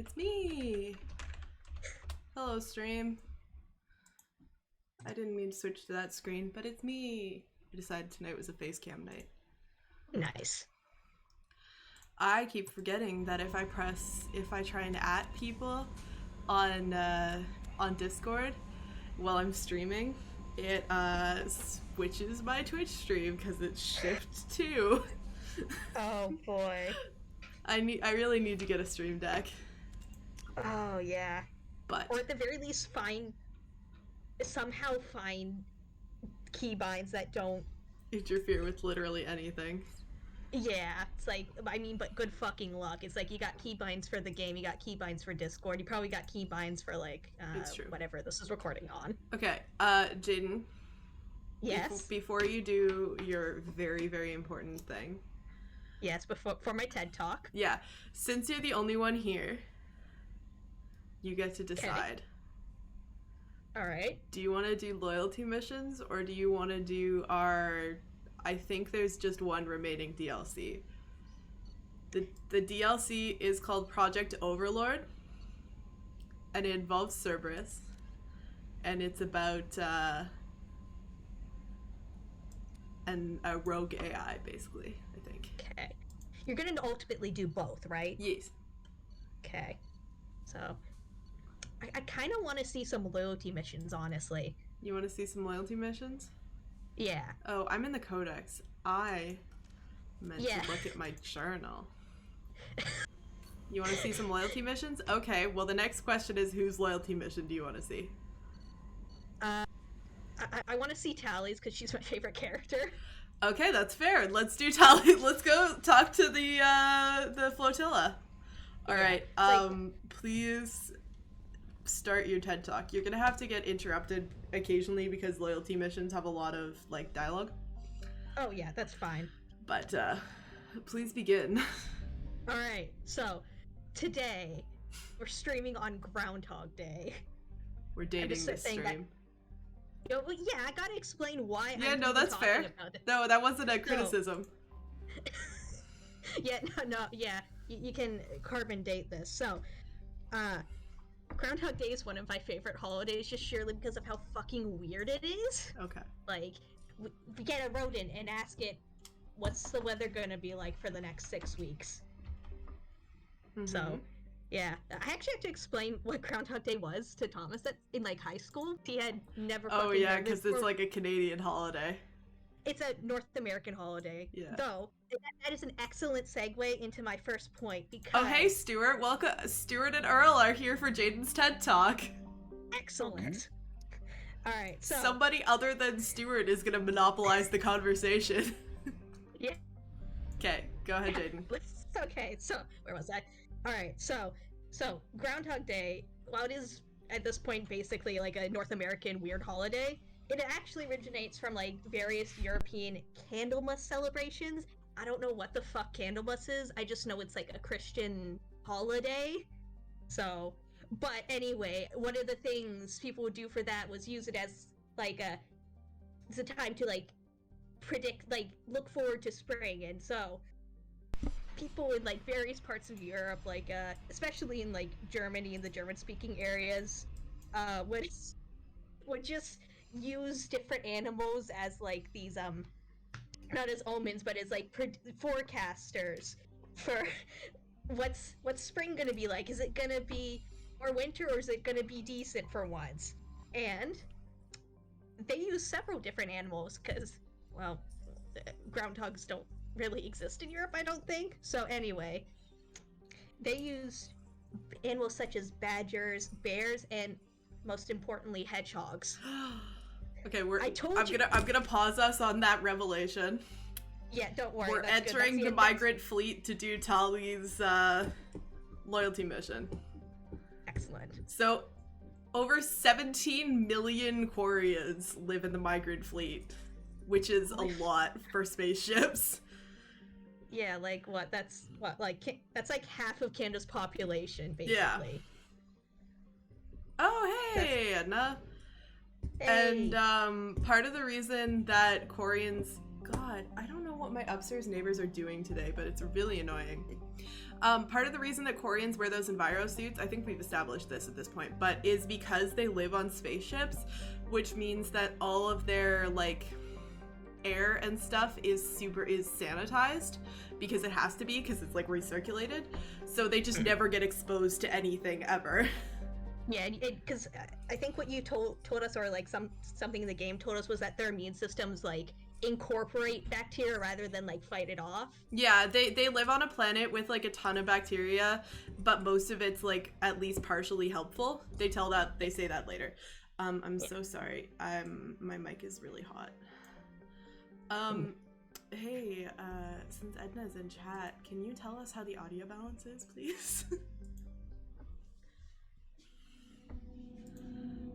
It's me! Hello, stream. I didn't mean to switch to that screen, but it's me! I decided tonight was a face cam night. Nice. I keep forgetting that if I try and @, people on Discord while I'm streaming, it switches my Twitch stream because it's shift 2. Oh boy. I really need to get a stream deck. Oh yeah. But or at the very least somehow find keybinds that don't interfere with literally anything. Yeah, it's like, I mean, but good fucking luck. It's like you got keybinds for the game, you got keybinds for Discord, you probably got keybinds for like it's true. Whatever this is recording on. Okay, Jaden. Yes. Before you do your very, very important thing. Yes, for my TED Talk. Yeah, since you're the only one here, you get to decide. All right. Do you want to do loyalty missions, or do you want to do our... I think there's just one remaining DLC. The DLC is called Project Overlord, and it involves Cerberus, and it's about a rogue AI, basically, I think. Okay. You're going to ultimately do both, right? Yes. Okay. So, I kind of want to see some loyalty missions, honestly. You want to see some loyalty missions? Yeah. Oh, I'm in the codex. I meant to look at my journal. You want to see some loyalty missions? Okay, well the next question is, whose loyalty mission do you want to see? I want to see Tally's because she's my favorite character. Okay, that's fair. Let's do Tally. Let's go talk to the flotilla. All right. Please start your TED Talk. You're gonna have to get interrupted occasionally because loyalty missions have a lot of like dialogue. Oh yeah, that's fine. But please begin. All right. So today we're streaming on Groundhog Day. We're dating this stream. Yeah, I gotta explain why. Yeah, no, that's fair. No, that wasn't a criticism. Yeah, yeah. You can carbon date this. So, Groundhog Day is one of my favorite holidays, just surely because of how fucking weird it is. Okay. Like, we get a rodent and ask it, what's the weather gonna be like for the next 6 weeks? Mm-hmm. So, yeah. I actually have to explain what Groundhog Day was to Thomas in, like, high school. He had never fucking Oh, yeah, because it's, like, a Canadian holiday. It's a North American holiday. Yeah. Though, that is an excellent segue into my first point, because... Oh, hey, Stuart. Welcome. Stuart and Earl are here for Jaden's TED Talk. Excellent. All right, so... Somebody other than Stuart is going to monopolize the conversation. Yeah. Okay, go ahead, Jaden. Okay, so, where was I? All right, so Groundhog Day, while it is, at this point, basically, like, a North American weird holiday, it actually originates from, like, various European Candlemas celebrations. I don't know what the fuck Candlemas is. I just know it's, like, a Christian holiday. So, but anyway, one of the things people would do for that was use it as, like, it's a time to, like, predict, like, look forward to spring. And so, people in, like, various parts of Europe, like, especially in, like, Germany and the German-speaking areas, would just use different animals as, like, these, not as omens, but as, like, forecasters for what's spring gonna be like. Is it gonna be more winter, or is it gonna be decent for once? And they use several different animals, because, well, groundhogs don't really exist in Europe, I don't think. So anyway, they used animals such as badgers, bears, and most importantly, hedgehogs. Okay, I'm gonna pause us on that revelation. Yeah, don't worry. We're entering the migrant fleet to do Tally's loyalty mission. Excellent. So, over 17 million Quarians live in the migrant fleet, which is a lot for spaceships. Yeah, like what? That's like half of Canada's population, basically. Yeah. Oh, hey, Edna. Hey. And part of the reason that Quarians, God, I don't know what my upstairs neighbors are doing today, but it's really annoying. Part of the reason that Quarians wear those enviro suits, I think we've established this at this point, but is because they live on spaceships, which means that all of their like air and stuff is sanitized because it has to be, because it's like recirculated. So they just never get exposed to anything ever. Yeah, because I think what you told us, or like something in the game told us, was that their immune systems like incorporate bacteria rather than like fight it off. Yeah, they live on a planet with like a ton of bacteria, but most of it's like at least partially helpful. They say that later. I'm so sorry. My mic is really hot. Hey, since Edna's in chat, can you tell us how the audio balance is, please?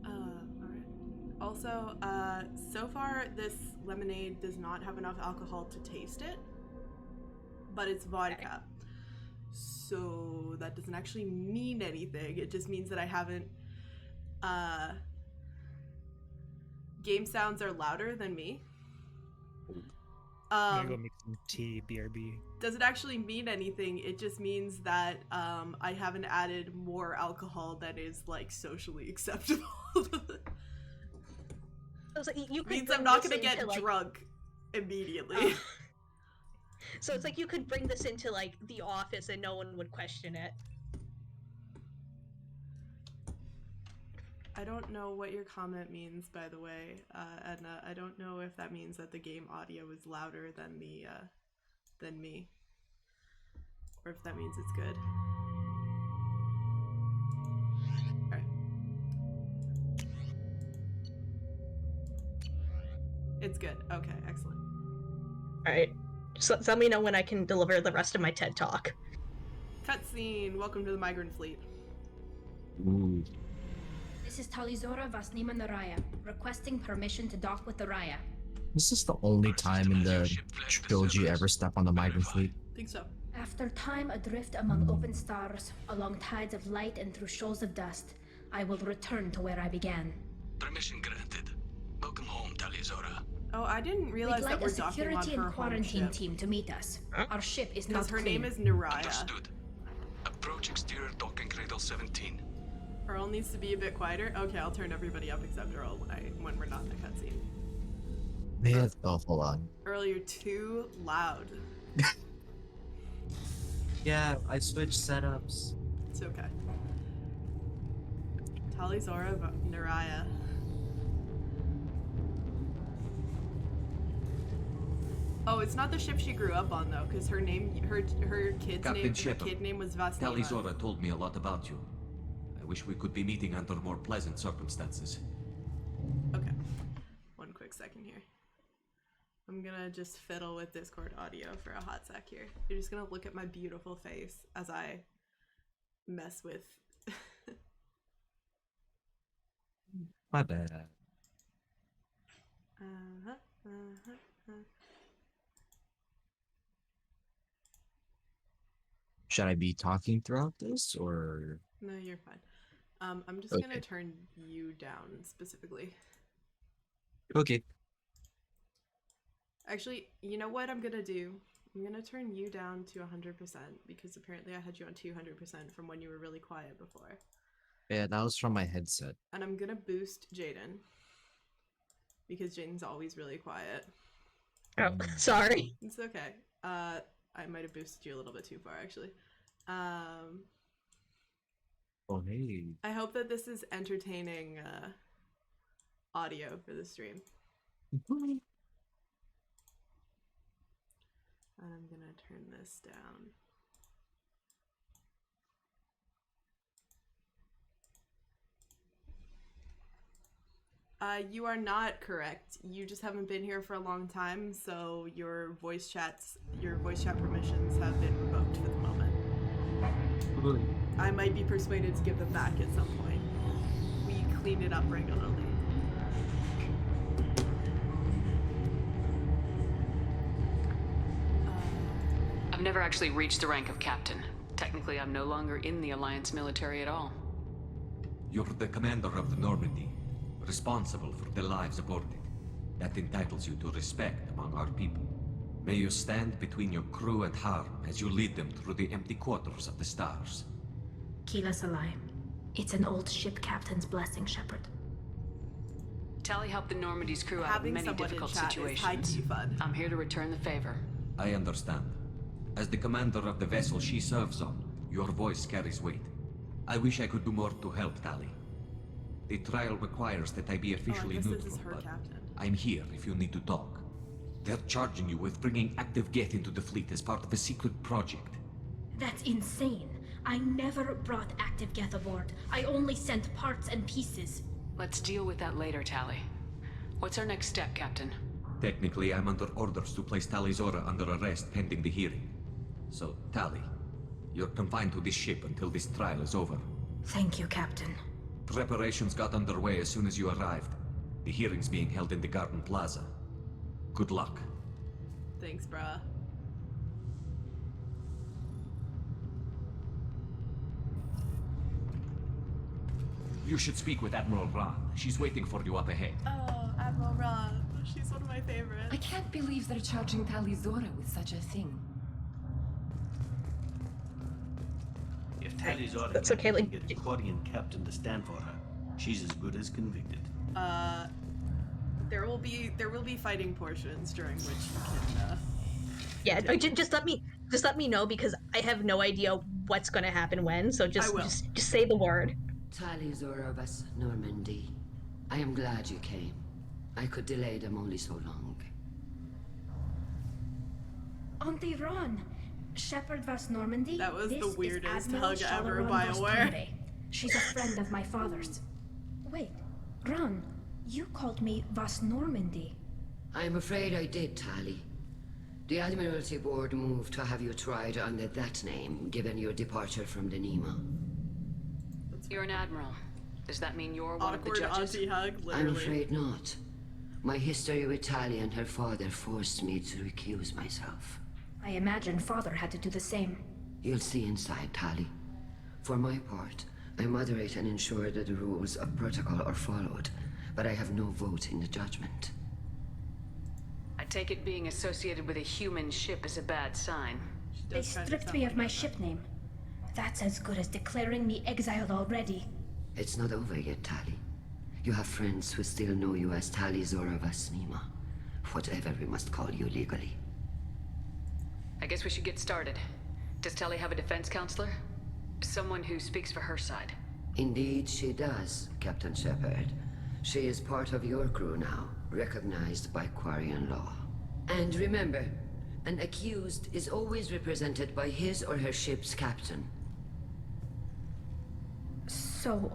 Alright. Also, so far this lemonade does not have enough alcohol to taste it, but it's vodka. So that doesn't actually mean anything. It just means that I haven't, game sounds are louder than me. I'm gonna go make some tea, BRB. Does it actually mean anything? It just means that I haven't added more alcohol than is like socially acceptable. So you could means I'm not gonna get drunk immediately. So it's like you could bring this into like the office and no one would question it. I don't know what your comment means, by the way, Edna. I don't know if that means that the game audio is louder than than me, or if that means it's good. All right. It's good. Okay, excellent. All right. So let me know when I can deliver the rest of my TED Talk. Cutscene. Welcome to the Migrant Fleet. Ooh. This is Talizora Vasnima Naraya, requesting permission to dock with the Raya. This is the only time in the trilogy ever step on the migrant fleet. Think so. After time adrift among open stars, along tides of light and through shoals of dust, I will return to where I began. Permission granted. Welcome home, Talizora. Oh, I didn't realize We'd that like we're a docking on security her and quarantine home ship. team to meet us. Huh? Our ship is Because not her clean. name is Naraya. Understood. Approach exterior docking cradle 17. Earl needs to be a bit quieter. Okay, I'll turn everybody up except Earl when we're not in the cutscene. Yeah, oh, hold on. Earl, you're too loud. Yeah, I switched setups. It's okay. Talizora Naraya. Oh, it's not the ship she grew up on though, because her kid name was Vasnima. Talizora told me a lot about you. I wish we could be meeting under more pleasant circumstances. Okay. One quick second here. I'm gonna just fiddle with Discord audio for a hot sec here. You're just gonna look at my beautiful face as I mess with. My bad. Should I be talking throughout this, or? No, you're fine. I'm just gonna turn you down specifically. Okay. Actually, you know what I'm gonna do? I'm gonna turn you down to 100% because apparently I had you on 200% from when you were really quiet before. Yeah, that was from my headset. And I'm gonna boost Jaden because Jaden's always really quiet. Oh, sorry. It's okay. I might have boosted you a little bit too far actually. Oh, hey. I hope that this is entertaining audio for the stream. And I'm gonna turn this down. You are not correct. You just haven't been here for a long time, so your voice chat permissions have been revoked for the moment. I might be persuaded to give them back at some point. We clean it up regularly. I've never actually reached the rank of captain. Technically, I'm no longer in the Alliance military at all. You're the commander of the Normandy, responsible for the lives aborted. That entitles you to respect among our people. May you stand between your crew and harm as you lead them through the empty quarters of the stars. Kila Salai. It's an old ship captain's blessing, Shepard. Tally helped the Normandy's crew out of Having many someone in difficult chat is situations. high-key fun. I'm here to return the favor. I understand. As the commander of the vessel she serves on, your voice carries weight. I wish I could do more to help Tally. The trial requires that I be officially guess this neutral, is her but captain. I'm here if you need to talk. They're charging you with bringing active Geth into the fleet as part of a secret project. That's insane. I never brought active Geth aboard. I only sent parts and pieces. Let's deal with that later, Tally. What's our next step, Captain? Technically, I'm under orders to place Tally Zora under arrest pending the hearing. So, Tally, you're confined to this ship until this trial is over. Thank you, Captain. Preparations got underway as soon as you arrived. The hearing's being held in the Garden Plaza. Good luck. Thanks, bruh. You should speak with Admiral Ra. She's waiting for you up ahead. Oh, Admiral Ra. She's one of my favorites. I can't believe they're charging Tally Zora with such a thing. If Tally Zora That's okay, can like- get a Quarian captain to stand for her, she's as good as convicted. There will be fighting portions during which you can. Yeah, just let me know because I have no idea what's gonna happen when. So I will. just say the word. Tally Zorovas, Normandy. I am glad you came. I could delay them only so long. Auntie Ron, Shepard Vas Normandy. That was the this is weirdest Admiral hug ever, Shalaron by Vas aware. Tonve. She's a friend of my father's. Wait, Ron, you called me Vas Normandy. I'm afraid I did, Tally. The Admiralty Board moved to have you tried under that name, given your departure from the Nima. You're an admiral. Does that mean you're one Awkward of the judges? auntie hug, I'm literally. afraid not. My history with Tally and her father forced me to recuse myself. I imagine father had to do the same. You'll see inside, Tally. For my part, I moderate and ensure that the rules of protocol are followed, but I have no vote in the judgment. I take it being associated with a human ship is a bad sign. They stripped me of my ship name. That's as good as declaring me exiled already. It's not over yet, Tally. You have friends who still know you as Tally Zora Vas Nima. Whatever we must call you legally. I guess we should get started. Does Tally have a defense counselor? Someone who speaks for her side. Indeed she does, Captain Shepard. She is part of your crew now, recognized by Quarian law. And remember, an accused is always represented by his or her ship's captain. So,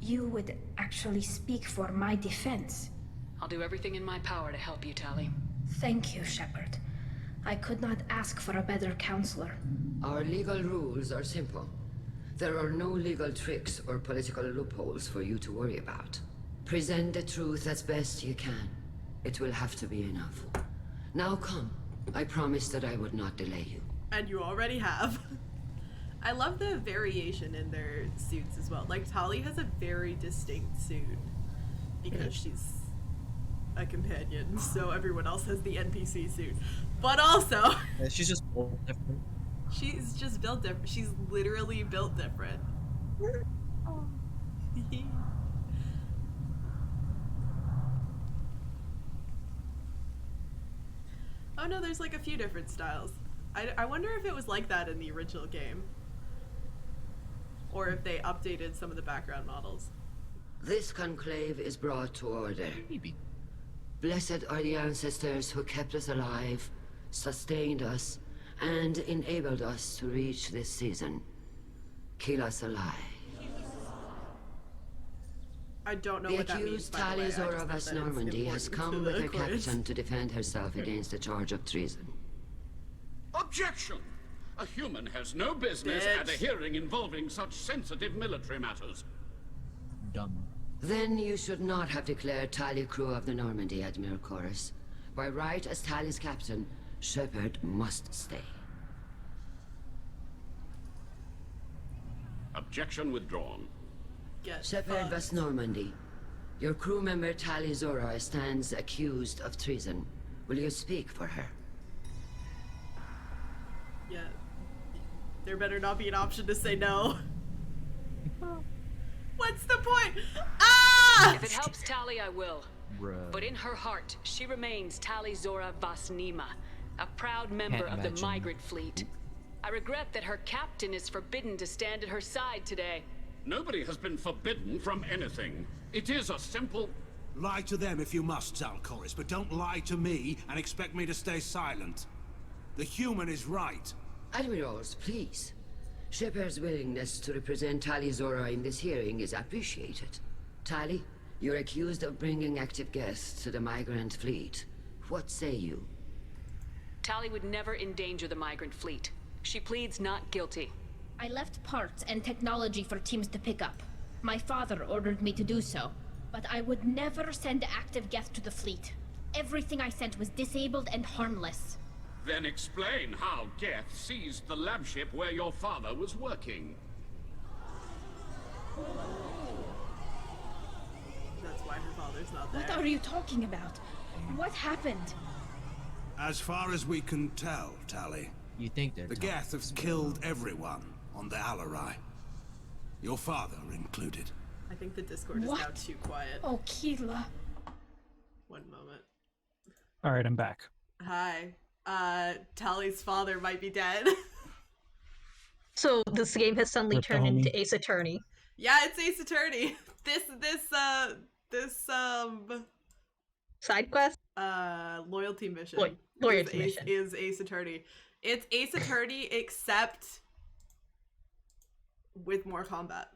you would actually speak for my defense? I'll do everything in my power to help you, Tally. Thank you, Shepard. I could not ask for a better counselor. Our legal rules are simple. There are no legal tricks or political loopholes for you to worry about. Present the truth as best you can. It will have to be enough. Now come. I promised that I would not delay you. And you already have. I love the variation in their suits as well. Like, Tali has a very distinct suit because she's a companion, so everyone else has the NPC suit. But also, Yeah, she's just built different. she's just built different. She's literally built different. Oh. Oh no, there's like a few different styles. I wonder if it was like that in the original game. Or if they updated some of the background models. This conclave is brought to order. Maybe. Blessed are the ancestors who kept us alive, sustained us, and enabled us to reach this season. Keep us alive. I don't know The what that means, accused by the way. Tally I just Zora know Vas that it's Normandy has important come to with the her quiz. captain to defend herself against a charge of treason. Objection! A human has no business at a hearing involving such sensitive military matters. Dumb. Then you should not have declared Tally crew of the Normandy, Admiral Chorus. By right as Tally's captain, Shepard must stay. Objection withdrawn. Get Shepard fucked. Vas Normandy, your crew member Tally Zora stands accused of treason. Will you speak for her? Yeah. There better not be an option to say no. What's the point? Ah! If it helps Tali, I will. Bruh. But in her heart, she remains Tali Zora Vasnima, a proud member Can't of the imagine. migrant fleet. I regret that her captain is forbidden to stand at her side today. Nobody has been forbidden from anything. It is a simple... Lie to them if you must, Zalcoris, but don't lie to me and expect me to stay silent. The human is right. Admirals, please. Shepard's willingness to represent Tali Zora in this hearing is appreciated. Tali, you're accused of bringing active guests to the migrant fleet. What say you? Tali would never endanger the migrant fleet. She pleads not guilty. I left parts and technology for teams to pick up. My father ordered me to do so, but I would never send active guests to the fleet. Everything I sent was disabled and harmless. Then explain how Geth seized the lab ship where your father was working. That's why her father's not there. What are you talking about? What happened? As far as we can tell, Tali, You think they're the Geth have killed everyone on the Alarai. Your father included. I think the Discord is now What? too quiet. Oh, Keela. One moment. Alright, I'm back. Hi. Tali's father might be dead. So this game has suddenly Rip the turned homie. into Ace Attorney. Yeah, it's Ace Attorney. This Side quest? loyalty mission. Loyalty is Ace, mission. is Ace Attorney. It's Ace Attorney except with more combat.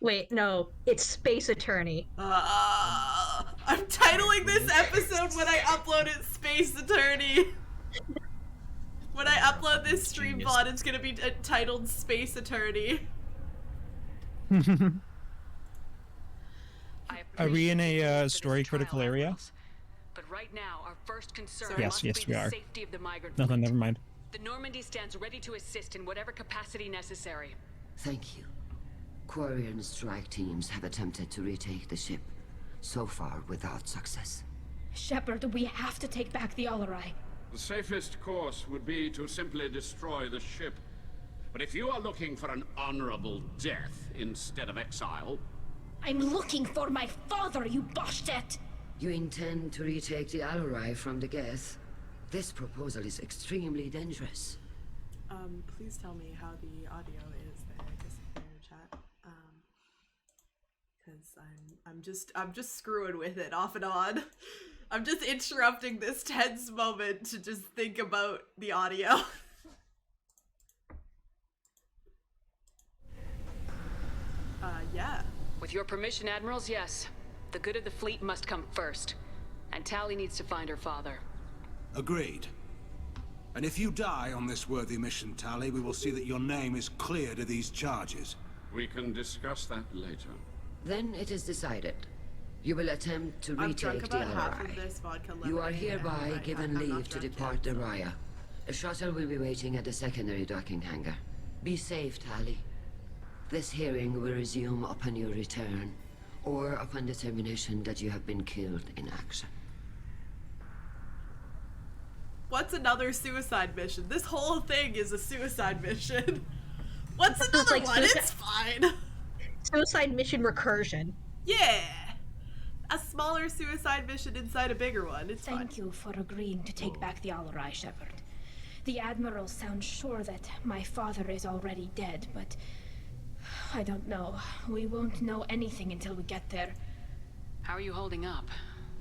Wait, no, it's Space Attorney. I'm titling this episode when I upload it Space Attorney. When I upload this stream Genius. VOD, it's gonna be titled Space Attorney. Are we in a appreciate story this trial, critical area? Admirals. But right now, our first concern Sorry. must Yes, be we the are. safety of the migrant Nothing, fleet. never mind. The Normandy stands ready to assist in whatever capacity necessary. Thank you. Quarian strike teams have attempted to retake the ship, so far without success. Shepard, we have to take back the Alarai. The safest course would be to simply destroy the ship. But if you are looking for an honorable death instead of exile, I'm looking for my father, you bastet! You intend to retake the Alarai from the Geth? This proposal is extremely dangerous. Please tell me how the audio is there, just in your chat. Cause I'm just screwing with it off and on. I'm just interrupting this tense moment to just think about the audio. Yeah. With your permission, Admirals, yes. The good of the fleet must come first. And Tali needs to find her father. Agreed. And if you die on this worthy mission, Tali, we will see that your name is cleared of these charges. we can discuss that later. Then it is decided. You will attempt to I'm drunk retake the about half of Alarai. this vodka You are lemonade, hereby and given I'm not leave to drunk depart yet, the so- Raya. A shuttle will be waiting at the secondary docking hangar. Be safe, Tali. This hearing will resume upon your return, or upon determination that you have been killed in action. What's another suicide mission? This whole thing is a suicide mission. What's This is another like one? suicide- It's fine. Suicide mission recursion. Yeah. A smaller suicide mission inside a bigger one. It's fine. Thank you for agreeing to take back the Alarai, Shepard. The Admiral sounds sure that my father is already dead, but I don't know. We won't know anything until we get there. How are you holding up?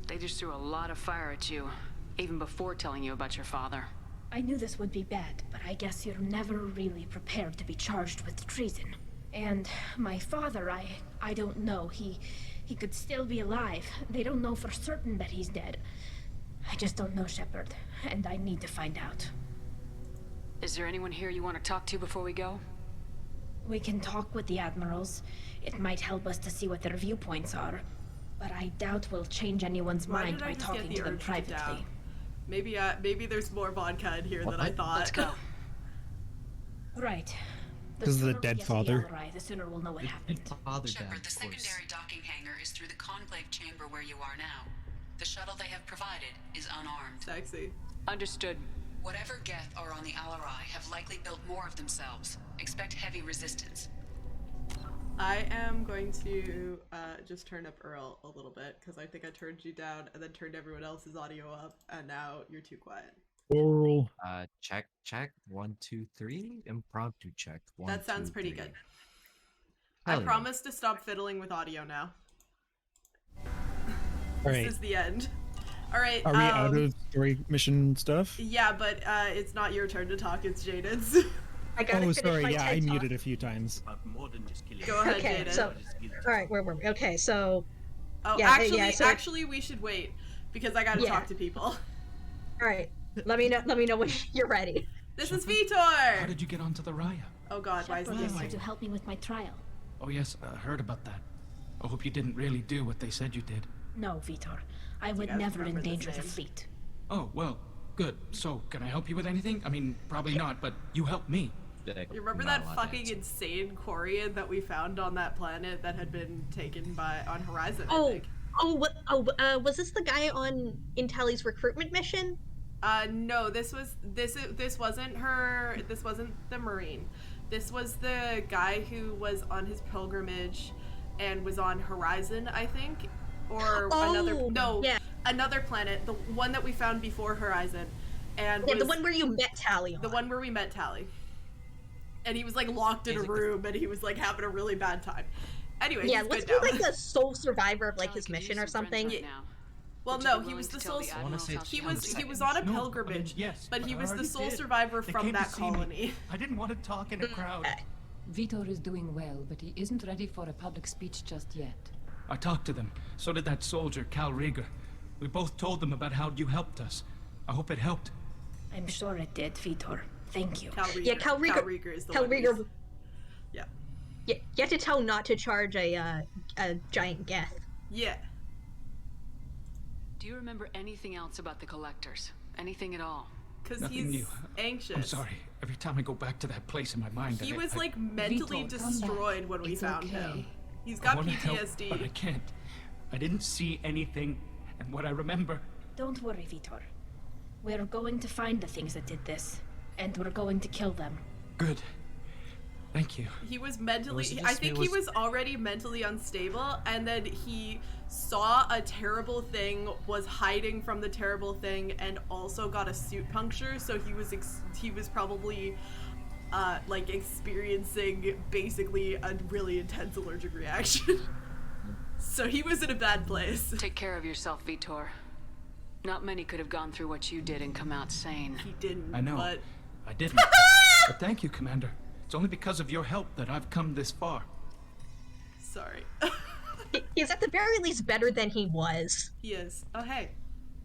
They just threw a lot of fire at you, even before telling you about your father. I knew this would be bad, but I guess you're never really prepared to be charged with treason. And my father, I don't know. He could still be alive. They don't know for certain that he's dead. I just don't know, Shepard, and I need to find out. Is there anyone here you want to talk to before we go? We can talk with the Admirals. It might help us to see what their viewpoints are. But I doubt we'll change anyone's Why mind did I by just get talking the to them urge to doubt? privately. Maybe there's more vodka in here than I thought. Let's go. Right. This is the sooner we dead get to the father. Alarai, the sooner we'll know what happened. Father died, Shepard, the of course. secondary docking hangar is through the conclave chamber where you are now. The shuttle they have provided is unarmed. Sexy. Understood. Whatever Geth are on the Alarai have likely built more of themselves. Expect heavy resistance. I am going to just turn up Earl a little bit, because I think I turned you down and then turned everyone else's audio up, and now you're too quiet. Oral. Check. 1, 2, 3. Impromptu check. 1, That sounds 2, pretty 3. good. Hell I yeah. promise to stop fiddling with audio now. Alright. This is the end. Alright, Are we out of story mission stuff? yeah, but it's not your turn to talk, it's Jaden's. I gotta Oh, finish sorry. my Yeah, I TED talk. muted a few times. More than just killing. Go ahead, Okay, Jaden. so all right, where were we? Okay, so Oh, yeah, actually, yeah, so- actually, we should wait, because I gotta Yeah. talk to people. all right, let me know when you're ready. This is How Vitor! did you get onto the Raya? Oh god, why is Shepard this asked you like... to help me with my trial. Oh yes, I heard about that. I hope you didn't really do what they said you did. No, Vitor. I would guys never remember this endanger the name? fleet. Oh, well, good. So, can I help you with anything? I mean, probably not, but you helped me. You remember that fucking insane Quarian that we found on that planet that had been taken on Horizon, I think? Was this the guy on Intelli's recruitment mission? No, this wasn't her. This wasn't the Marine. This was the guy who was on his pilgrimage and was on Horizon, I think, or another planet, the one that we found before Horizon, and Yeah, the one where you met Tally on. the one where we met Tally, and he was like locked in a room and he was like having a really bad time. Anyway, Yeah, he's let's good be now. like the sole survivor of like his mission or something. Well, no, he was the sole. He was on a pilgrimage, but he was the sole survivor from that colony. I didn't want to talk in a crowd. Vitor is doing well, but he isn't ready for a public speech just yet. I talked to them. So did that soldier, Cal Rieger. We both told them about how you helped us. I hope it helped. I'm sure it did, Vitor. Thank you. Cal Rieger. Yeah, Cal Rieger is the Cal one Rieger. who's- Yeah. Yeah, you have to tell not to charge a giant Geth. Yeah. Do you remember anything else about the Collectors? Anything at all? Because Nothing he's new. anxious. I'm sorry. Every time I go back to that place in my mind, He I- was I- like mentally Vitor, come destroyed back. when we It's found okay. him. He's I got wanna help, PTSD. but I can't. I didn't see anything, and what I remember... Don't worry, Vitor. We're going to find the things that did this, and we're going to kill them. Good. Thank you. He was mentally. It was I just- think it he was- was already mentally unstable, and then he saw a terrible thing, was hiding from the terrible thing, and also got a suit puncture. So he was probably like experiencing basically a really intense allergic reaction. So he was in a bad place. Take care of yourself, Vitor. Not many could have gone through what you did and come out sane. He didn't. I know. But I didn't. But thank you, Commander. It's only because of your help that I've come this far. sorry. He's at the very least better than he was. He is. Oh hey,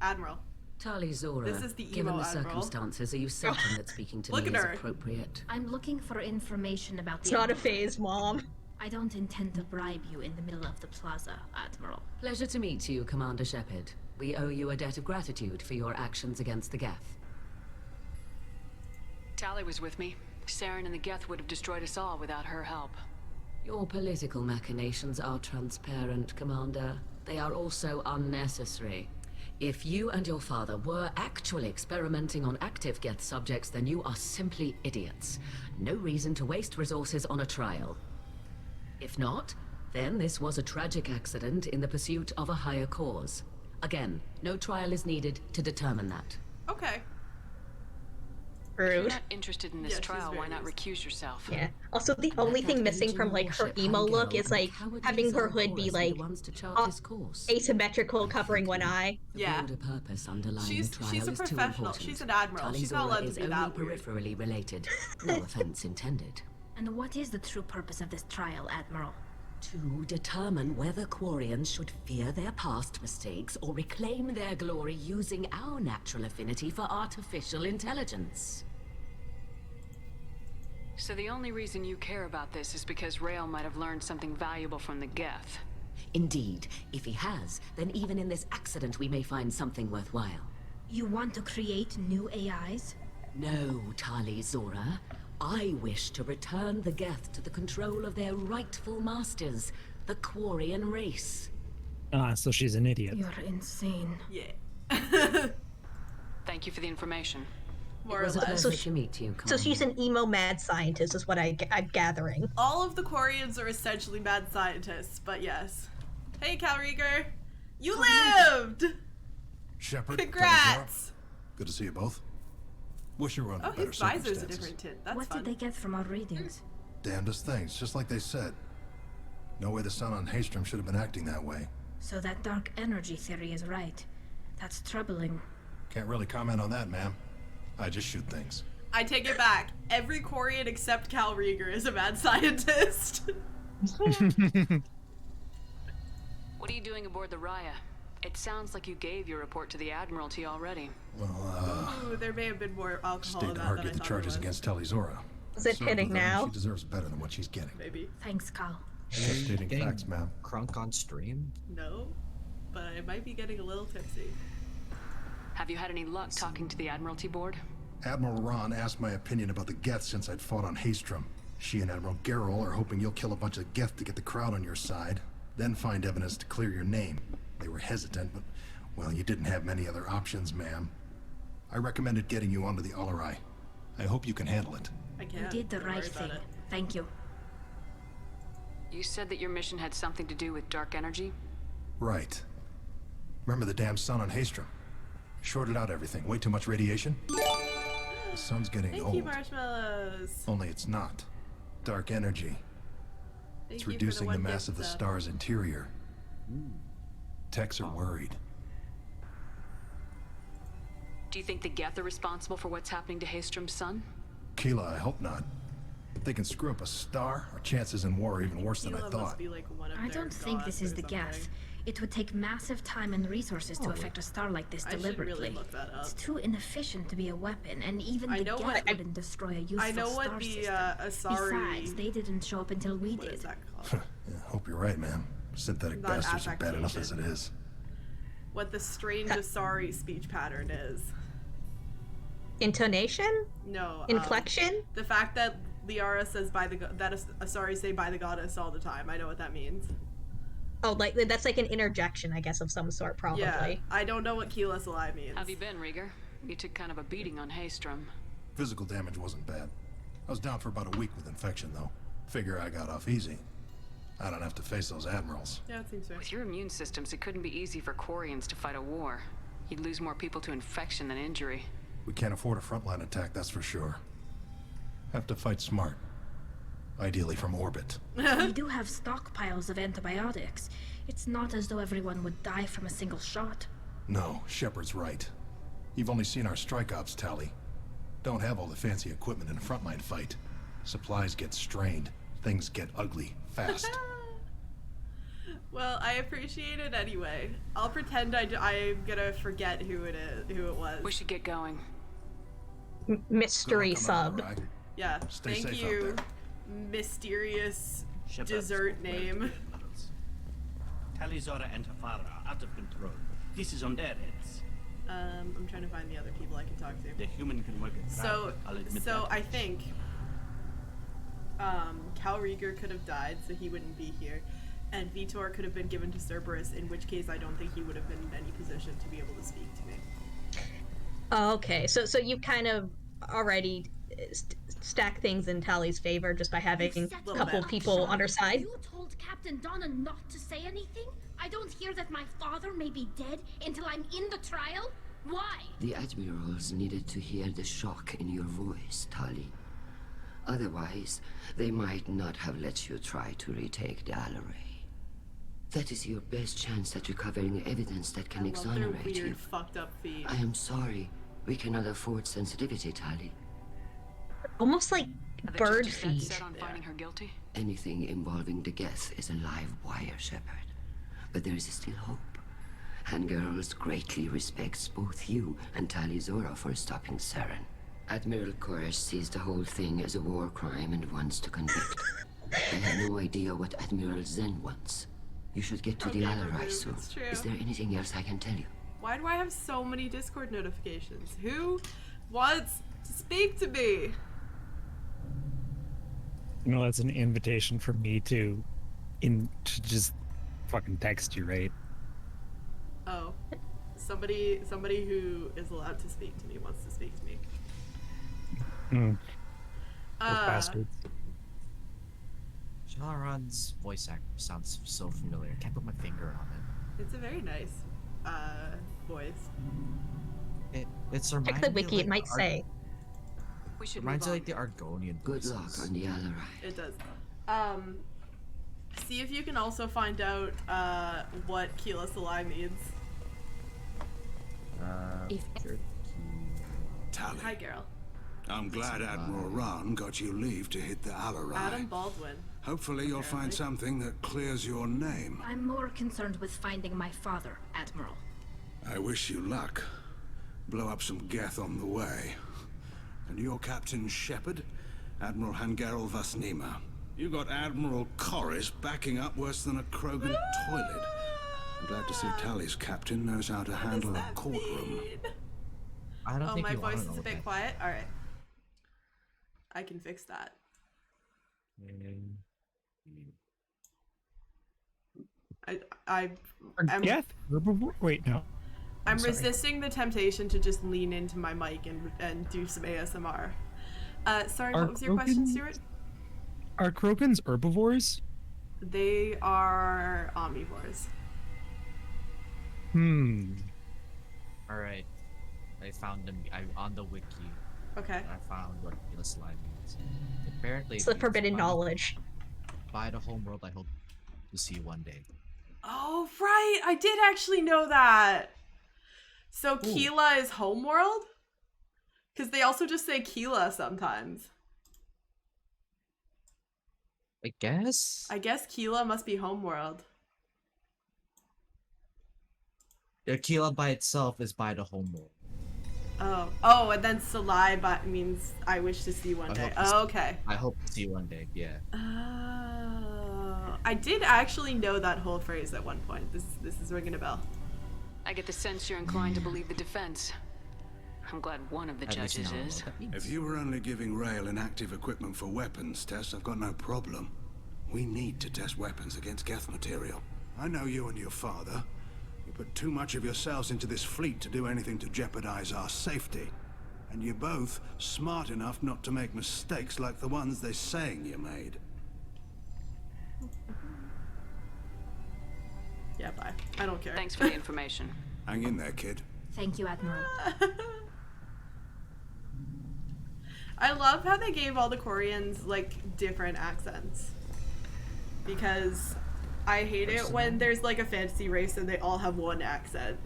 Admiral. Tali Zora, This is the given emo the Admiral. circumstances, are you certain that speaking to Look me at is her. appropriate? I'm looking for information about It's the not a Emperor. phase, Mom. I don't intend to bribe you in the middle of the plaza, Admiral. Pleasure to meet you, Commander Shepard. We owe you a debt of gratitude for your actions against the Geth. Tally was with me. Saren and the Geth would have destroyed us all without her help. Your political machinations are transparent, Commander. They are also unnecessary. If you and your father were actually experimenting on active Geth subjects, then you are simply idiots. No reason to waste resources on a trial. If not, then this was a tragic accident in the pursuit of a higher cause. Again, no trial is needed to determine that. Okay. If you're Rude. not interested in this Yeah, she's trial, why very not rude. recuse yourself? Yeah. Also, the only thing missing from like her emo look is like having her hood be like asymmetrical, covering one eye. Yeah. The broader purpose underlying She's- the trial she's a is too professional. important. She's an admiral. She's not Talizora allowed to is be only that weird. peripherally related. No offense intended. And what is the true purpose of this trial, Admiral? To determine whether Quarians should fear their past mistakes or reclaim their glory using our natural affinity for artificial intelligence. So the only reason you care about this is because Rael might have learned something valuable from the Geth. Indeed, if he has, then even in this accident we may find something worthwhile. You want to create new AIs? No, Tali Zora. I wish to return the Geth to the control of their rightful masters, the Quarian race. Ah, so she's an idiot. You're insane. Yeah. Thank you for the information. more It was or a less. pleasure to meet you, So she's an emo mad scientist, is what I'm gathering. All of the Quarians are essentially mad scientists, but yes. Hey, Cal Rieger, you lived. Shepard, Congrats. good to see you both. Wish you were under Oh, better his visor's a circumstances. different tint. That's What fun. did they get from our readings? Damnedest things, just like they said. No way the sun on Haystrom should have been acting that way. So that dark energy theory is right. That's troubling. Can't really comment on that, ma'am. I just shoot things. I take it back. Every Quarian except Cal Rieger is a mad scientist. What are you doing aboard the Raya? It sounds like you gave your report to the Admiralty already. Well, Ooh, there may have been more alcohol State in to that her than I get the thought charges there was. against Talizora. Is it Served hitting with her, and now? She deserves better than what she's getting. Maybe. Thanks, Cal. Just stating Getting facts, ma'am. Crunk on stream? No, but I might be getting a little tipsy. Have you had any luck talking to the Admiralty board? Admiral Ron asked my opinion about the Geth since I'd fought on Haystrom. She and Admiral Gerrel are hoping you'll kill a bunch of Geth to get the crowd on your side, then find evidence to clear your name. They were hesitant, but, well, you didn't have many other options, ma'am. I recommended getting you onto the Alarai. I hope you can handle it. I You can't. did the Don't worry right about thing. it. Thank you. You said that your mission had something to do with dark energy? Right. Remember the damn sun on Haystrom? Shorted out everything. Way too much radiation? The sun's getting Thank old. you, marshmallows. Only it's not. Dark energy. Thank It's you for reducing the one mass gift of the sub. star's interior. Techs are worried. Do you think the Geth are responsible for what's happening to Haystrom's sun? Keela, I hope not. If they can screw up a star, our chances in war are even worse than I Keela must thought. be like one of I their don't think this gods is or the something. Geth. It would take massive time and resources to affect a star like this I should deliberately. really look that up. It's too inefficient to be a weapon, and even I the know Geth what- wouldn't destroy a useful I know what star the system. Asari. Besides, they didn't show up until we What did. is that called? Yeah, hope you're right, man. Synthetic Not bastards are bad enough as it affectation. is. What the strange Asari speech pattern is. Intonation? No. Inflection? The fact that Liara says by the that Asari say by the goddess all the time. I know what that means. Oh, like that's like an interjection, I guess, of some sort, probably. Yeah. I don't know what Keela Salai means. Have you been, Rieger? You took kind of a beating on Haystrom. Physical damage wasn't bad. I was down for about a week with infection, though. Figure I got off easy. I don't have to face those admirals. Yeah, it seems fair. With your immune systems, it couldn't be easy for Quarians to fight a war. You'd lose more people to infection than injury. We can't afford a frontline attack, that's for sure. Have to fight smart. Ideally from orbit. We do have stockpiles of antibiotics. It's not as though everyone would die from a single shot. No, Shepard's right. You've only seen our strike ops tally. Don't have all the fancy equipment in a frontline fight. Supplies get strained. Things get ugly fast. Well, I appreciate it anyway. I'll pretend I'm gonna forget who it was. We should get going. Mystery sub. Yeah. Stay Thank safe out you, there. mysterious Shepard dessert spoke well name. to the admirals. Talizora and her father are out of control. This is on their heads. I'm trying to find the other people I can talk to. The human can work it. So, I'll admit so that. I think Cal Rieger could have died, so he wouldn't be here, and Vitor could have been given to Cerberus, in which case I don't think he would have been in any position to be able to speak to me. Oh, okay, so you kind of already stack things in Tally's favor just by having a couple people on her side. You told Captain Donna not to say anything? I don't hear that my father may be dead until I'm in the trial? Why? The admirals needed to hear the shock in your voice, Tali. Otherwise, they might not have let you try to retake the Alarai. That is your best chance at recovering evidence that can I love their exonerate weird, you. fucked up feet. I am sorry. We cannot afford sensitivity, Tali. Almost like Are the bird judges dead feet. set on finding her guilty? Anything involving the Geth is a live wire, Shepard. But there is still hope. Handgirls greatly respects both you and Talizora for stopping Saren. Admiral Koresh sees the whole thing as a war crime and wants to convict. I have no idea what Admiral Zen wants. You should get to the Okay, Alarai Ruby, soon. it's true. Is there anything else I can tell you? Why do I have so many Discord notifications? Who wants to speak to me? You know, that's an invitation for me to just fucking text you, right? Oh, somebody who is allowed to speak to me wants to speak to me. Those Uh, bastards. Shalron's voice actor sounds so familiar. Can't put my finger on it. It's a very nice voice. It's Check reminding the me wiki, of, it might say. We should reminds move me on. like the Argonian. Good luck voices. on the Alarai. It does. See if you can also find out what Keela Salai means. If Tally. Hi, Geralt. I'm glad Admiral Rahn got you leave to hit the Alarai. Adam Baldwin. Hopefully you'll find something that clears your name. I'm more concerned with finding my father, Admiral. I wish you luck. Blow up some Geth on the way. And your Captain Shepard? Admiral Hangarel Vasnima. You got Admiral Corris backing up worse than a Krogan toilet. I'm glad to see Tally's captain knows how to handle a courtroom. I don't Oh, think my you want voice to know is a what bit that- quiet. All right. I can fix that. I'm Geth? Wait, no. I'm sorry. resisting the temptation to just lean into my mic and do some ASMR. Sorry, Are what was your question, Krogan- Stuart? Are Krogans herbivores? They are omnivores. All right, I found them. On the wiki. Okay. I found what Keela Salai means. Apparently, It's the means forbidden by- knowledge. By the homeworld, I hope to see one day. Oh, right. I did actually know that. So Keela is homeworld? Because they also just say Keela sometimes. I guess. I guess Keela must be homeworld. Keela by itself is by the homeworld. Oh, and then Salai means I wish to see one I day. hope to see- Oh, okay. I hope to see one day. Yeah. Oh, I did actually know that whole phrase at one point. This is ringing a bell. I get the sense you're inclined to believe the defense. I'm glad one of the At least judges now I know is. what that means. If you were only giving Rail inactive equipment for weapons tests, I've got no problem. We need to test weapons against Geth material. I know you and your father. You put too much of yourselves into this fleet to do anything to jeopardize our safety. And you're both smart enough not to make mistakes like the ones they're saying you made. Yeah, bye. I don't care. Thanks for the information. Hang in there, kid. Thank you, Admiral. I love how they gave all the Koreans, like, different accents. Because I hate it when there's, like, a fantasy race and they all have one accent.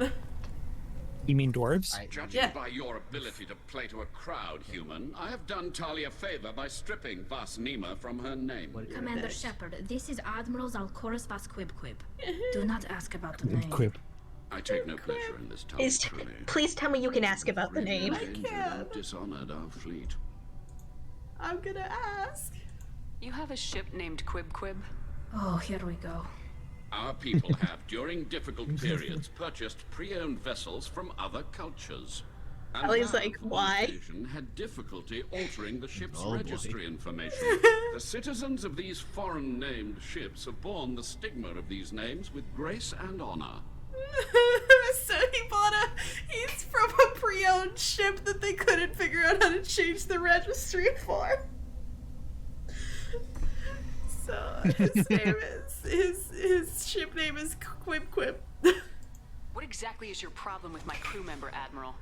You mean dwarves? Judging by your ability to play to a crowd, human, I have done Talia a favor by stripping Vasnima from her name. Commander Shepard, this is Admiral Zalkoris Vasquibquib. Do not ask about the name. Quib. I take no pleasure in this Is tomfoolery. please tell me you can ask about the name. I've dishonored our fleet. I'm gonna ask. You have a ship named Quib Quib? Oh, here we go. Our people have, during difficult periods, purchased pre-owned vessels from other cultures. And Ellie's have, like, on why? occasion, had difficulty altering the ship's Oh, boy. registry information. The citizens of these foreign-named ships have borne the stigma of these names with grace and honor. So he's from a pre-owned ship that they couldn't figure out how to change the registry for. So his name is his ship name is Quib Quib. What exactly is your problem with my crew member, Admiral?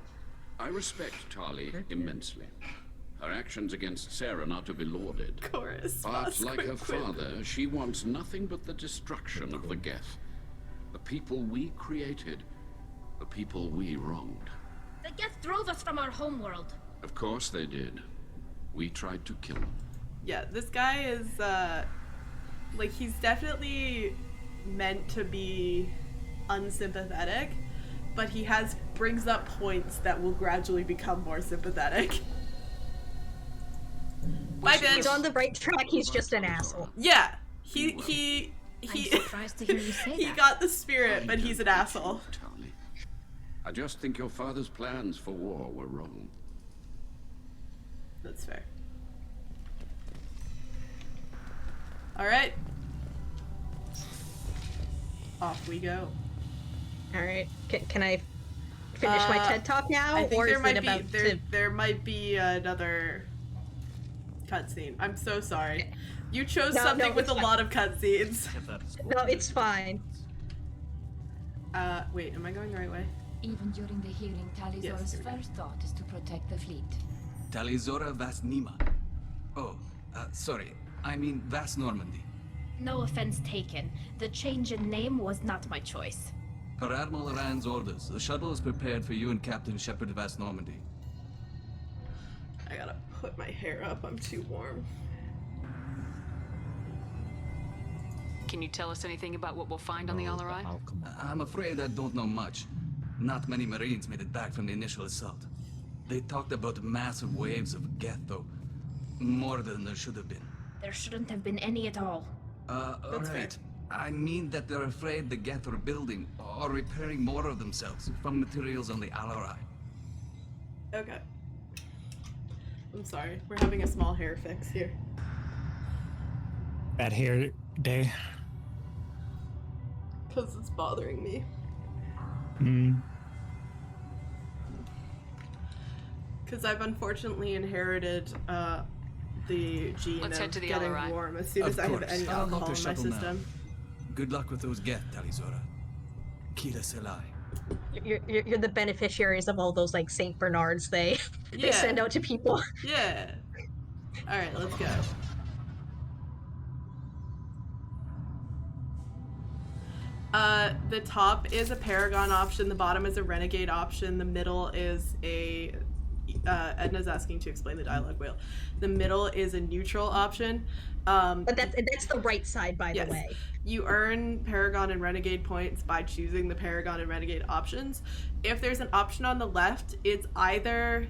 I respect Tali immensely. Her actions against Sarah are to be lauded. Chorus. But like her father, she wants nothing but the destruction of the Geth. The people we created. The people we wronged. The Geth drove us from our homeworld. Of course they did. We tried to kill them. Yeah, this guy is like he's definitely meant to be unsympathetic, but he brings up points that will gradually become more sympathetic. Bye, bitch. He's on the right track, he's just an asshole. Yeah, he I'm surprised to hear you say he that. got the spirit, but he's an asshole. Tali. I just think your father's plans for war were wrong. That's fair. All right. Off we go. All right, can I finish my TED talk now, I think or there is might it be about there might be another Cutscene. I'm so sorry. You chose No, something no, with it's a fine. lot of cutscenes. No, it's fine. Wait, am I going the right way? Even during the hearing, Talizora's here we go. first thought is to protect the fleet. Talizora Vas Nima. Oh, sorry. I mean Vas Normandy. No offense taken. The change in name was not my choice. Per Admiral Rand's orders, the shuttle is prepared for you and Captain Shepard Vas Normandy. I gotta put my hair up. I'm too warm. Can you tell us anything about what we'll find on the Alarai? I'm afraid I don't know much. Not many Marines made it back from the initial assault. They talked about massive waves of Geth, though. More than there should have been. There shouldn't have been any at all. Alright. I mean that they're afraid the Geth are building or repairing more of themselves from materials on the Alarai. Okay. I'm sorry. We're having a small hair fix here. Bad hair day. Because it's bothering me. Because I've unfortunately inherited the gene Let's head of to the getting Alarai. warm as soon as I have any I'll load alcohol the in my shuttle system. now. Good luck with those Geth, Talizora. Kila Selai. You're the beneficiaries of all those like Saint Bernards they Yeah. send out to people. Yeah. Alright, let's go. The top is a Paragon option, the bottom is a Renegade option, the middle is a... Edna's asking to explain the dialogue wheel. The middle is a neutral option. But that's the right side, by Yes. the way. You earn Paragon and Renegade points by choosing the Paragon and Renegade options. If there's an option on the left, it's either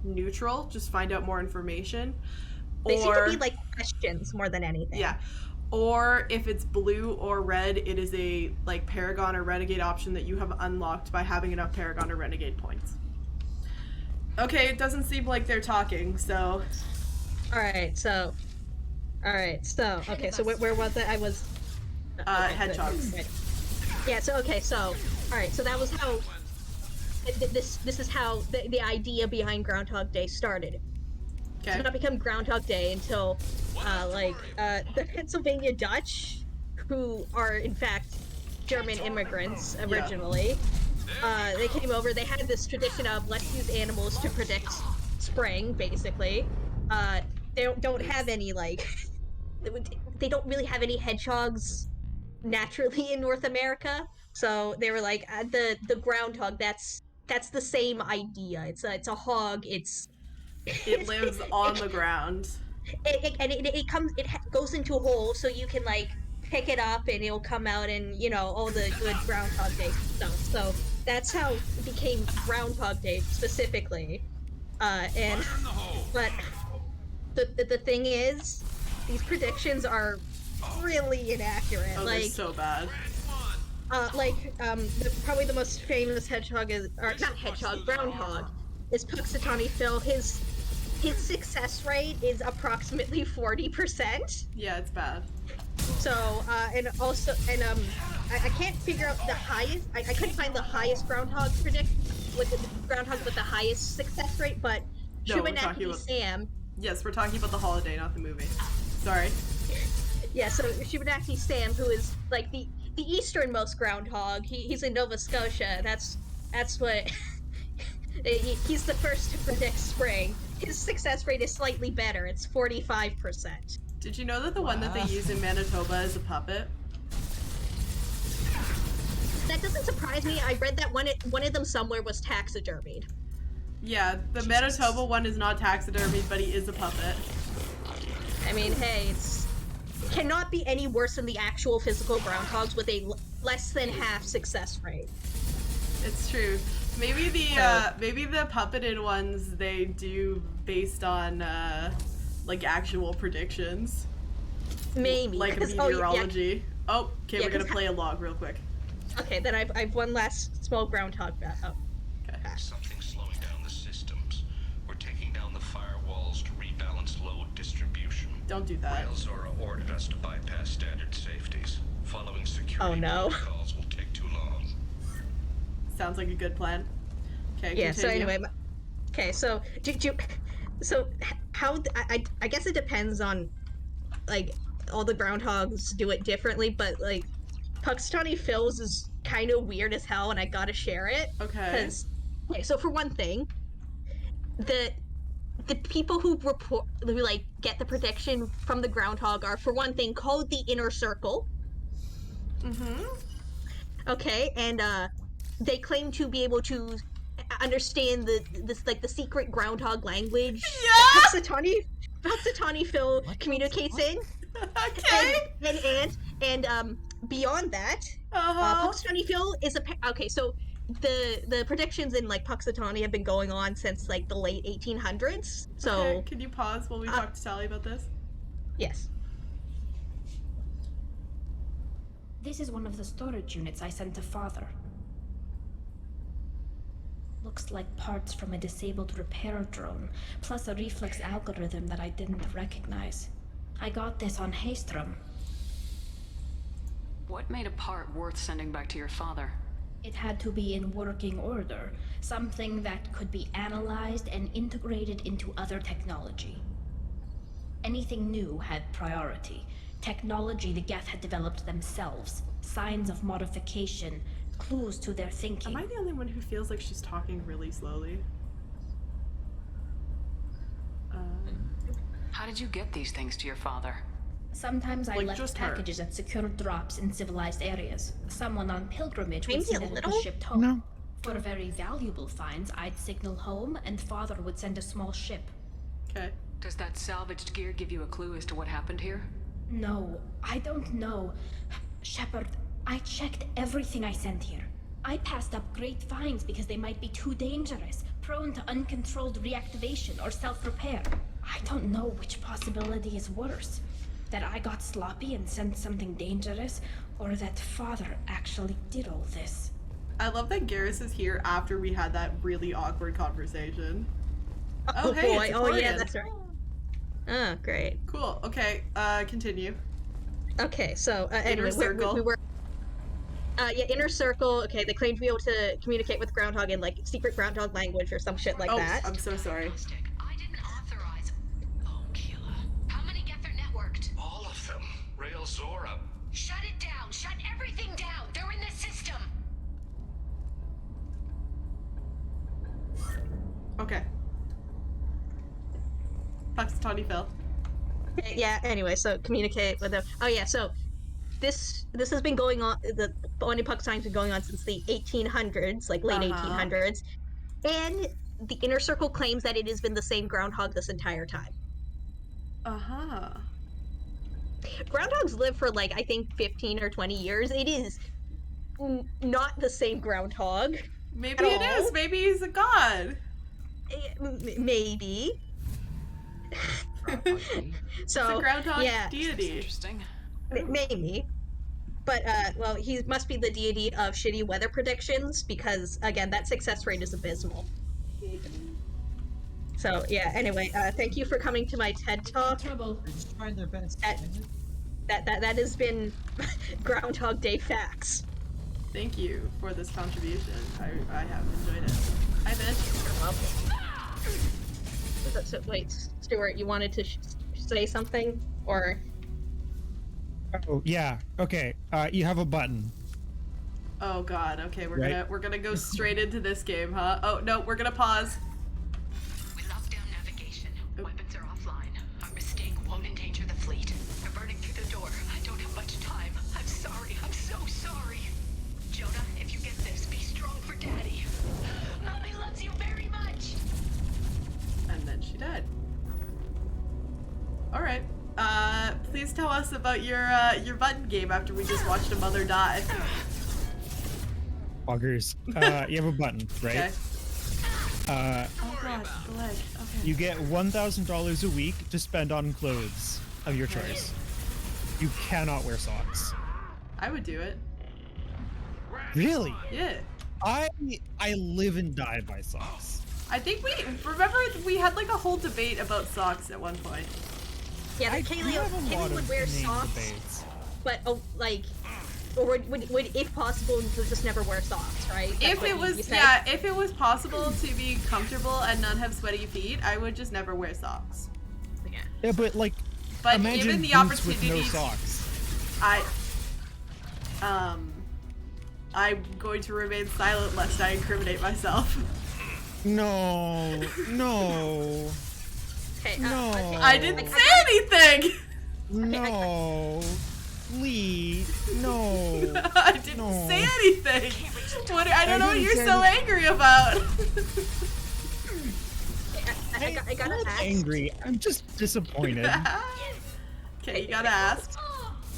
neutral, just find out more information, They seem or to be like questions more than anything. yeah, or if it's blue or red, it is a like Paragon or Renegade option that you have unlocked by having enough Paragon or Renegade points. Okay, it doesn't seem like they're talking, so. Alright, so okay, so where was it? I was Hedgehogs. Right. Yeah, so okay, so alright, so that was how this is how the idea behind Groundhog Day started. It did not become Groundhog Day until the Pennsylvania Dutch, who are in fact German immigrants originally. They came over. They had this tradition of let's use animals to predict spring. Basically, they don't have any like they don't really have any hedgehogs naturally in North America. So they were like the groundhog. That's the same idea. It's a hog. It lives on the ground. It goes into a hole, so you can like pick it up and it'll come out and all the good Groundhog Day stuff. So that's how it became Groundhog Day specifically. But the thing is, these predictions are really inaccurate. Oh, they're so bad. Probably the most famous hedgehog groundhog is Puxatawny Phil. His success rate is approximately 40%. Yeah, it's bad. So, I can't figure out the highest. I couldn't find the highest groundhog with the groundhog with the highest success rate, but No, we're talking Shubenacadie about- Sam. Yes, we're talking about the holiday, not the movie. Sorry. Yeah, so Shubenacadie Sam, who is like the easternmost groundhog, he's in Nova Scotia. That's what. He's the first to predict spring. His success rate is slightly better. It's 45%. Did you know that the one that they use in Manitoba is a puppet? That doesn't surprise me. I read that one of them somewhere was taxidermied. Yeah, the Manitoba one is not taxidermied, but he is a puppet. I mean, hey, it cannot be any worse than the actual physical groundhogs with a less than half success rate. It's true. Maybe the puppeted ones they do based on like actual predictions. Maybe like meteorology. Oh, okay, we're gonna play a log real quick. Okay, then I've one last small groundhog. Something slowing down the systems. We're taking down the firewalls to rebalance load distribution. Don't do that. Railzora ordered us to bypass standard safeties. Following security protocols will take too long. Sounds like a good plan. Okay. Yeah. Continue. So anyway, so I guess it depends on, like, all the groundhogs do it differently, but like Puxatawny Phil's is kind of weird as hell, and I gotta share it. Okay. Okay, so for one thing, the people who get the prediction from the groundhog are, for one thing, called the Inner Circle. Mm-hmm. Okay, and they claim to be able to understand the secret groundhog language. Yeah. Puxatawny Phil communicates in. Okay. And beyond that, Puxatawny Phil is okay. So the predictions in like Puxatawny have been going on since like the late 1800s. So okay. Can you pause while we talk to Tali about this? Yes. This is one of the storage units I sent to Father. Looks like parts from a disabled repair drone, plus a reflex algorithm that I didn't recognize. I got this on Haystrom. What made a part worth sending back to your father? It had to be in working order, something that could be analyzed and integrated into other technology. Anything new had priority. Technology the Geth had developed themselves, signs of modification, clues to their thinking. Am I the only one who feels like she's talking really slowly? How did you get these things to your father? Sometimes I Like, left just her. packages at secure drops in civilized areas. Someone on pilgrimage would Maybe see a that it little? was shipped home. No. For very valuable finds, I'd signal home, and Father would send a small ship. Okay. Does that salvaged gear give you a clue as to what happened here? No, I don't know. Shepard, I checked everything I sent here. I passed up great finds because they might be too dangerous, prone to uncontrolled reactivation or self-repair. I don't know which possibility is worse. That I got sloppy and sent something dangerous, or that Father actually did all this. I love that Garrus is here after we had that really awkward conversation. Oh hey, boy! it's Oh yeah, Accordion. that's right. Oh, great. Cool. Okay. Continue. Okay, so anyway, Inner Circle. we were. Inner Circle. Okay, they claim to be able to communicate with Groundhog in like secret Groundhog language or some shit like that. I'm so sorry. I didn't authorize. Oh, Keela. How many Geth are networked? All of them. Rail Zora. Shut it down. Shut everything down. They're in the system. Okay. Puxatawny Phil. Yeah. Anyway, so communicate with them. Oh yeah. So this has been going on. The Bonnie Puck time's been going on since the 1800s, like late 1800s, and the Inner Circle claims that it has been the same groundhog this entire time. Groundhogs live for like I think 15 or 20 years. It is not the same groundhog. Maybe it is. Maybe he's a god. Maybe. So It's a groundhog yeah, deity. Interesting. Maybe. But well, he must be the deity of shitty weather predictions because again, that success rate is abysmal. So yeah. Anyway, thank you for coming to my TED Talk. They're just trying their best. That has been Groundhog Day facts. Thank you for this contribution. I have enjoyed it. Hi, bitch. So wait, Stuart, you wanted to say something, or? Oh yeah. Okay. You have a button. Oh god. Okay, Right. we're gonna go straight into this game, huh? Oh no, we're gonna pause. We locked down navigation. Weapons are offline. Our mistake won't endanger the fleet. They're burning through the door. I don't have much time. I'm sorry. I'm so sorry. Jonah, if you get this, be strong for Daddy. Mommy loves you very much. And then she died. All right. Please tell us about your button game after we just watched a mother die. Augers. You have a button, right? Okay. Oh god, the leg. Okay. You get $1,000 a week to spend on clothes of your choice. You cannot wear socks. I would do it. Really? Yeah. I live and die by socks. I think we had like a whole debate about socks at one point. Yeah, Kaylee would wear socks, but or would if possible just never wear socks, right? That's If what it you was said? if it was possible to be comfortable and not have sweaty feet, I would just never wear socks. Yeah, but like, But imagine given the boots with no opportunity, socks. I'm going to remain silent lest I incriminate myself. No, no, Okay, no. okay. I didn't say anything. No, Lee, no. I didn't No. say anything. What? I don't know what didn't you're say so anything. angry about. I gotta ask. Angry. I'm just disappointed. Okay, you gotta ask.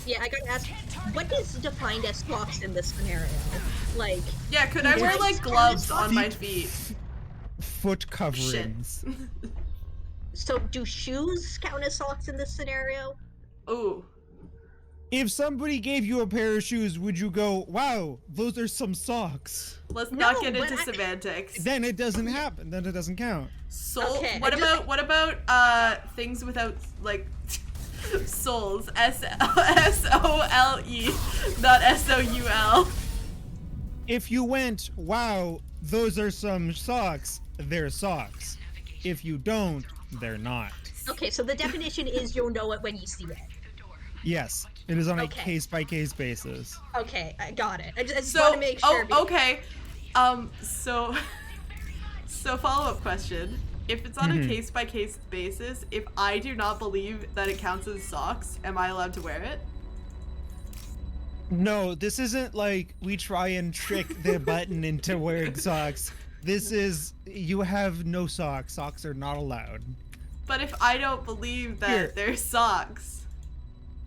Yeah, I gotta ask. What is defined as socks in this scenario? Like. Yeah, could I wear like gloves on my feet? Foot coverings. So, do shoes count as socks in this scenario? Ooh. If somebody gave you a pair of shoes, would you go, wow, those are some socks? Let's not get into semantics. Then it doesn't happen. Then it doesn't count. Soul. Okay, What about things without like soles? SOLE, not SOUL. If you went, wow, those are some socks, they're socks. If you don't, they're not. Okay, so the definition is you'll know it when you see it. Yes, it is on a Okay. case-by-case basis. Okay, I got it. I just So, want to make sure. okay. So follow-up question. If it's on a case-by-case basis, if I do not believe that it counts as socks, am I allowed to wear it? No, this isn't like we try and trick the button into wearing socks. This is, you have no socks. Socks are not allowed. But if I don't believe that Here. they're socks,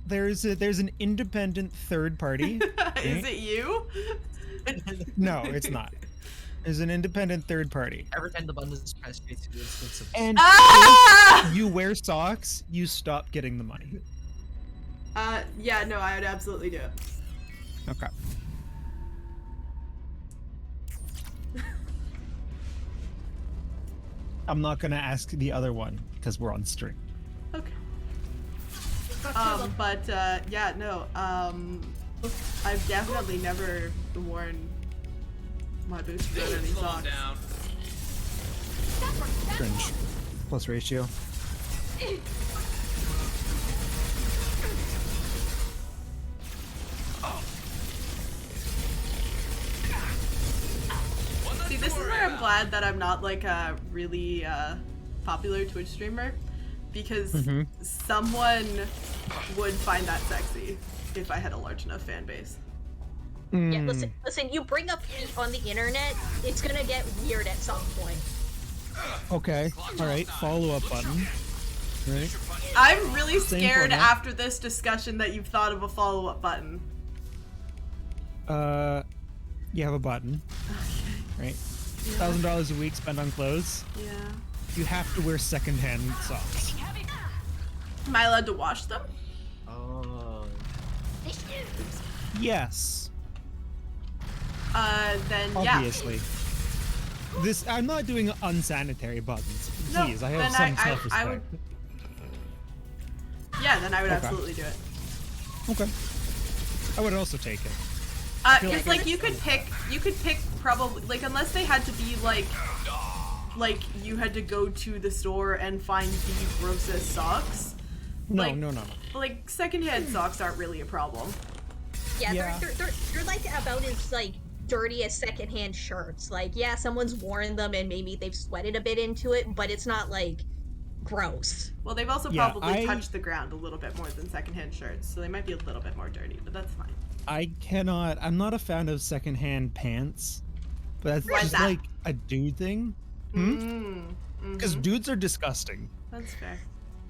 There's an independent third party. is it you? No, it's not. There's an independent third party. Every time the button is pressed, basically it's exclusive. And if you wear socks, you stop getting the money. Yeah, no, I would absolutely do it. Okay. I'm not gonna ask the other one because we're on stream. Okay. But yeah, no. I've definitely never worn my boots without any socks. Cringe. Plus ratio. See, this is where I'm glad that I'm not like a really popular Twitch streamer, because someone would find that sexy if I had a large enough fan base. Yeah, listen. You bring up feet on the internet, it's gonna get weird at some point. Okay. All right. Follow-up button. Right. I'm really Same scared format. after this discussion that you've thought of a follow-up button. You have a button. Right. $1,000 a week spent on clothes. Yeah. You have to wear secondhand socks. Am I allowed to wash them? Oh. Yes. Then Obviously. This I'm not doing unsanitary buttons. No, Please, I have then some I self-respect. would. Yeah, then I would Okay. absolutely do it. Okay. I would also take it. feel It's like like you could pick probably, like, unless they had to be like you had to go to the store and find the grossest socks. No, like, no. Like, secondhand socks aren't really a problem. Yeah, Yeah. They're like about as like dirty as secondhand shirts. Like, yeah, someone's worn them and maybe they've sweated a bit into it, but it's not like gross. Well, they've also Yeah, probably touched the ground a little bit more than secondhand shirts, so they might be a little bit more dirty, but that's fine. I'm not a fan of secondhand pants. But that's Why is just that? like a dude thing. Because dudes are disgusting. That's fair.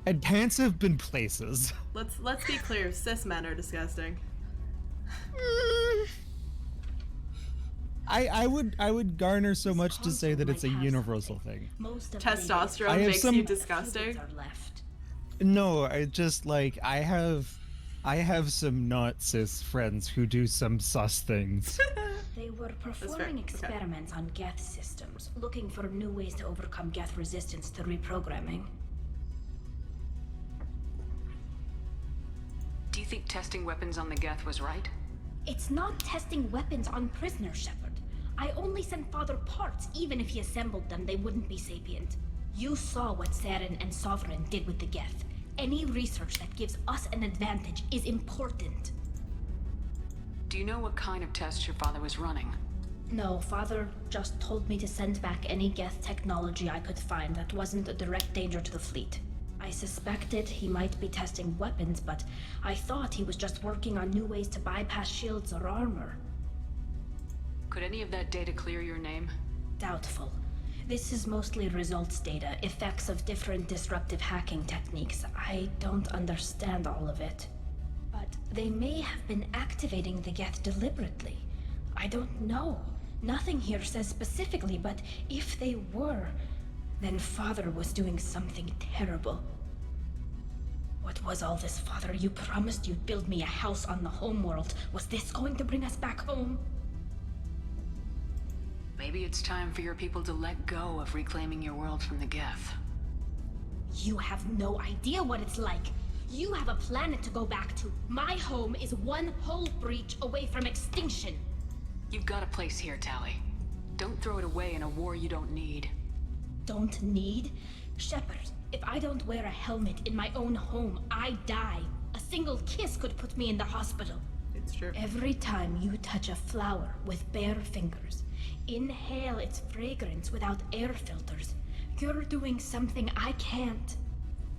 And pants have been places. Let's be clear, cis men are disgusting. I would garner so much to say that it's a universal thing. Testosterone have makes some- you disgusting. No, I just like I have some not cis friends who do some sus things. They were performing experiments on Geth systems, looking for new ways to overcome Geth resistance to reprogramming. Do you think testing weapons on the Geth was right? It's not testing weapons on prisoners, Shepard. I only sent Father parts. Even if he assembled them, they wouldn't be sapient. You saw what Saren and Sovereign did with the Geth. Any research that gives us an advantage is important. Do you know what kind of tests your father was running? No, Father just told me to send back any Geth technology I could find that wasn't a direct danger to the fleet. I suspected he might be testing weapons, but I thought he was just working on new ways to bypass shields or armor. Could any of that data clear your name? Doubtful. This is mostly results data, effects of different disruptive hacking techniques. I don't understand all of it. But they may have been activating the Geth deliberately. I don't know. Nothing here says specifically, but if they were, then Father was doing something terrible. What was all this, Father? You promised you'd build me a house on the homeworld. Was this going to bring us back home? Maybe it's time for your people to let go of reclaiming your world from the Geth. You have no idea what it's like. You have a planet to go back to. My home is one hull breach away from extinction. You've got a place here, Tali. Don't throw it away in a war you don't need. Don't need? Shepard, if I don't wear a helmet in my own home, I die. A single kiss could put me in the hospital. It's true. Every time you touch a flower with bare fingers, inhale its fragrance without air filters, you're doing something I can't.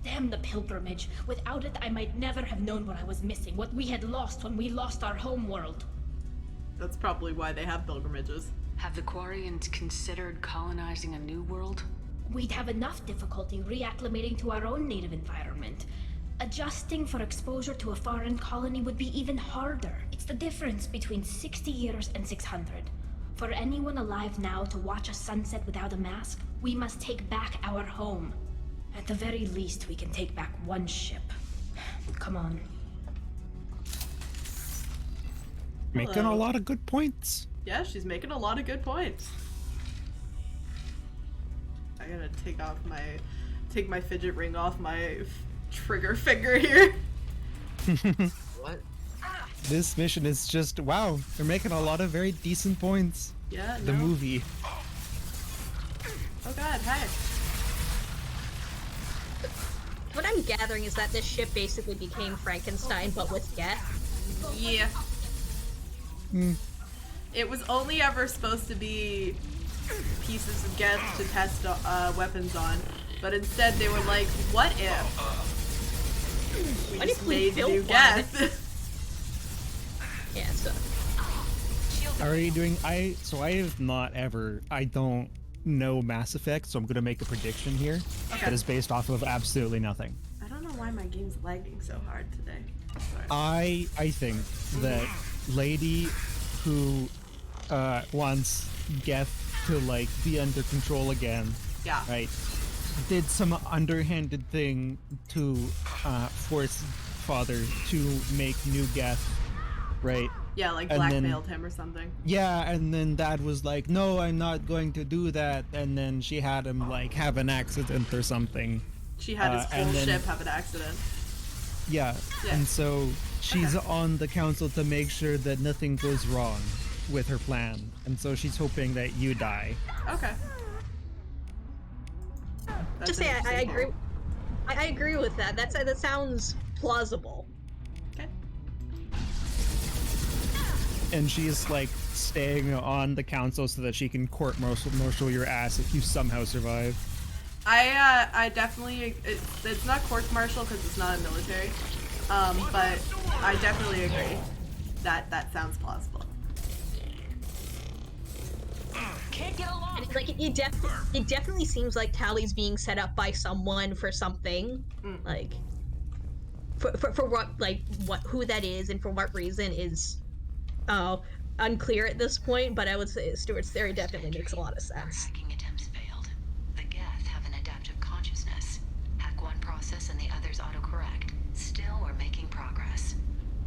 Damn the pilgrimage. Without it, I might never have known what I was missing, what we had lost when we lost our homeworld. That's probably why they have pilgrimages. Have the Quarians considered colonizing a new world? We'd have enough difficulty reacclimating to our own native environment. Adjusting for exposure to a foreign colony would be even harder. It's the difference between 60 years and 600. For anyone alive now to watch a sunset without a mask, we must take back our home. At the very least, we can take back one ship. Come on. Making a lot of good points. Yeah, she's making a lot of good points. I gotta take my fidget ring off my trigger finger here. What? This mission is just, wow, they're making a lot of very decent points. Yeah, The movie. Oh god, hi. What I'm gathering is that this ship basically became Frankenstein, but with Geth. Yeah. It was only ever supposed to be pieces of Geth to test weapons on, but instead they were like, what if we just made new Geth? Yeah, so. Are you doing, I have not ever, I don't know Mass Effect, so I'm gonna make a prediction here Okay. that is based off of absolutely nothing. I don't know why my game's lagging so hard today. Sorry. I think that lady who wants Geth to like be under control again, Yeah. right, did some underhanded thing to force Father to make new Geth, right? Yeah, like And then- blackmailed him or something. Yeah, and then Dad was like, no, I'm not going to do that, and then she had him like have an accident or something. She had his and whole then- ship have an accident. Yeah, Yeah. and so she's on the council to make sure that nothing goes wrong with her plan, and so she's hoping that you die. Okay. That's Just say I interesting. agree. I agree with that. That sounds plausible. Okay. And she's like staying on the council so that she can court-martial your ass if you somehow survive. I definitely, it's not court-martial because it's not a military, but I definitely agree that that sounds plausible. Can't get along. And like it definitely seems like Tali's being set up by someone for something. Like for what, like who that is and for what reason is unclear at this point, but I would say Stuart's theory definitely makes a lot of sense. Hacking attempts failed. The Geth have an adaptive consciousness. Hack one process and the others autocorrect. Still, we're making progress.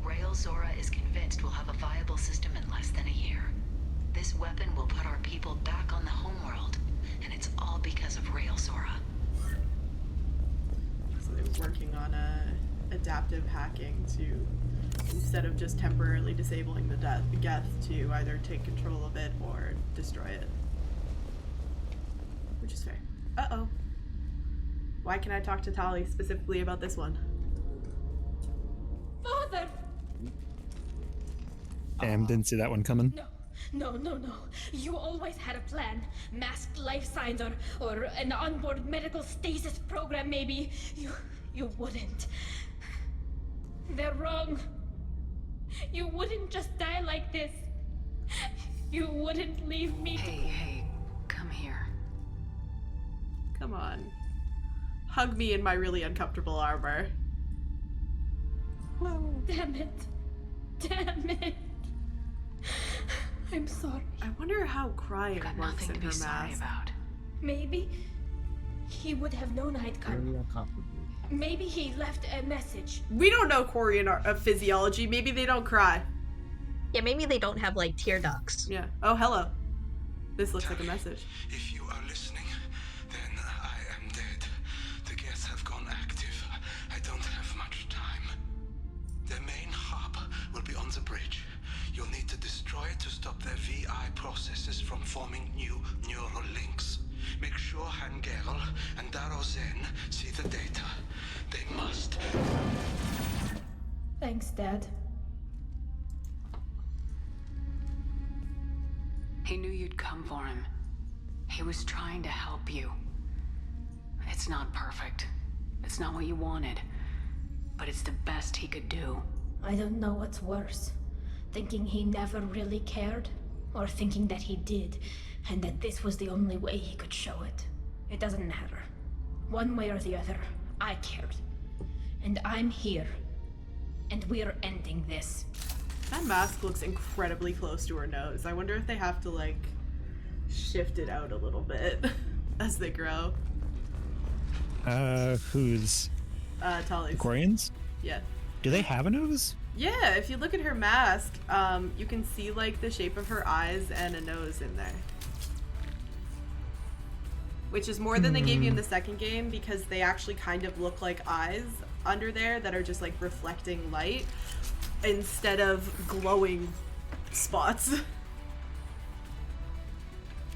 Rael Zora is convinced we'll have a viable system in less than a year. This weapon will put our people back on the homeworld, and it's all because of Rael Zora. So they were working on adaptive hacking to, instead of just temporarily disabling the Geth, to either take control of it or destroy it. Which is fair. Uh-oh. Why can I talk to Tali specifically about this one? Father! Damn, didn't see that one coming. No. You always had a plan. Masked life signs or an onboard medical stasis program, maybe. You wouldn't. They're wrong. You wouldn't just die like this. You wouldn't leave me. Hey, come here. Come on. Hug me in my really uncomfortable armor. Damn it. I'm sorry. I wonder how crying works in her mask. Maybe he would have known I'd come. Maybe he left a message. We don't know Quarian physiology. Maybe they don't cry. Yeah, maybe they don't have like tear ducts. Yeah. Oh, hello. This looks like a message. If you are listening, then I am dead. The Geth have gone active. I don't have much time. The main hub will be on the bridge. You'll need to destroy it to stop their VI processes from forming new neural links. Make sure Hangerl and Darozen see the data. They must. Thanks, Dad. He knew you'd come for him. He was trying to help you. It's not perfect. It's not what you wanted. But it's the best he could do. I don't know what's worse. Thinking he never really cared, or thinking that he did, and that this was the only way he could show it. It doesn't matter. One way or the other, I cared. And I'm here. And we're ending this. That mask looks incredibly close to her nose. I wonder if they have to, like, shift it out a little bit as they grow. Who's? Tali's. Quarians? Yeah. Do they have a nose? Yeah, if you look at her mask, you can see, like, the shape of her eyes and a nose in there. Which is more than they gave you in the second game, because they actually kind of look like eyes under there that are just, like, reflecting light instead of glowing spots.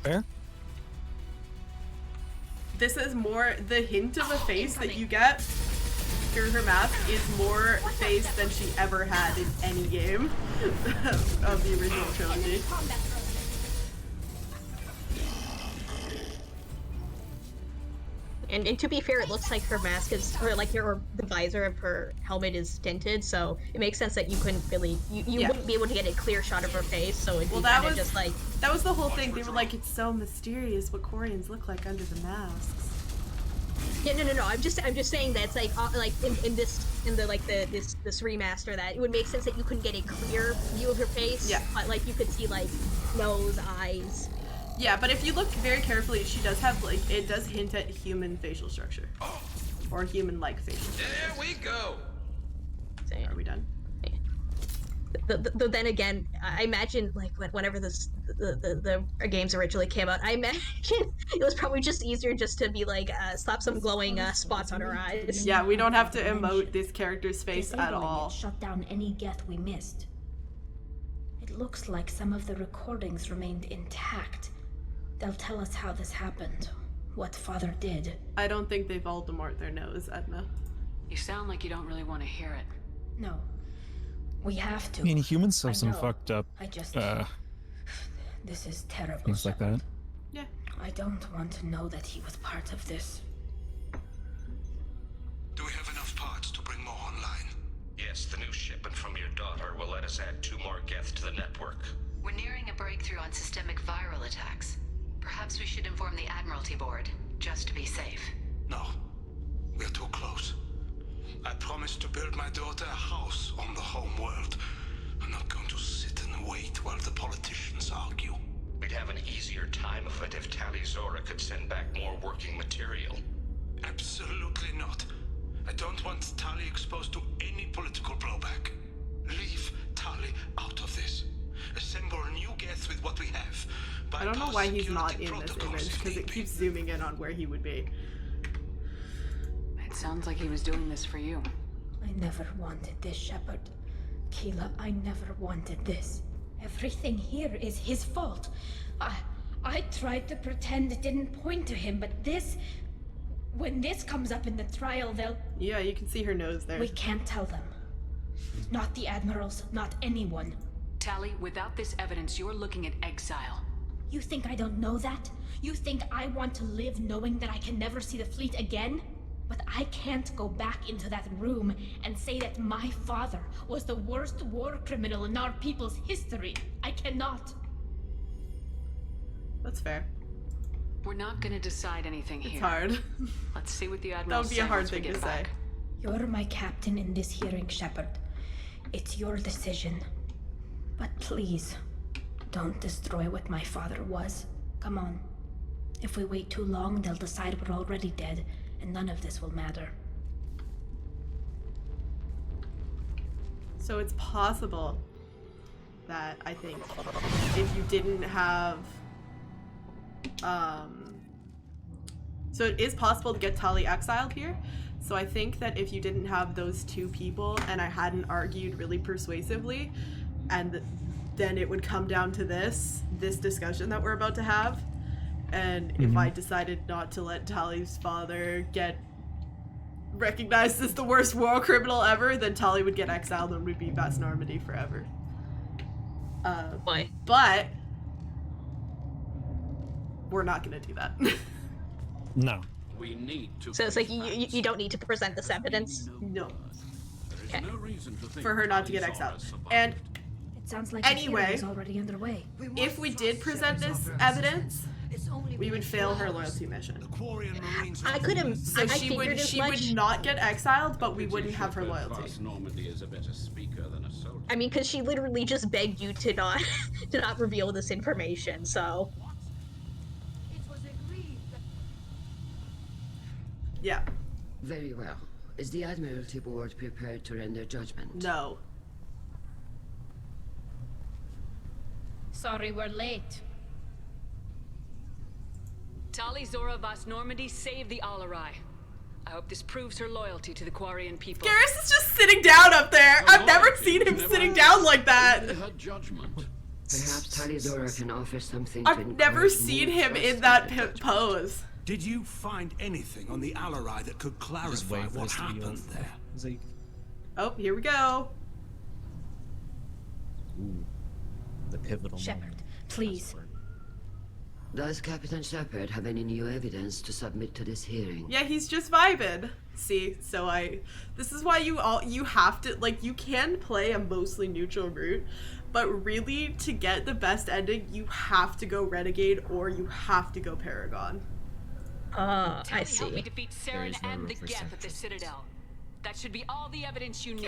Fair. This is more, the hint of a face that you get through her mask is more face than she ever had in any game of the original trilogy. And to be fair, it looks like her mask is, or like the visor of her helmet is tinted, so it makes sense that you couldn't really, you wouldn't be able to get a clear shot of her face, so it'd be kind of just like... That was the whole thing. They were like, it's so mysterious what Quarians look like under the masks. Yeah, no. I'm just saying that it's like this remaster, that it would make sense that you couldn't get a clear view of her face. Yeah. But like you could see like nose, eyes. Yeah, but if you look very carefully, she does have like, it does hint at human facial structure, or human-like facial structure. There we go. Are we done? Then again, I imagine like whenever the games originally came out, I imagine it was probably just easier just to be like slap some glowing spots on her eyes. Yeah, we don't have to emote this character's face at all. Shut down any Geth we missed. It looks like some of the recordings remained intact. They'll tell us how this happened, what Father did. I don't think they Voldemort their nose, Edna. You sound like you don't really want to hear it. No. We have to. I mean, humans have I some know. fucked up, This is terrible. things like that. Yeah. I don't want to know that he was part of this. Do we have enough parts to bring more online? Yes, the new shipment from your daughter will let us add 2 more Geth to the network. We're nearing a breakthrough on systemic viral attacks. Perhaps we should inform the Admiralty Board, just to be safe. No. We're too close. I promised to build my daughter a house on the home world. I'm not going to sit and wait while the politicians argue. We'd have an easier time of it if Tali Zora could send back more working material. Absolutely not. I don't want Tali exposed to any political blowback. Leave Tali out of this. Assemble a new Geth with what we have. I don't know why he's not in this image, because it keeps zooming in on where he would be. It sounds like he was doing this for you. I never wanted this, Shepard. Keela, I never wanted this. Everything here is his fault. I tried to pretend it didn't point to him, but this... When this comes up in the trial, they'll... Yeah, you can see her nose there. We can't tell them. Not the admirals, not anyone. Tali, without this evidence, you're looking at exile. You think I don't know that? You think I want to live knowing that I can never see the fleet again? But I can't go back into that room and say that my father was the worst war criminal in our people's history. I cannot. That's fair. We're not gonna decide anything here. It's hard. Let's see what the Admiral That would be a hard thing to say. You're my captain in this hearing, Shepard. It's your decision. But please, don't destroy what my father was. Come on. If we wait too long, they'll decide we're already dead, and none of this will matter. So it's possible that, I think, if you didn't have... So it is possible to get Tali exiled here. So I think that if you didn't have those two people, and I hadn't argued really persuasively, and then it would come down to this discussion that we're about to have. And if I decided not to let Tali's father get recognized as the worst war criminal ever, then Tali would get exiled and would be West Normandy forever. But we're not gonna do that. No. We need to. So it's like you don't need to present this evidence? No. There is no reason to think For her not to get exiled. And It sounds like the hearing anyway, is already underway. if we did present this evidence, we would fail her loyalty mission. I could have. So she would not get exiled, but we wouldn't have her loyalty. Normandy is a better speaker than a soldier. I mean, because she literally just begged you to not to not reveal this information. So. Yeah. Very well. Is the Admiralty Board prepared to render judgment? No. Sorry we're late. Tali Zora Vas Normandy saved the Alarai. I hope this proves her loyalty to the Quarian people. Garrus is just sitting down up there. I've never seen him sitting down like that. Perhaps Tali Zora can offer something. I've never seen him in that pose. Did you find anything on the Alarai that could clarify what happened there? Oh, here we go. Ooh, the pivotal Shepard, please. Does Captain Shepard have any new evidence to submit to this hearing? Yeah, he's just vibing. See, so this is why you have to, like, you can play a mostly neutral route, but really to get the best ending, you have to go Renegade or you have to go Paragon. I Help see. me defeat Saren and the Geth at the Citadel. That should be all the evidence you need.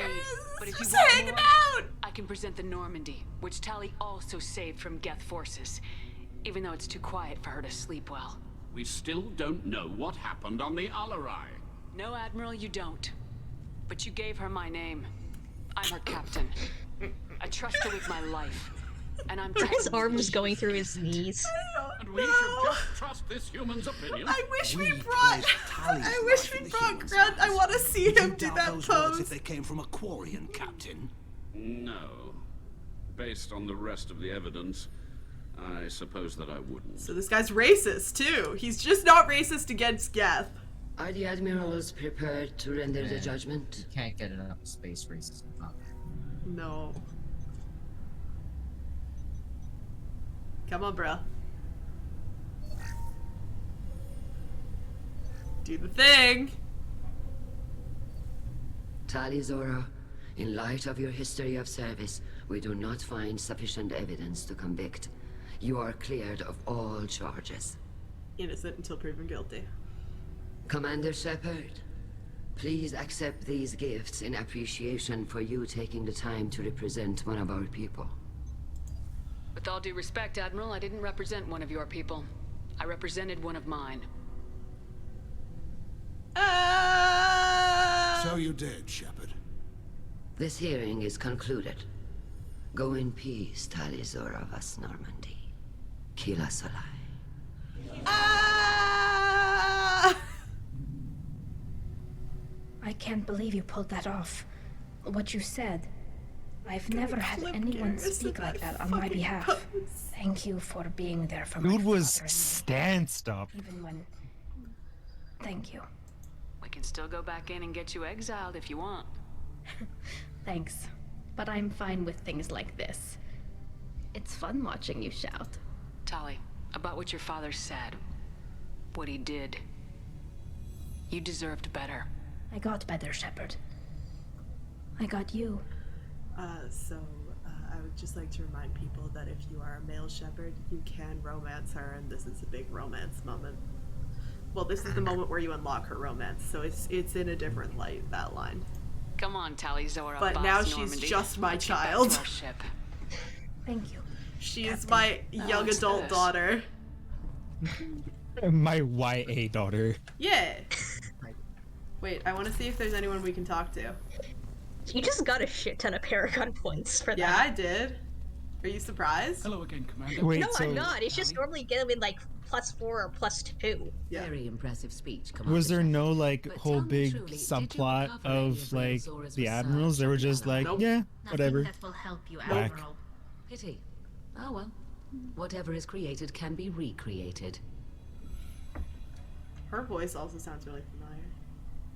But if you want more, I can present the Normandy, which Tali also saved from Geth forces, even though it's too quiet for her to sleep well. We still don't know what happened on the Alarai. No, Admiral, you don't. But you gave her my name. I'm her captain. I trust her with my life. And I'm His arm is going through his knees. And we should just trust this human's opinion. I wish we brought Grant. I want to see him do that pose. If they came from a Quarian captain. No. Based on the rest of the evidence, I suppose that I wouldn't. So this guy's racist too. He's just not racist against Geth. Are the admirals prepared to render the judgment? You can't get enough space racism. No. Come on, bro. Do the thing. Tali Zora, in light of your history of service, we do not find sufficient evidence to convict. You are cleared of all charges. Innocent until proven guilty. Commander Shepard, please accept these gifts in appreciation for you taking the time to represent one of our people. With all due respect, Admiral, I didn't represent one of your people. I represented one of mine. So you did, Shepard. This hearing is concluded. Go in peace, Tali Zora Vas Normandy. Kila Solai. I can't believe you pulled that off. What you said. I've never had anyone speak like that on my behalf. Thank you for being there for my Dude was father and me. stanced up. Even when Thank you. We can still go back in and get you exiled if you want. Thanks. But I'm fine with things like this. It's fun watching you shout. Tali, about what your father said, what he did, you deserved better. I got better, Shepard. I got you. I would just like to remind people that if you are a male shepherd, you can romance her, and this is a big romance moment. Well, this is the moment where you unlock her romance, so it's in a different light, that line. Come on, Tali Zora. But boss now she's Normandy. just my Let's get back child. to our ship. Thank you. She is Captain. my young what's adult this? daughter. My YA daughter. Yeah. Wait, I want to see if there's anyone we can talk to. You just got a shit ton of Paragon points for Yeah, that. I did. Are you surprised? Hello again, Commander. Wait, No, so I'm not. It's just normally get them in like +4 or +2. Yeah. Very impressive speech, Commander. was there no like But whole tell me big truly, did you subplot recover any of of like Zora's the research admirals? They were on just the like, Nope. yeah, Nothing whatever. that will help you, Whack. Admiral. Pity. Oh well. Whatever is created can be recreated. Her voice also sounds really familiar.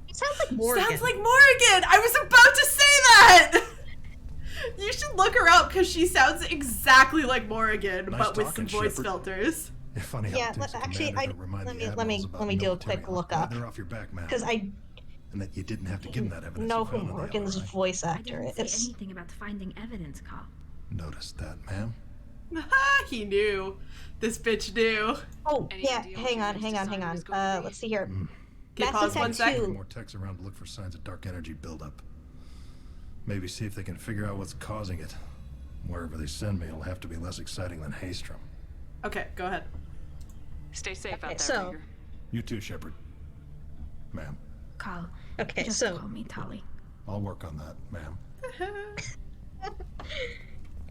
It sounds like Morgan. Sounds like Morgan! I was about to say that! You should look her up because she sounds exactly like Morgan, Nice but with talking, some voice Shepard. filters. Yeah, funny how Yeah, things actually, Commander don't remind let the me admirals about do a military quick look law. up. They're off your back, man. Because I And that you didn't have to give them that evidence. know you who found on the Morgan's outride. voice I actor didn't say is. anything about finding evidence, Carl. Noticed that, ma'am. He knew. This bitch knew. Oh, Any yeah, idea hang what on, your hang next on, hang design on. is going to be? Let's see here. Okay, Mass pause one Effect sec. 2. More techs around to look for signs of dark energy buildup. Maybe see if they can figure out what's causing it. Wherever they send me, it'll have to be less exciting than Haystrom. Okay, go ahead. Stay safe out Okay, there, so- Rieger. You too, Shepard. Ma'am. Carl. Okay, just so call me Tali. I'll work on that, ma'am.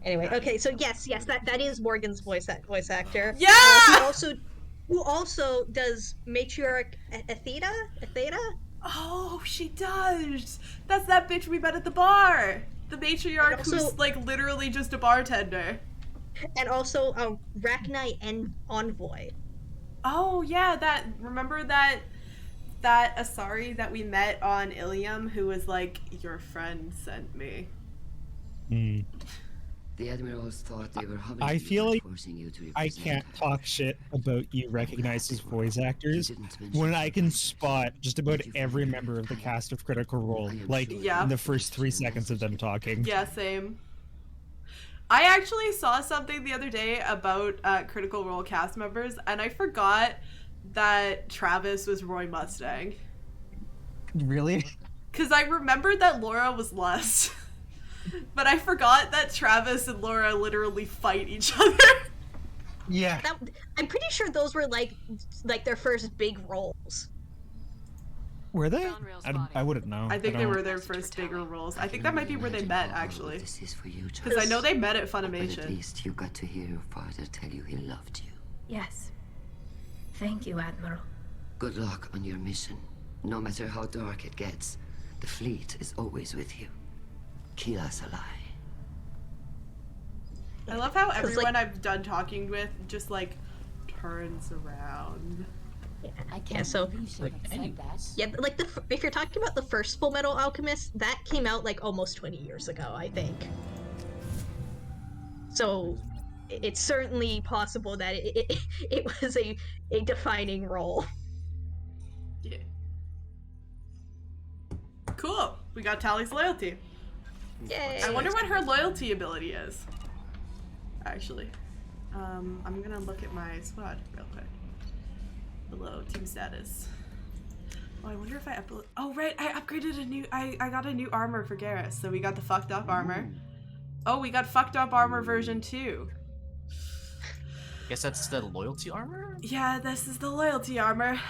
anyway, okay, so yes, that is Morgan's voice actor. Yeah! Who also does Matriarch Athena? Oh, she does! That's that bitch we met at the bar! The matriarch also- who's, like, literally just a bartender. And also Rachni and Envoy. Oh, yeah, remember that Asari that we met on Ilium who was like, your friend sent me. Hmm. The admirals thought they were humbling I you feel by like forcing you to I represent can't her. talk shit about you recognize as voice actors You didn't mention when I can that. spot just about every member of the cast of Critical Role, like Yeah. in the first 3 seconds of them talking. Yeah, same. I actually saw something the other day about Critical Role cast members, and I forgot that Travis was Roy Mustang. Really? Because I remembered that Laura was Lust. But I forgot that Travis and Laura literally fight each other. Yeah. I'm pretty sure those were like their first big roles. Were they? Found Rail's I body. wouldn't know. I think they don't- were their first bigger roles. I think that might be where they met, actually. This is for you, Because I know they met at But at Funimation. least you got to hear your father tell you he loved you. Yes. Thank you, Admiral. Good luck on your mission. No matter how dark it gets, the fleet is always with you. Keep us alive. I love how 'Cause, everyone like- I've done talking with just, like, turns around. I can't Yeah, so believe she had said that. yeah, like if you're talking about the first Full Metal Alchemist, that came out like almost 20 years ago, I think. So it's certainly possible that it was a defining role. Yeah. Cool. We got Tali's loyalty. Yay! I wonder what her loyalty ability is. Actually. I'm gonna look at my squad real quick. Below team status. Oh, I wonder if I oh right, I upgraded I got a new armor for Garrus, so we got the fucked up armor. Oh, we got fucked up armor version 2. Guess that's the loyalty armor? Yeah, this is the loyalty armor.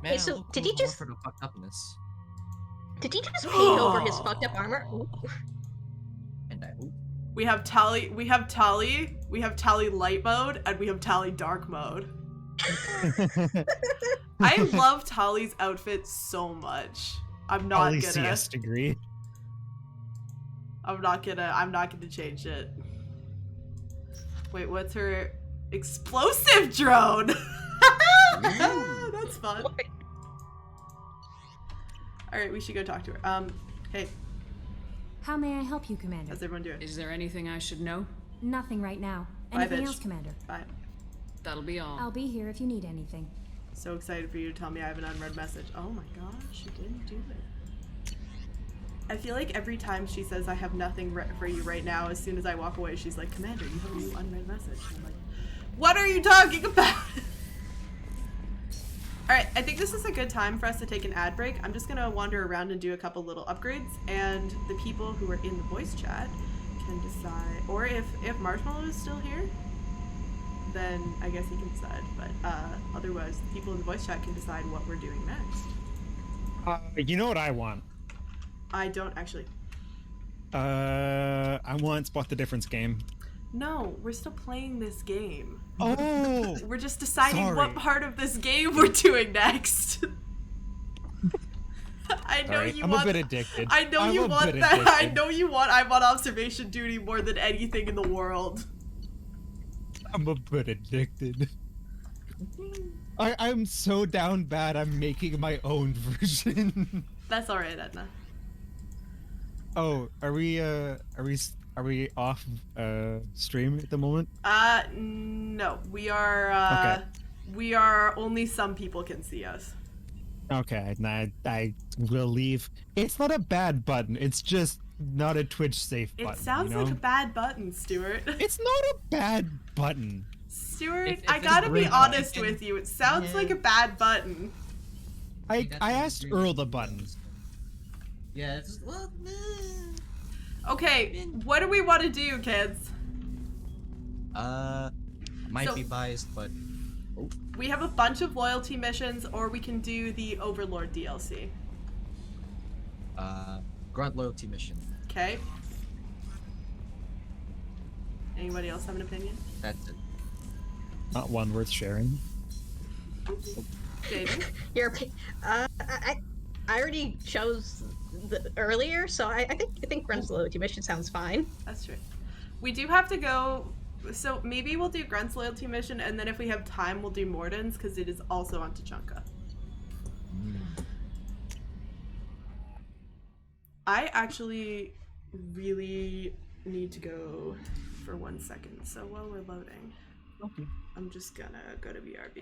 Man, so I'm looking did he more just- for the fucked upness? Did he just paint over his fucked up armor? Ooh. And I We have Tali light mode, and we have Tali dark mode. I love Tali's outfit so much. I'm not Poly gonna CS degree. I'm not gonna change it. Wait, what's her explosive drone? That's fun. All right, we should go talk to her. Hey. How may I help you, Commander? How's everyone doing? Is there anything I should know? Nothing right now. Bye, Anything bitch. else, Commander? Bye. That'll be all. I'll be here if you need anything. So excited for you to tell me I have an unread message. Oh my gosh, you didn't do it. I feel like every time she says I have nothing for you right now, as soon as I walk away, she's like, Commander, you have a new unread message. And I'm like, what are you talking about? Alright, I think this is a good time for us to take an ad break. I'm just gonna wander around and do a couple little upgrades, and the people who are in the voice chat can decide, or if Marshmallow is still here, then I guess he can decide, but otherwise the people in the voice chat can decide what we're doing next. You know what I want? I don't actually. I want Spot the Difference game. No, we're still playing this game. Oh! We're just deciding Sorry. what part of this game we're doing next. I know Sorry, you I'm want. a bit addicted. I know I'm you a want bit that. I addicted. know you want. I'm on observation duty more than anything in the world. I'm a bit addicted. I'm so down bad I'm making my own version. That's all right, Edna. Oh, are we off stream at the moment? No, we are. Okay. We are. Only some people can see us. Okay, I will leave. It's not a bad button. It's just not a Twitch safe button. It sounds you know? like a bad button, Stuart. It's not a bad button. Stuart, If I it's gotta be green honest button- with you. It sounds like a bad button. I asked Earl the button. Yeah, it's well. Okay, what do we want to do, kids? Might So- be biased, but We have a bunch of loyalty missions, or we can do the Overlord DLC. Grunt loyalty mission. Okay. Anybody else have an opinion? That's it. Not one worth sharing. Jaden? I already chose the earlier, so I think Grunt's loyalty mission sounds fine. That's true. We do have to go, so maybe we'll do Grunt's loyalty mission, and then if we have time, we'll do Morden's, because it is also on Tachanka. I actually really need to go for 1 second, so while we're loading, I'm just gonna go to BRB.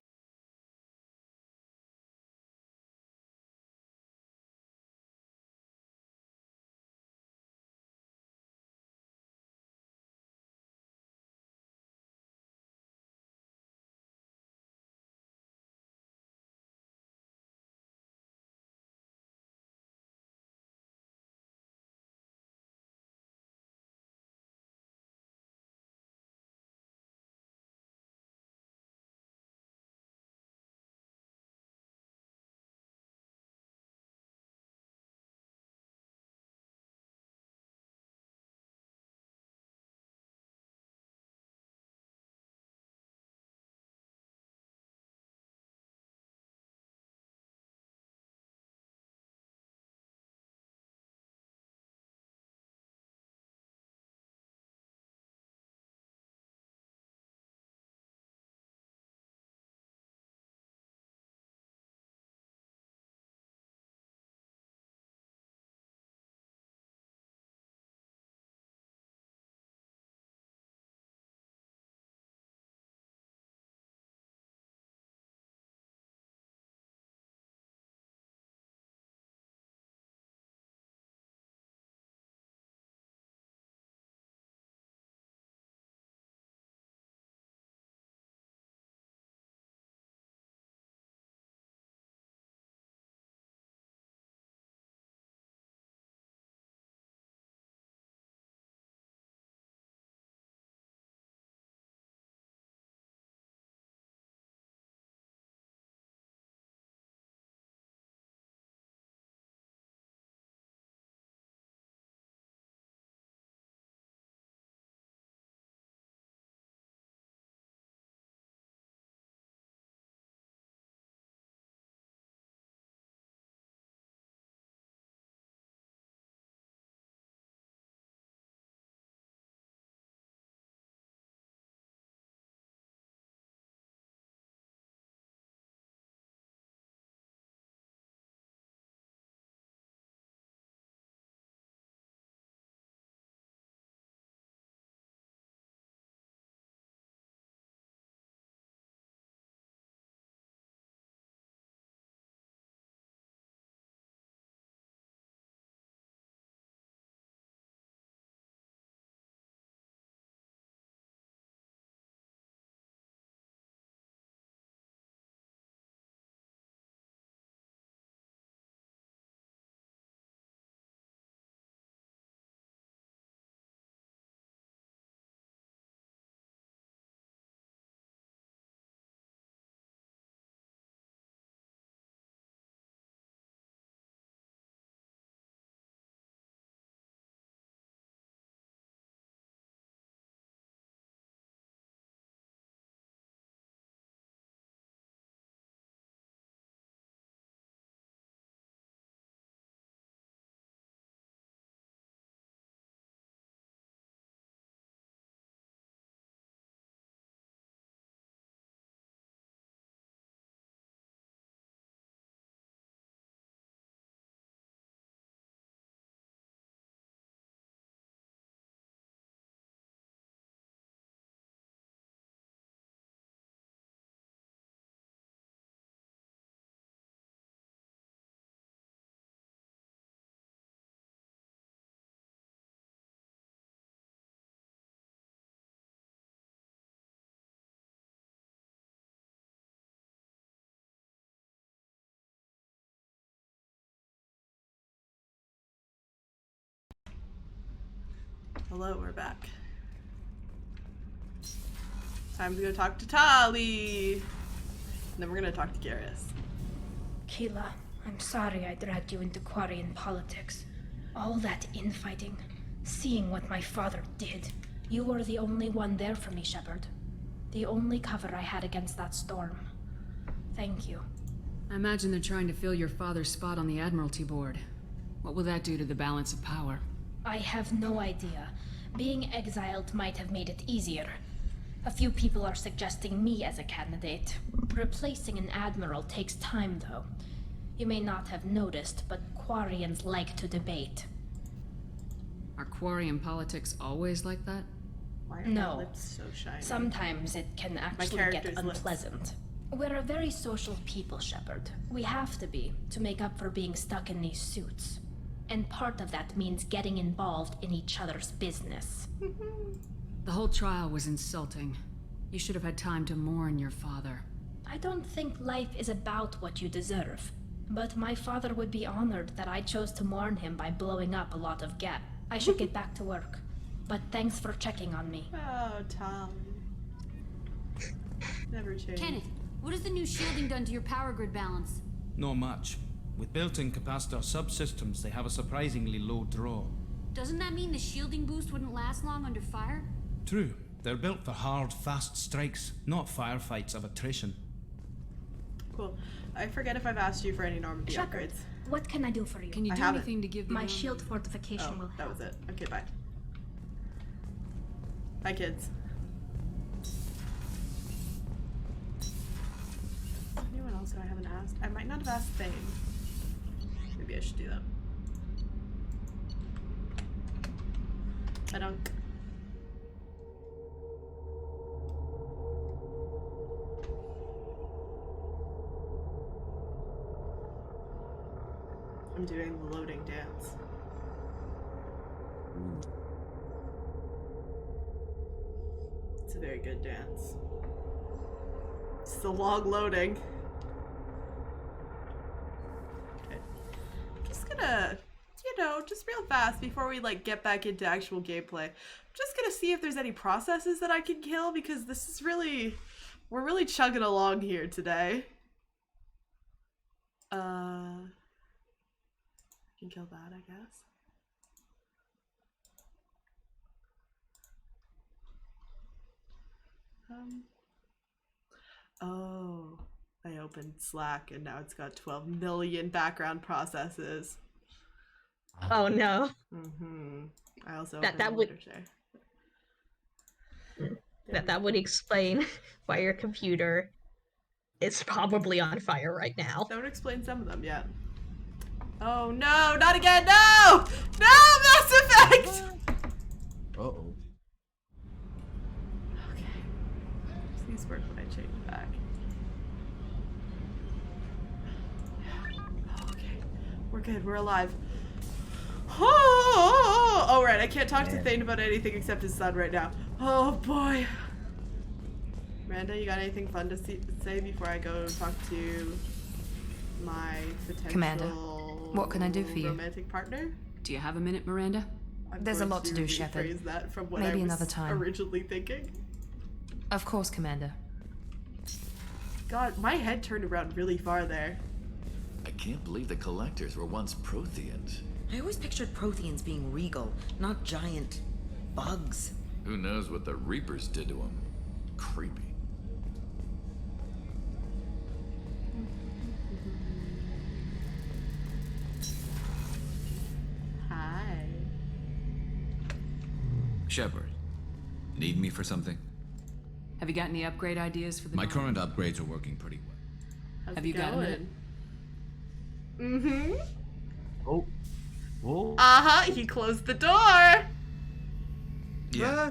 Hello, we're back. Time to go talk to Tali. And then we're gonna talk to Garrus. Kayla, I'm sorry I dragged you into Quarian politics. All that infighting, seeing what my father did. You were the only one there for me, Shepard. The only cover I had against that storm. Thank you. I imagine they're trying to fill your father's spot on the Admiralty Board. What will that do to the balance of power? I have no idea. Being exiled might have made it easier. A few people are suggesting me as a candidate. Replacing an admiral takes time, though. You may not have noticed, but Quarians like to debate. Are Quarian politics always like that? Why are No. my lips so shiny? Sometimes it can actually get character's lips. unpleasant. We're a very social people, Shepard. We have to be, to make up for being stuck in these suits. And part of that means getting involved in each other's business. The whole trial was insulting. You should have had time to mourn your father. I don't think life is about what you deserve. But my father would be honored that I chose to mourn him by blowing up a lot of gas. I should get back to work. But thanks for checking on me. Oh, Tom. Never change. Kenneth, what has the new shielding done to your power grid balance? Not much. With built-in capacitor subsystems, they have a surprisingly low draw. Doesn't that mean the shielding boost wouldn't last long under fire? True. They're built for hard, fast strikes, not firefights of attrition. Cool. I forget if I've asked you for any Normandy Shepard, upgrades. what can I do for you? Can you I do haven't. anything to give the My Normandy- shield fortification will help. That was it. Okay, bye. Bye, kids. Anyone else who I haven't asked? I might not have asked Thane. Maybe I should do that. I don't. I'm doing the loading dance. It's a very good dance. It's the long loading. Okay. Just gonna, just real fast before we like get back into actual gameplay. I'm just gonna see if there's any processes that I can kill because this is really, we're really chugging along here today. I can kill that, I guess. Oh, I opened Slack and now it's got 12 million background processes. Oh no. I also that would that would explain why your computer is probably on fire right now. That would explain some of them, yeah. Oh no, not again, no! No, Mass Effect! Uh-oh. Okay. These work when I change back. Okay. We're good, we're alive. Oh, right, I can't talk to Thane about anything except his son right now. Oh boy. Miranda, you got anything fun to say before I go talk to my potential Commander, what can I do for you? romantic partner? Do you have a minute, Miranda? There's a lot to do, Shepard. Rephrase that from what Maybe I was another time. originally thinking. Of course, Commander. God, my head turned around really far there. I can't believe the Collectors were once Protheans. I always pictured Protheans being regal, not giant bugs. Who knows what the Reapers did to them? Creepy. Hi. Shepard, need me for something? Have you got any upgrade ideas for the My Normandy? current upgrades are working pretty well. How's Have it you got a minute? Mm-hmm. Oh. Whoa. Uh-huh, he closed the door! Yeah.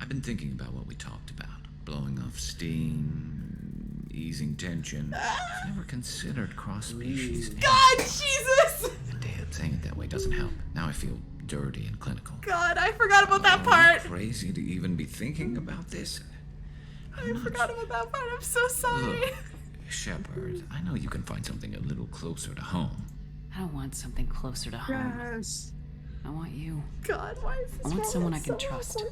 I've been thinking about what we talked about. Blowing off steam, easing tension. I've never considered cross-species. God, Jesus! Damn, saying it that way doesn't help. Now I feel dirty and clinical. God, I forgot about that Am I part! crazy to even be thinking about this? I forgot about that part, I'm so sorry. Look, Shepard, I know you can find something a little closer to home. I don't want something closer to home. Yes. I want you. God, why is this I want someone I can so trust.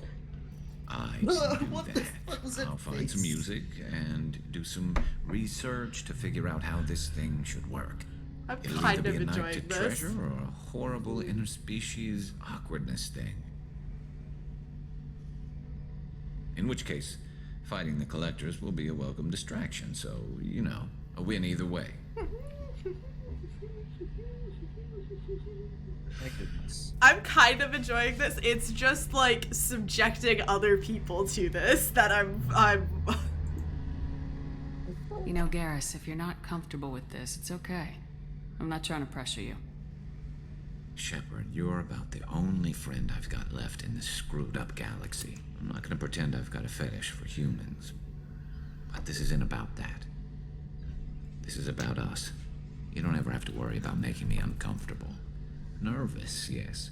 I can do that. I'll find some music and do some research to figure out how this thing should work. I'm It'll kind either of be a night enjoying to this. treasure or a horrible interspecies awkwardness thing. In which case, fighting the collectors will be a welcome distraction, so, you know, a win either way. My goodness. I'm kind of enjoying this. It's just like subjecting other people to this that I'm You know, Garrus, if you're not comfortable with this, it's okay. I'm not trying to pressure you. Shepard, you're about the only friend I've got left in this screwed up galaxy. I'm not gonna pretend I've got a fetish for humans. But this isn't about that. This is about us. You don't ever have to worry about making me uncomfortable. Nervous, yes,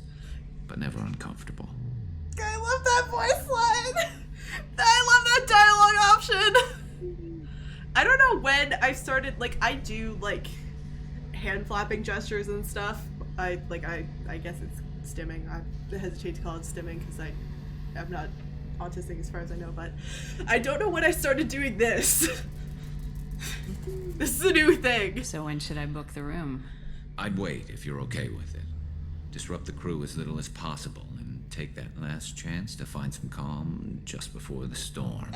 but never uncomfortable. I love that voice line. I love that dialogue option. I don't know when I started, like, I do like hand flapping gestures and stuff. I guess it's stimming. I hesitate to call it stimming because I'm not autistic as far as I know, but I don't know when I started doing this. This is a new thing. So when should I book the room? I'd wait if you're okay with it. Disrupt the crew as little as possible and take that last chance to find some calm just before the storm.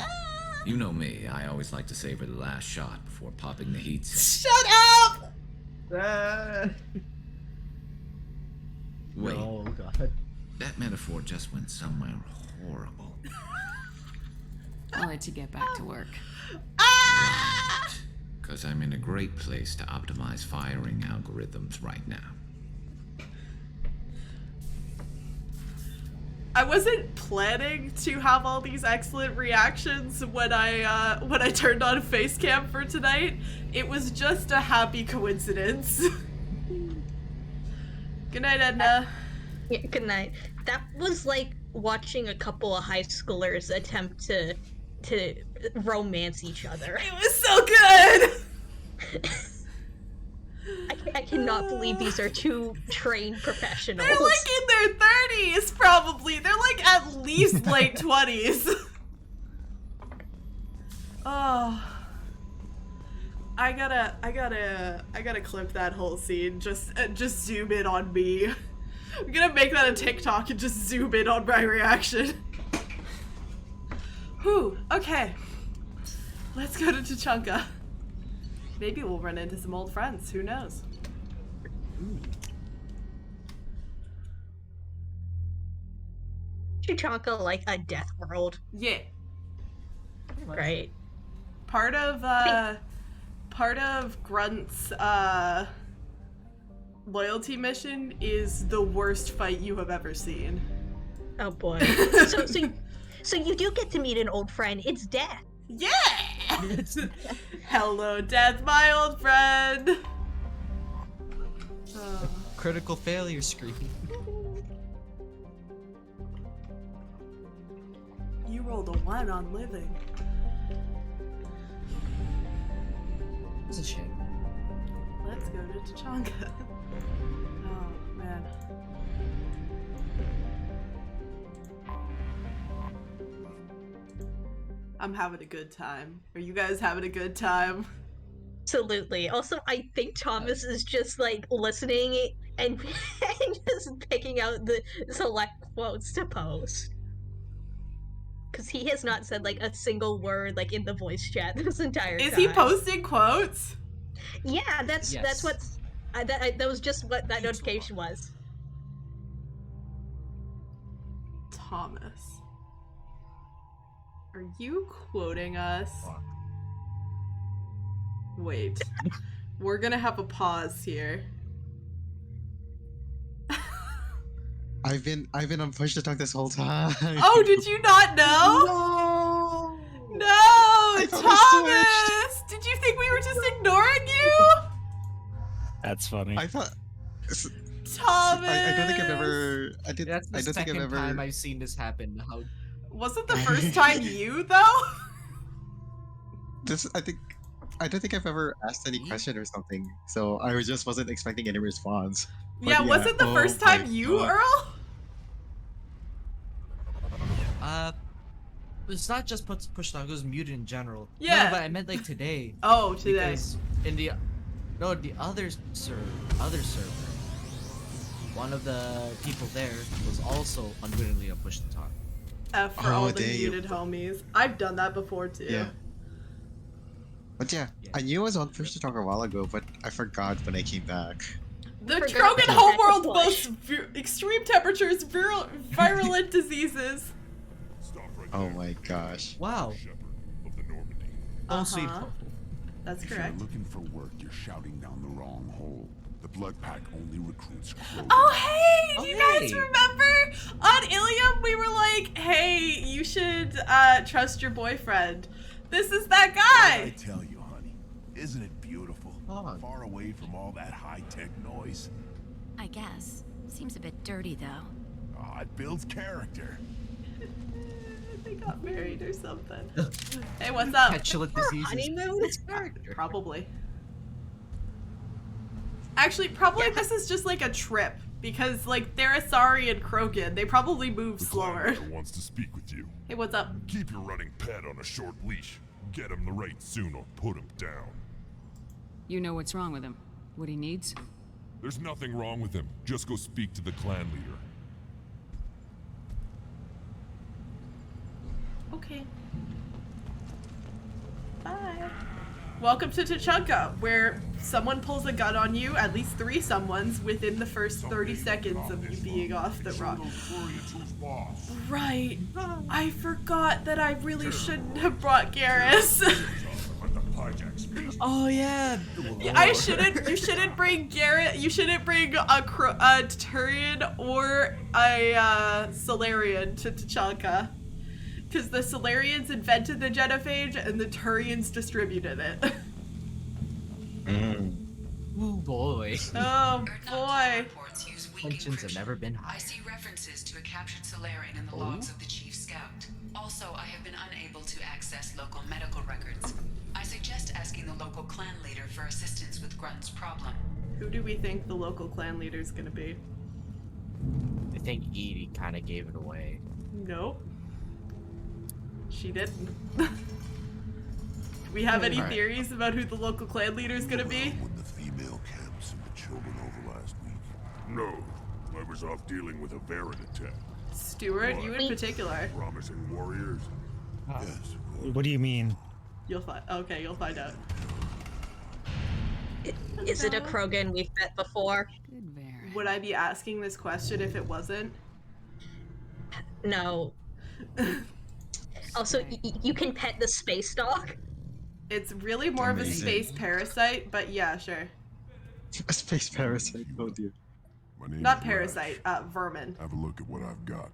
You know me, I always like to savor the last shot before popping the heat. Shut up! Wait. Oh, God. That metaphor just went somewhere horrible. I'll let you get back to work. Because I'm in a great place to optimize firing algorithms right now. I wasn't planning to have all these excellent reactions when I turned on Facecam for tonight. It was just a happy coincidence. Good night, Edna. Yeah, good night. That was like watching a couple of high schoolers attempt to romance each other. It was so good! I cannot believe these are two trained professionals. They're like in their 30s, probably. They're like at least late 20s. Oh. I gotta clip that whole scene. Just zoom in on me. I'm gonna make that a TikTok and just zoom in on my reaction. Whew, okay. Let's go to Tuchanka. Maybe we'll run into some old friends, who knows? Tuchanka like a death world. Yeah. Right. Part of Grunt's loyalty mission is the worst fight you have ever seen. Oh boy. So you do get to meet an old friend. It's Death. Yeah! Hello, Death, my old friend! Critical failure screen. You rolled a 1 on living. It's a shame. Let's go to Tuchanka. Oh, man. I'm having a good time. Are you guys having a good time? Absolutely. Also, I think Thomas is just like listening and just picking out the select quotes to post. Because he has not said like a single word like in the voice chat this entire time. Is he posting quotes? Yeah, that's what's that was just what that notification was. Thomas, are you quoting us? Wait, we're gonna have a pause here. I've been on push to talk this whole time. Oh, did you not know? No, Thomas! Did you think we were just ignoring you? That's funny. I thought. Thomas! I don't think I've ever. That's the second time I've seen this happen. How? Wasn't the first time you though? I don't think I've ever asked any question or something, so I wasn't expecting any response. But yeah, was it the first time you, Earl? it's not just push to talk. It was muted in general. Yeah. No, but I meant like today. Oh, today. Because in the other server, one of the people there was also unwittingly a push to talk. For all the muted homies. I've done that before too. Yeah. But yeah, I knew I was on push to talk a while ago, but I forgot when I came back. The Krogan homeworld boasts extreme temperatures, virulent diseases. Oh my gosh. Wow. That's if correct. you're looking for work, you're shouting down the wrong hole. The Blood Pack only recruits Krogan. Oh hey! Do you guys remember? On Ilium we were like, hey, you should trust your boyfriend. This is that guy! I tell you, honey, isn't it beautiful? Far away from all that high-tech noise. I guess. Seems a bit dirty, though. Oh, it builds character. They got married or something. Hey, what's up? Petulant diseases. Honeymoon? Probably. Actually, probably this is just like a trip. Because, like, they're Asari and Krogan. They probably move slower. Wants to speak with you. Hey, what's up? Keep your running pet on a short leash. Get him the right soon or put him down. You know what's wrong with him. What he needs? There's nothing wrong with him. Just go speak to the clan leader. Okay. Bye. Welcome to Tuchanka, where someone pulls a gun on you, at least 3 someones, within the first 30 seconds of you being off the rock. Right. I forgot that I really shouldn't have brought Garrus. Oh yeah. I shouldn't. You shouldn't bring Garrett. You shouldn't bring a Turian or a Solarian to Tuchanka. Because the Solarians invented the Genophage and the Turians distributed it. Oh boy. Oh boy. Tensions have never been higher. I see references to a captured Solarian in the logs of the Chief Scout. Also, I have been unable to access local medical records. I suggest asking the local clan leader for assistance with Grunt's problem. Who do we think the local clan leader is gonna be? I think Edie kind of gave it away. No. She didn't. Do we have any theories about who the local clan leader is gonna be? When the female camps and the children over last week. No, I was off dealing with a Varren attack. Stuart, you in particular. Promising warriors. Yes. What do you mean? You'll find. Okay, you'll find out. Is it a Krogan we've met before? Would I be asking this question if it wasn't? No. Also, you can pet the space dog. It's really more of a space parasite, but yeah, sure. A space parasite. Oh dear. Not parasite, vermin. Have a look at what I've got.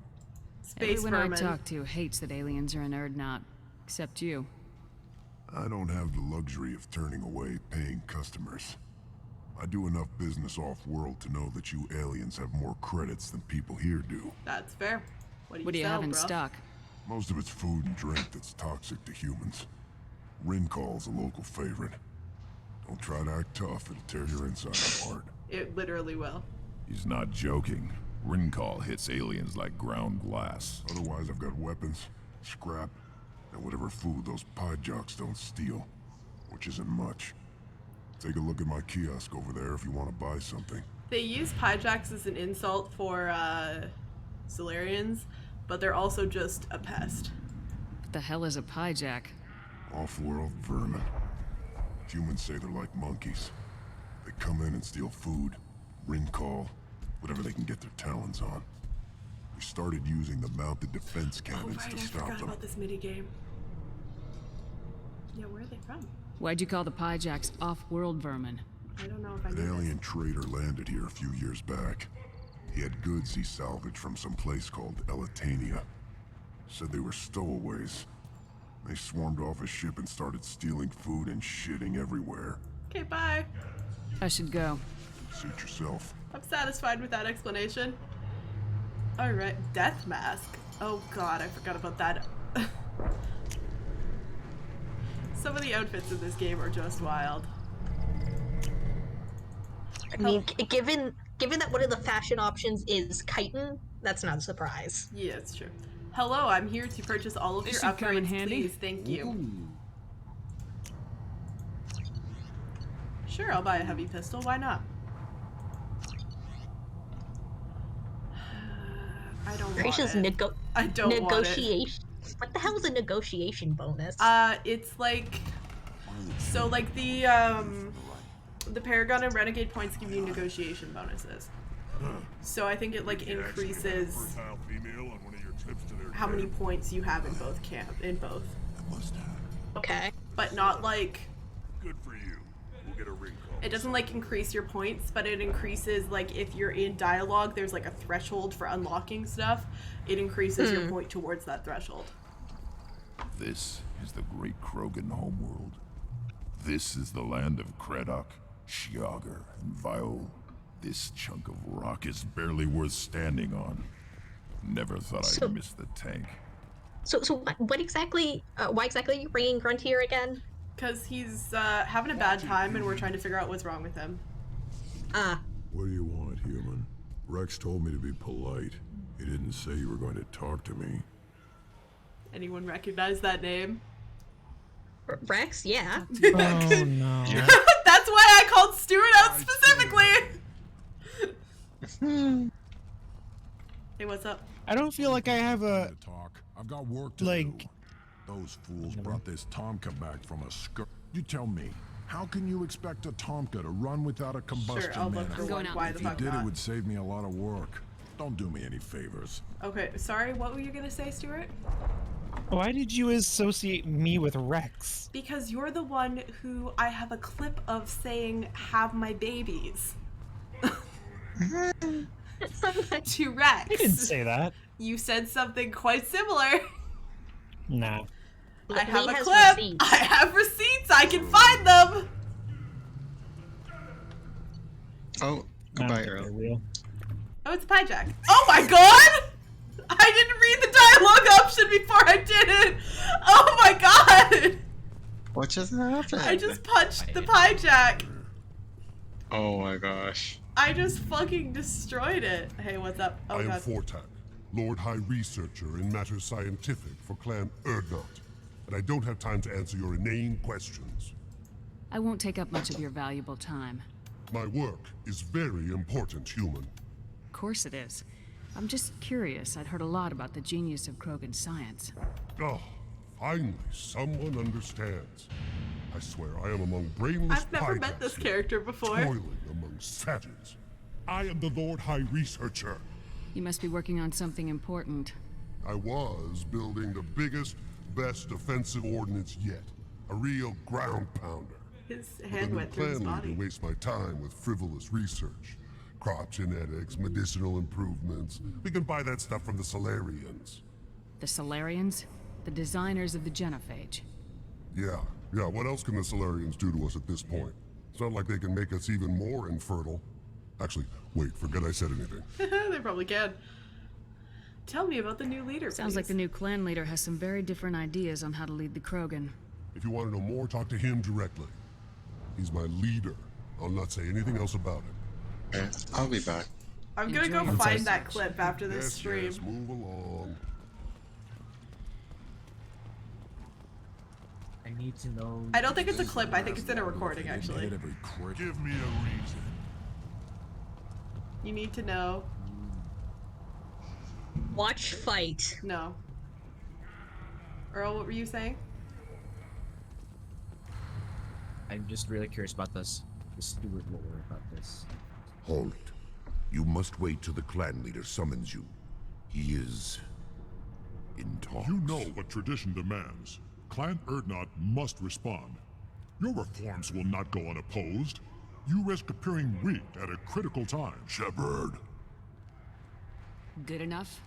Space Everyone vermin. I talk to hates that aliens are an Urdnot, except you. I don't have the luxury of turning away paying customers. I do enough business off-world to know that you aliens have more credits than people here do. That's fair. What do you, have sell, in bro? stock? Most of it's food and drink that's toxic to humans. Rincall's a local favorite. Don't try to act tough, it'll tear your insides apart. It literally will. He's not joking. Rincall hits aliens like ground glass. Otherwise, I've got weapons, scrap, and whatever food those pie jocks don't steal. Which isn't much. Take a look at my kiosk over there if you want to buy something. They use Pyjax as an insult for Solarians, but they're also just a pest. What the hell is a Pyjack? Off-world vermin. Humans say they're like monkeys. They come in and steal food, Rincall, whatever they can get their talons on. We started using the mounted defense cannons I to stop forgot them. about this minigame. Yeah, where are they from? Why'd you call the Pyjacks off-world vermin? I don't know if I An knew alien trader landed here a few years back. He had goods he salvaged from some place called Elitania. Said they were stowaways. They swarmed off his ship and started stealing food and shitting everywhere. Okay, bye. I should go. Suit yourself. I'm satisfied with that explanation. Alright, Death Mask. Oh god, I forgot about that. Some of the outfits in this game are just wild. I mean, given that one of the fashion options is chitin, that's not a surprise. Yeah, it's true. Hello, I'm here to purchase all of This your should come in upgrades, handy. please. Thank you. Sure, I'll buy a heavy pistol. Why not? I don't Gracious want it. I don't want it. negotiation. What the hell is a negotiation bonus? It's like, so like the Paragon and Renegade points give you negotiation bonuses. So I think it like increases how many points you have in both Okay. But not like, Good for you. We'll get a ring call. it doesn't like increase your points, but it increases like if you're in dialogue, there's like a threshold for unlocking stuff. It increases your point towards that threshold. This is the great Krogan homeworld. This is the land of Kredok, Shiagar, and Viol. This chunk of rock is barely worth standing on. Never thought I'd miss the tank. So what exactly? Why exactly are you bringing Grunt here again? Because he's having a bad time and we're trying to figure out what's wrong with him. What do you want, human? Rex told me to be polite. He didn't say you were going to talk to me. Anyone recognize that name? Rex? Yeah. Oh no. That's why I called Stuart out specifically! Hey, what's up? I don't feel like I have a I've got work to do. Those fools brought this Tomka back from a skirt. You tell me, how can you expect a Tomka to run without a combustion Sure, I'll look for manifold? one. Why the If you fuck did, not? it would save me a lot of work. Don't do me any favors. Okay, sorry, what were you gonna say, Stuart? Why did you associate me with Rex? Because you're the one who I have a clip of saying, have my babies. To Rex. I didn't say that. You said something quite similar. Nah. I have Lee a has clip. receipts. I have receipts. I can find them. Oh, goodbye, Earl. Oh, it's a pie jack. Oh my god! I didn't read the dialogue option before I did it. Oh my god! What just happened? I just punched the pie jack. Oh my gosh. I just fucking destroyed it. Hey, what's up? Oh I am god. Fortak, Lord High Researcher in matters scientific for Clan Erdnot, and I don't have time to answer your inane questions. I won't take up much of your valuable time. My work is very important, human. Of course it is. I'm just curious. I'd heard a lot about the genius of Krogan science. Oh, finally, someone understands. I swear I am among brainless I've never met this character before. toiling among savages. I am the Lord High Researcher. You must be working on something important. I was building the biggest, best defensive ordnance yet. A real ground pounder. His But hand the new went through his clan body. leader wastes my time with frivolous research. Crop genetics, medicinal improvements. We can buy that stuff from the Solarians. The Solarians? The designers of the Genophage. Yeah, what else can the Solarians do to us at this point? It's not like they can make us even more infertile. Actually, wait, forget I said anything. They probably can. Tell me about the new leader, Sounds like please. the new clan leader has some very different ideas on how to lead the Krogan. If you want to know more, talk to him directly. He's my leader. I'll not say anything else about it. Okay, I'll be back. I'm gonna go find that clip after this stream. Yes, move along. I need to know. I don't think it's a clip. I think it's in a recording, actually. Give me a reason. You need to know. Watch fight. No. Earl, what were you saying? I'm just really curious about this. The Steward lore about this. Hold it. You must wait till the clan leader summons you. He is in talks. You know what tradition demands. Clan Erdnot must respond. Your reforms will not go unopposed. You risk appearing weak at a critical time. Shepard. Good enough?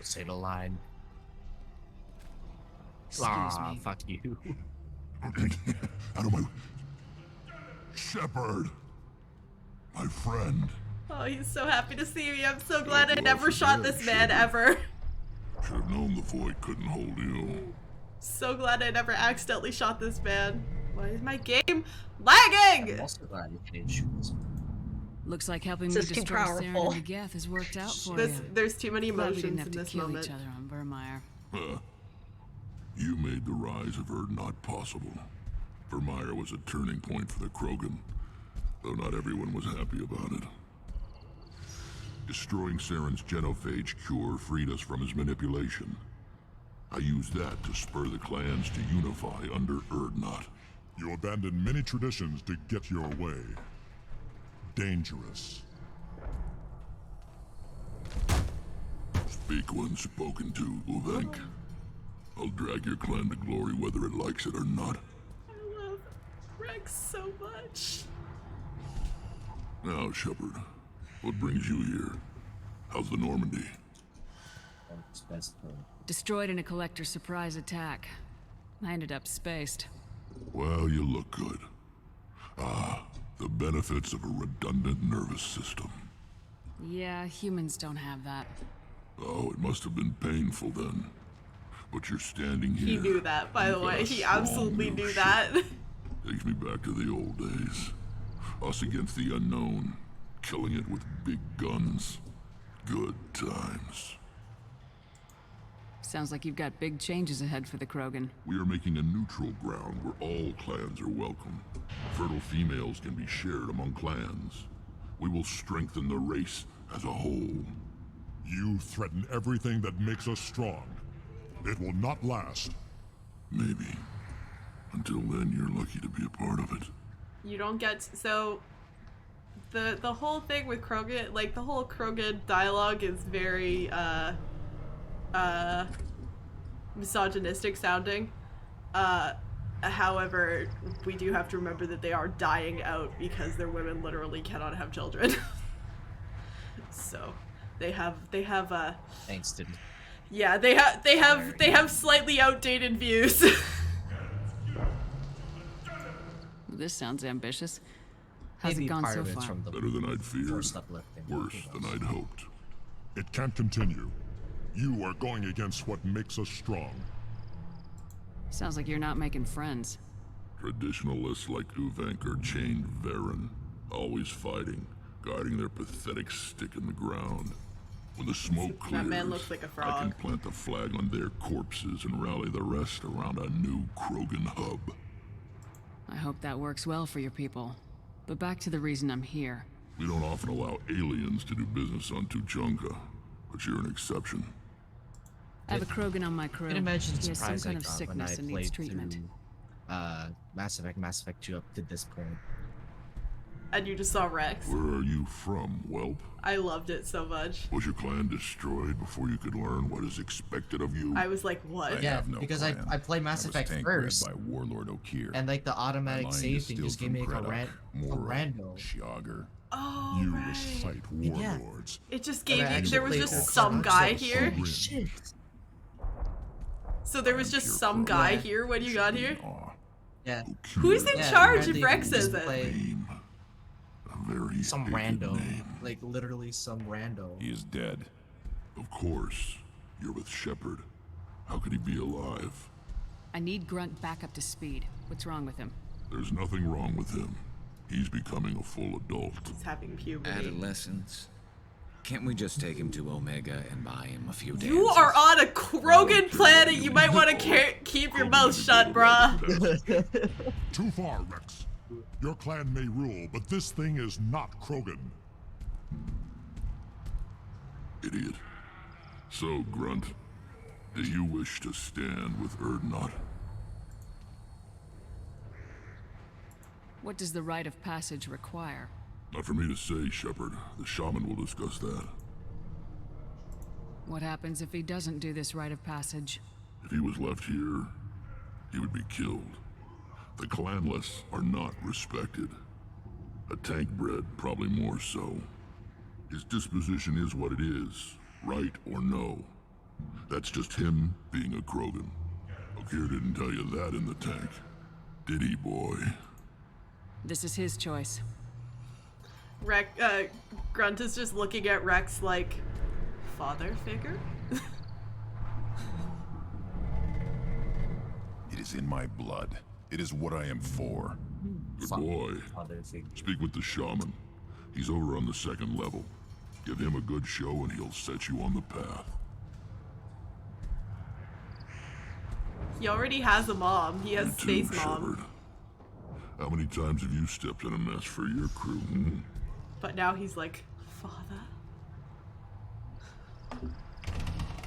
Say the line. Excuse me. Fuck you. Out of my... Shepard. My friend. Oh, he's so happy to see me. I'm so glad I never shot this man ever. Should have known the void couldn't hold you. So glad I never accidentally shot this man. Why is my game lagging? I'm also glad you didn't shoot this. Looks like helping This me is too destroy Saren powerful. and the Geth has worked out for There's you. too many Glad we emotions didn't have in to this kill moment. each other on Vermont. Huh. You made the rise of Urdnot possible. Vermeer was a turning point for the Krogan, though not everyone was happy about it. Destroying Saren's genophage cure freed us from his manipulation. I used that to spur the clans to unify under Urdnot. You abandoned many traditions to get your way. Dangerous. Speak when spoken to, Uvenk. I'll drag your clan to glory whether it likes it or not. I love Rex so much. Now, Shepard, what brings you here? How's the Normandy? Destroyed in a collector surprise attack. I ended up spaced. Well, you look good. Ah, the benefits of a redundant nervous system. Yeah, humans don't have that. Oh, it must have been painful then. But you're standing here. He knew that, by the You've got way. a He strong absolutely new knew ship. that. Takes me back to the old days. Us against the unknown, killing it with big guns. Good times. Sounds like you've got big changes ahead for the Krogan. We are making a neutral ground where all clans are welcome. Fertile females can be shared among clans. We will strengthen the race as a whole. You threaten everything that makes us strong. It will not last. Maybe. Until then, you're lucky to be a part of it. You don't get so the whole thing with Krogan, like the whole Krogan dialogue is very misogynistic sounding. However, we do have to remember that they are dying out because their women literally cannot have children. So they have Thanks, dude. yeah, they have slightly outdated views. This sounds ambitious. How's Maybe it gone part so of it's far? from the Better than I'd feared. first uplifting. Worse than I'd hoped. It can't continue. You are going against what makes us strong. Sounds like you're not making friends. Traditionalists like Uvenk are chained Varen, always fighting, guarding their pathetic stick in the ground. When the smoke clears, That man looks like a I frog. can plant the flag on their corpses and rally the rest around a new Krogan hub. I hope that works well for your people. But back to the reason I'm here. We don't often allow aliens to do business on Tuchanka, but you're an exception. I have a Krogan on my crew. I can imagine the He has some surprise I kind of got when I sickness and needs played treatment. through Mass Effect 2 up to this point. And you just saw Rex. Where are you from, whelp? I loved it so much. Was your clan destroyed before you could learn what is expected of you? I was like, what? Yeah, because I played Mass Effect first, by Warlord Okir. and like the automatic save thing just gave me like a rando. Shiagar. Oh, You right. recite warlords. It just But I gave you, actually there was played just all some clans. guy So here. holy shit. So there was just some guy Yeah. here when you got here? Yeah. Who's in Yeah, charge apparently if Rex you just says it? play Very some hated rando. name. Like literally some rando. He is dead. Of course. You're with Shepard. How could he be alive? I need Grunt back up to speed. What's wrong with him? There's nothing wrong with him. He's becoming a full adult. He's having puberty. Adolescence? Can't we just take him to Omega and buy him a few dances? You are on a Krogan planet. You might want to keep your mouth shut, bruh. Too far, Rex. Your clan may rule, but this thing is not Krogan. Idiot. So, Grunt, do you wish to stand with Urdnot? What does the rite of passage require? Not for me to say, Shepard. The shaman will discuss that. What happens if he doesn't do this rite of passage? If he was left here, he would be killed. The clanless are not respected. A tank bred, probably more so. His disposition is what it is, right or no. That's just him being a Krogan. Okir didn't tell you that in the tank. Did he, boy? This is his choice. Grunt is just looking at Rex like, father figure? It is in my blood. It is what I am for. Good boy. Speak with the shaman. He's over on the second level. Give him a good show and he'll set you on the path. He already has a mom. He has Space Mom. Shepard. How many times have you stepped in a mess for your crew? But now he's like, father.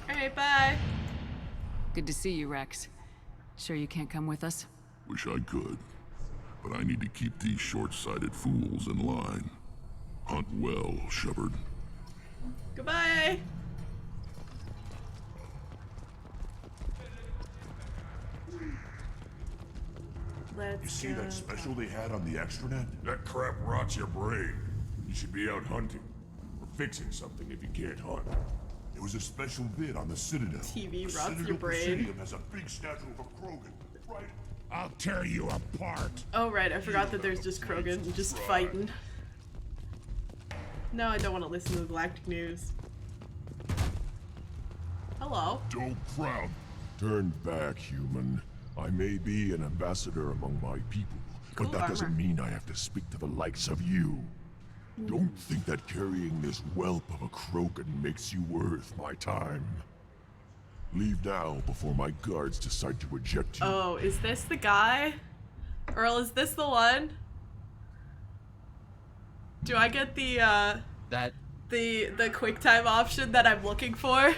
Alright, bye. Good to see you, Rex. Sure you can't come with us? Wish I could, but I need to keep these short-sighted fools in line. Hunt well, Shepard. Goodbye. You see that special they had on the extranet? That crap rots your brain. You should be out hunting. Or fixing something if you can't hunt. There was a special vid on the Citadel. TV rots Citadel your brain. Presidium has a big statue of a Krogan, right? I'll tear you apart. Oh right, I forgot that there's just Krogan just fighting. No, I don't want to listen to the Galactic News. Hello. Don't frown. Turn back, human. I may be an ambassador among my people, but that doesn't mean I have to speak to the likes of you. Don't think that carrying this whelp of a Krogan makes you worth my time. Leave now before my guards decide to eject you. Oh, is this the guy? Earl, is this the one? Do I get the the quick time option that I'm looking for?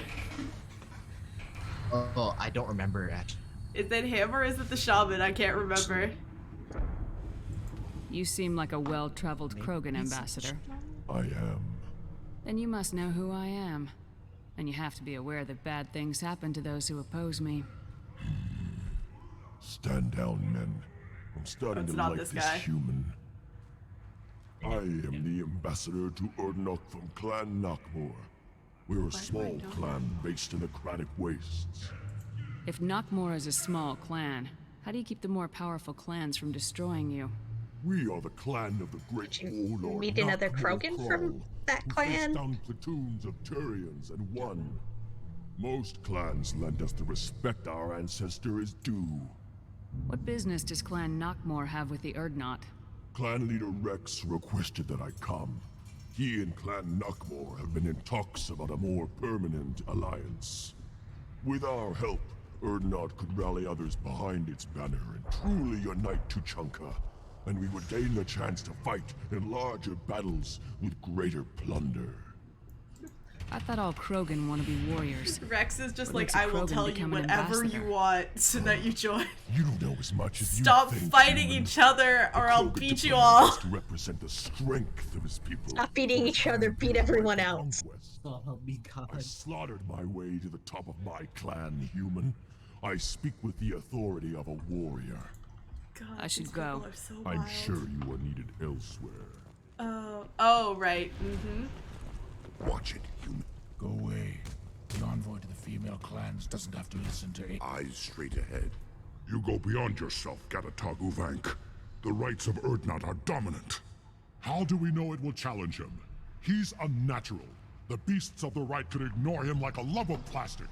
Oh, I don't remember actually. Is it him or is it the shaman? I can't remember. You seem like a well-traveled Krogan ambassador. I am. Then you must know who I am. And you have to be aware that bad things happen to those who oppose me. Stand down, men. I'm starting to like this human. I am the ambassador to Urdnot from Clan Nockmore. We're a small clan based in the Kranich Wastes. If Nockmore is a small clan, how do you keep the more powerful clans from destroying you? We are the clan of the great warlord. Meet another Krogan from that clan? Faced down platoons of Turians and won. Most clans lend us the respect our ancestor is due. What business does Clan Nockmore have with the Urdnot? Clan leader Rex requested that I come. He and Clan Nockmore have been in talks about a more permanent alliance. With our help, Urdnot could rally others behind its banner and truly unite Tuchanka, and we would gain the chance to fight in larger battles with greater plunder. I thought all Krogan want to be warriors. Rex is just What like, makes a I will Krogan tell you become an whatever you ambassador? want so that you join. You don't know as much as Stop you think, fighting human. each other or The I'll Krogan beat you diplomat all. is to represent the strength of his people. Stop beating each other, beat everyone out. Oh, help me God. I slaughtered my way to the top of my clan, human. I speak with the authority of a warrior. God, I should these go. people are so I'm wild. sure you are needed elsewhere. Oh, right. Mm-hmm. Watch it, human. Go away. The envoy to the female clans doesn't have to listen to it. Eyes straight ahead. You go beyond yourself, Gatatog Uvank. The rights of Urdnot are dominant. How do we know it will challenge him? He's unnatural. The beasts of the right could ignore him like a lump of plastic.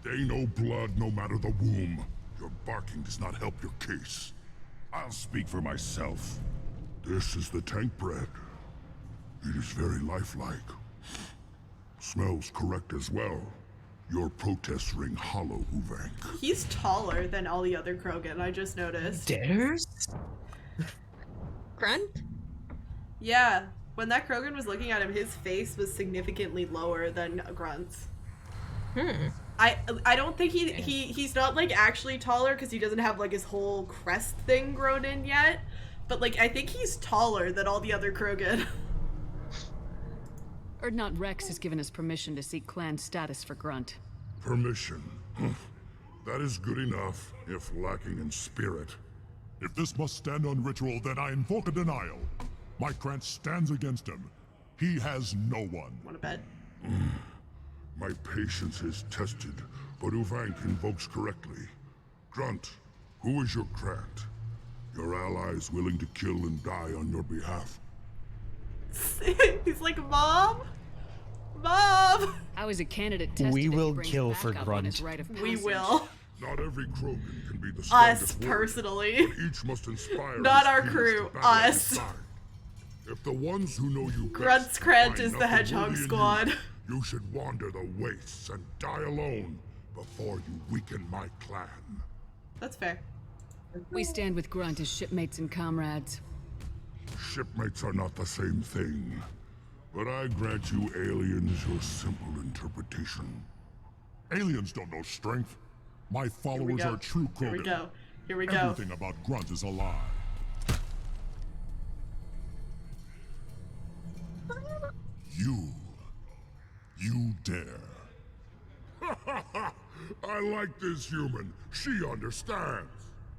They know blood no matter the womb. Your barking does not help your case. I'll speak for myself. This is the tank bread. It is very lifelike. Smells correct as well. Your protests ring hollow, Uvank. He's taller than all the other Krogan, I just noticed. Dares? Grunt? Yeah. When that Krogan was looking at him, his face was significantly lower than Grunt's. I don't think he's not like actually taller because he doesn't have like his whole crest thing grown in yet. But like I think he's taller than all the other Krogan. Urdnot Rex has given us permission to seek clan status for Grunt. Permission. That is good enough, if lacking in spirit. If this must stand on ritual, then I invoke a denial. My Krantz stands against him. He has no one. Wanna bet? My patience is tested, but Uvank invokes correctly. Grunt, who is your Krant? Your allies willing to kill and die on your behalf? He's like, Mom? Mom! How is a candidate tested We if he will brings kill for backup on his Grunt. right of We passage? will. Not every Krogan can be the Us, strongest warrior, personally. but each must inspire Not his our peers crew, to battle at his us. side. If the ones who know you Grunt's best Krant find is the nothing Hedgehog worthy in Squad. You should wander the wastes and die alone before you weaken my clan. That's fair. We stand with Grunt as shipmates and comrades. Shipmates are not the same thing. But I grant you aliens your simple interpretation. Aliens don't know strength. My followers are true Krogan. Here we go. Here we go. Everything about Grunt is a lie. You dare. I like this human. She understands.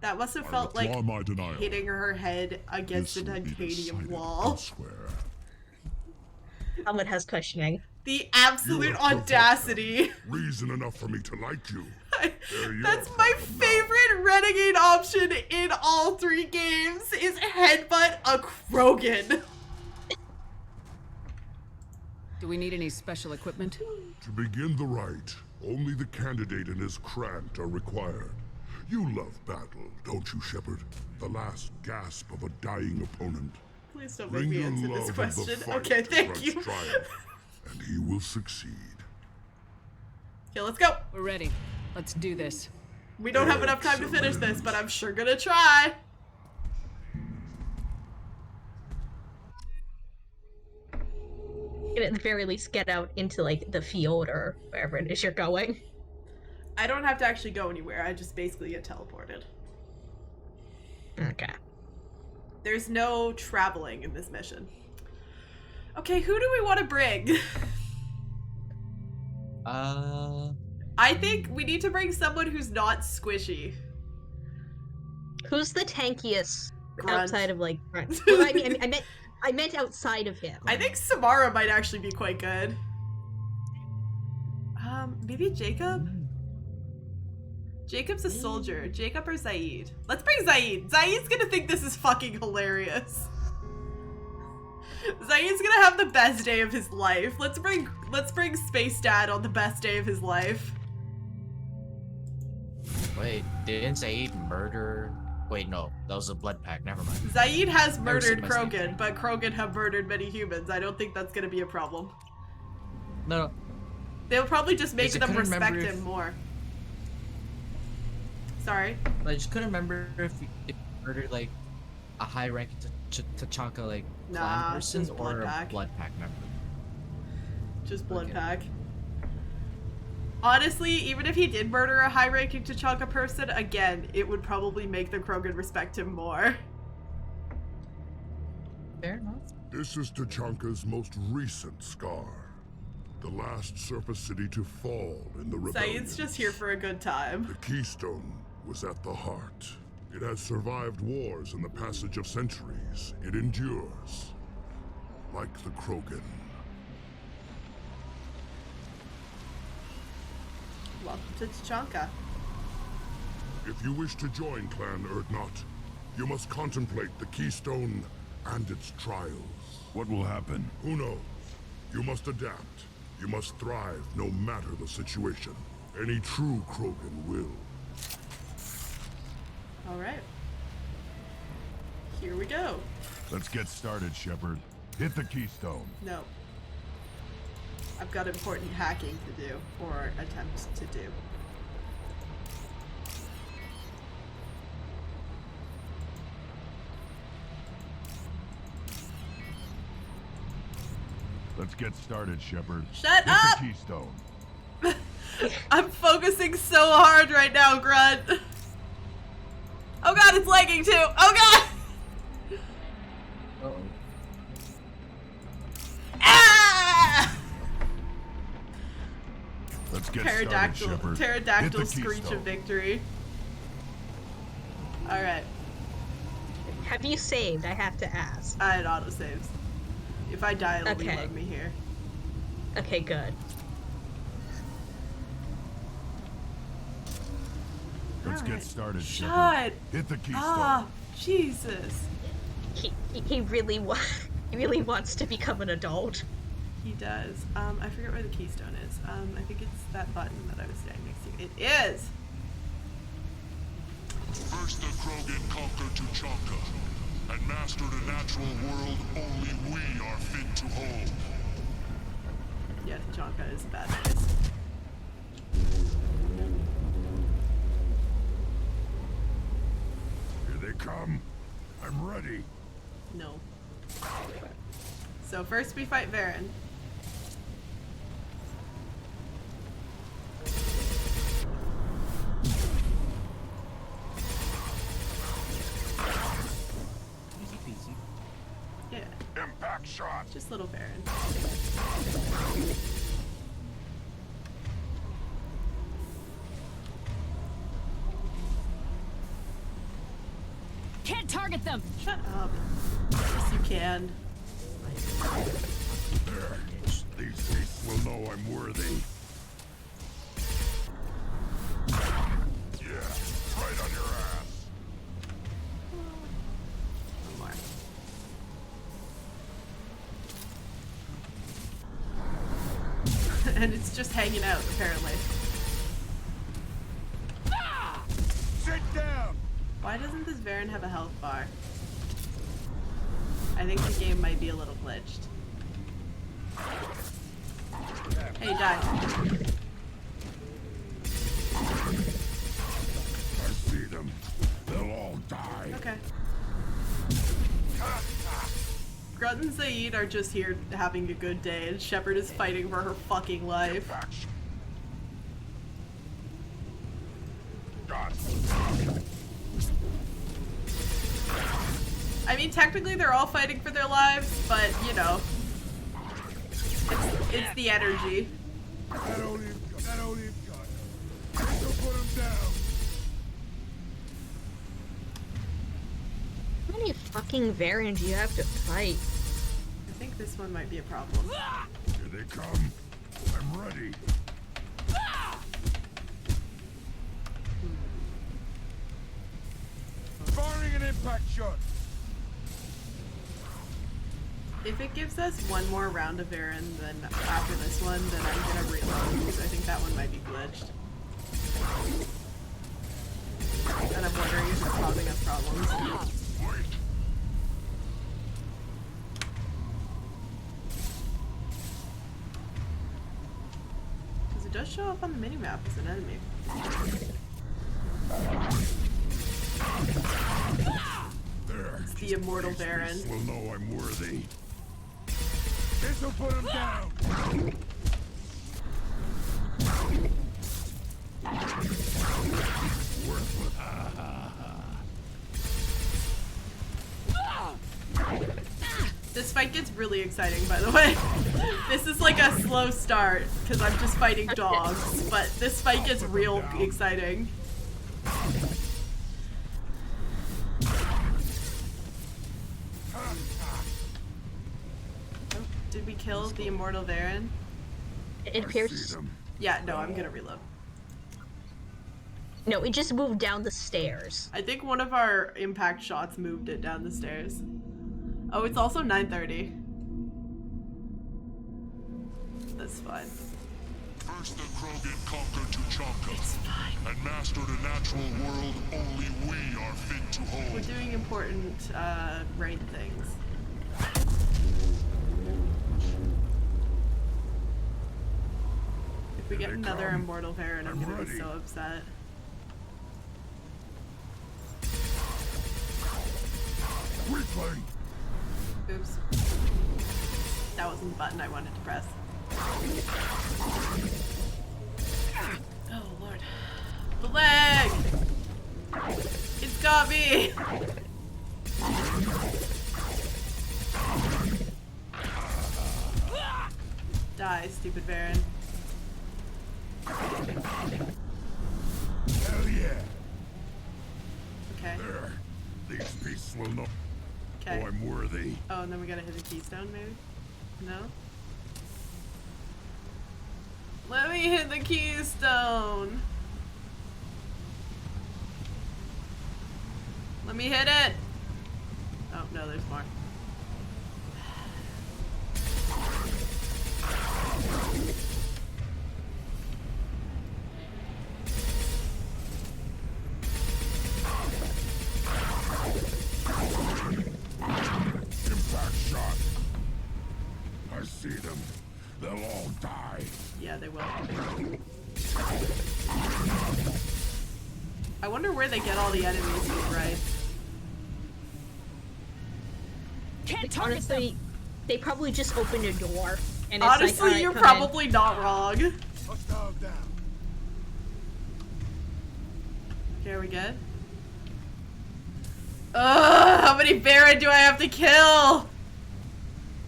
That must have I felt like withdraw my denial. hitting her head against a This will be titanium decided wall. elsewhere. Helmet has cushioning. The absolute You are audacity. Reason enough for me to like you. That's my favorite renegade option in all 3 games is headbutt a Krogan. Do we need any special equipment? To begin the rite, only the candidate and his Krant are required. You love battle, don't you, Shepard? The last gasp of a dying opponent. Please don't make Bring me your answer love this of the question. fight Okay, to thank Grunt's you. triumph, and he will succeed. Okay, let's go. We're ready. Let's do this. We don't have enough time to finish this, but I'm sure gonna try. And at the very least, get out into like the field or wherever it is you're going. I don't have to actually go anywhere. I just basically get teleported. Okay. There's no traveling in this mission. Okay, who do we want to bring? I think we need to bring someone who's not squishy. Who's the tankiest Grunt. outside of like Grunt? Well, I meant outside of him. I think Samara might actually be quite good. Maybe Jacob? Jacob's a soldier. Jacob or Zaid? Let's bring Zaid. Zaid's gonna think this is fucking hilarious. Zaid's gonna have the best day of his life. Let's bring Space Dad on the best day of his life. Wait, didn't Zaid murder? Wait, no, that was a blood pack. Never mind. Zaid has Never seen murdered my Snake. Krogan, but Krogan have murdered many humans. I don't think that's gonna be a problem. No. They'll probably just make I them couldn't respect remember him if- more. Sorry. I just couldn't remember if he murdered like a high-ranking Tachanka like Nah, clan person just blood or a pack. blood pack member. Just blood Okay. pack. Honestly, even if he did murder a high-ranking Tachanka person, again, it would probably make the Krogan respect him more. Fair enough. This is Tachanka's most recent scar. The last surface city to fall in the rebellion. Zaid's just here for a good time. The Keystone was at the heart. It has survived wars and the passage of centuries. It endures. Like the Krogan. Welcome to Tachanka. If you wish to join Clan Urdnot, you must contemplate the Keystone and its trials. What will happen? Who knows? You must adapt. You must thrive no matter the situation. Any true Krogan will. Alright. Here we go. Let's get started, Shepard. Hit the Keystone. No. I've got important hacking to do, or attempt to do. Let's get started, Shepard. Shut Hit up! the Keystone. I'm focusing so hard right now, Grunt. Oh god, it's lagging too! Oh god! Uh-oh. Ah! Let's get started, Pterodactyl, Shepard. pterodactyl Hit the screech Keystone. of victory. Alright. Have you saved? I have to ask. It autosaves. If I die, it'll Okay. reload me here. Okay, good. Let's Alright. get started, Shut Shepard. Hit the Keystone. Ah, Jesus. He really he really wants to become an adult. He does. I forget where the keystone is. I think it's that button that I was standing next to. It is! First the Krogan conquered Tuchanka and mastered a natural world only we are fit to hold. Yeah, Tachanka is a bad place. they come. I'm ready. No. So first we fight Varen. Easy peasy. Yeah. Impact shot. Just little Varen. Can't target them. Shut up. Yes, you can. There. These beasts will know I'm worthy. Yeah, right on your ass. One more. And it's just hanging out, apparently. Sit down. Why doesn't this Varen have a health bar? I think the game might be a little glitched. Hey, die. I see them. They'll all die. Okay. Grunt and Zaid are just here having a good day, and Shepard is fighting for her fucking life. I mean, technically they're all fighting for their lives, but, you know, it's the energy. That don't even cut. Don't put him down. How many fucking Varen do you have to fight? I think this one might be a problem. Here they come. I'm ready. Firing an impact shot. If it gives us one more round of Varen then after this one, then I'm gonna reload, because I think that one might be glitched. And I'm wondering if it's causing us problems. Because it does show up on the minimap as an enemy. There. It's the immortal Varen. Will know I'm worthy. This'll put him down. This fight gets really exciting, by the way. This is like a slow start, because I'm just fighting dogs, but this fight gets real exciting. Did we kill the immortal Varen? It appears. Yeah, no, I'm gonna reload. No, we just moved down the stairs. I think one of our impact shots moved it down the stairs. Oh, it's also 9:30. That's fine. First the Krogan conquered Tuchanka and mastered a natural world only we are fit to hold. We're doing important, right things. If we get another immortal Varen, I'm gonna be so upset. Weakling. Oops. That wasn't the button I wanted to press. Oh lord. The leg! It's got me! Die, stupid Varen. Hell yeah. Okay. There. These beasts will know. Okay. Oh, I'm worthy. Oh, and then we gotta hit the keystone, maybe? No? Let me hit the keystone! Let me hit it! Oh, no, there's more. Impact shot. I see them. They'll all die. Yeah, they will. I wonder where they get all the enemies from, right? Honestly, they probably just opened a door. And Honestly, it's like, all right, you're come probably not wrong. Okay, are we good? How many Baron do I have to kill?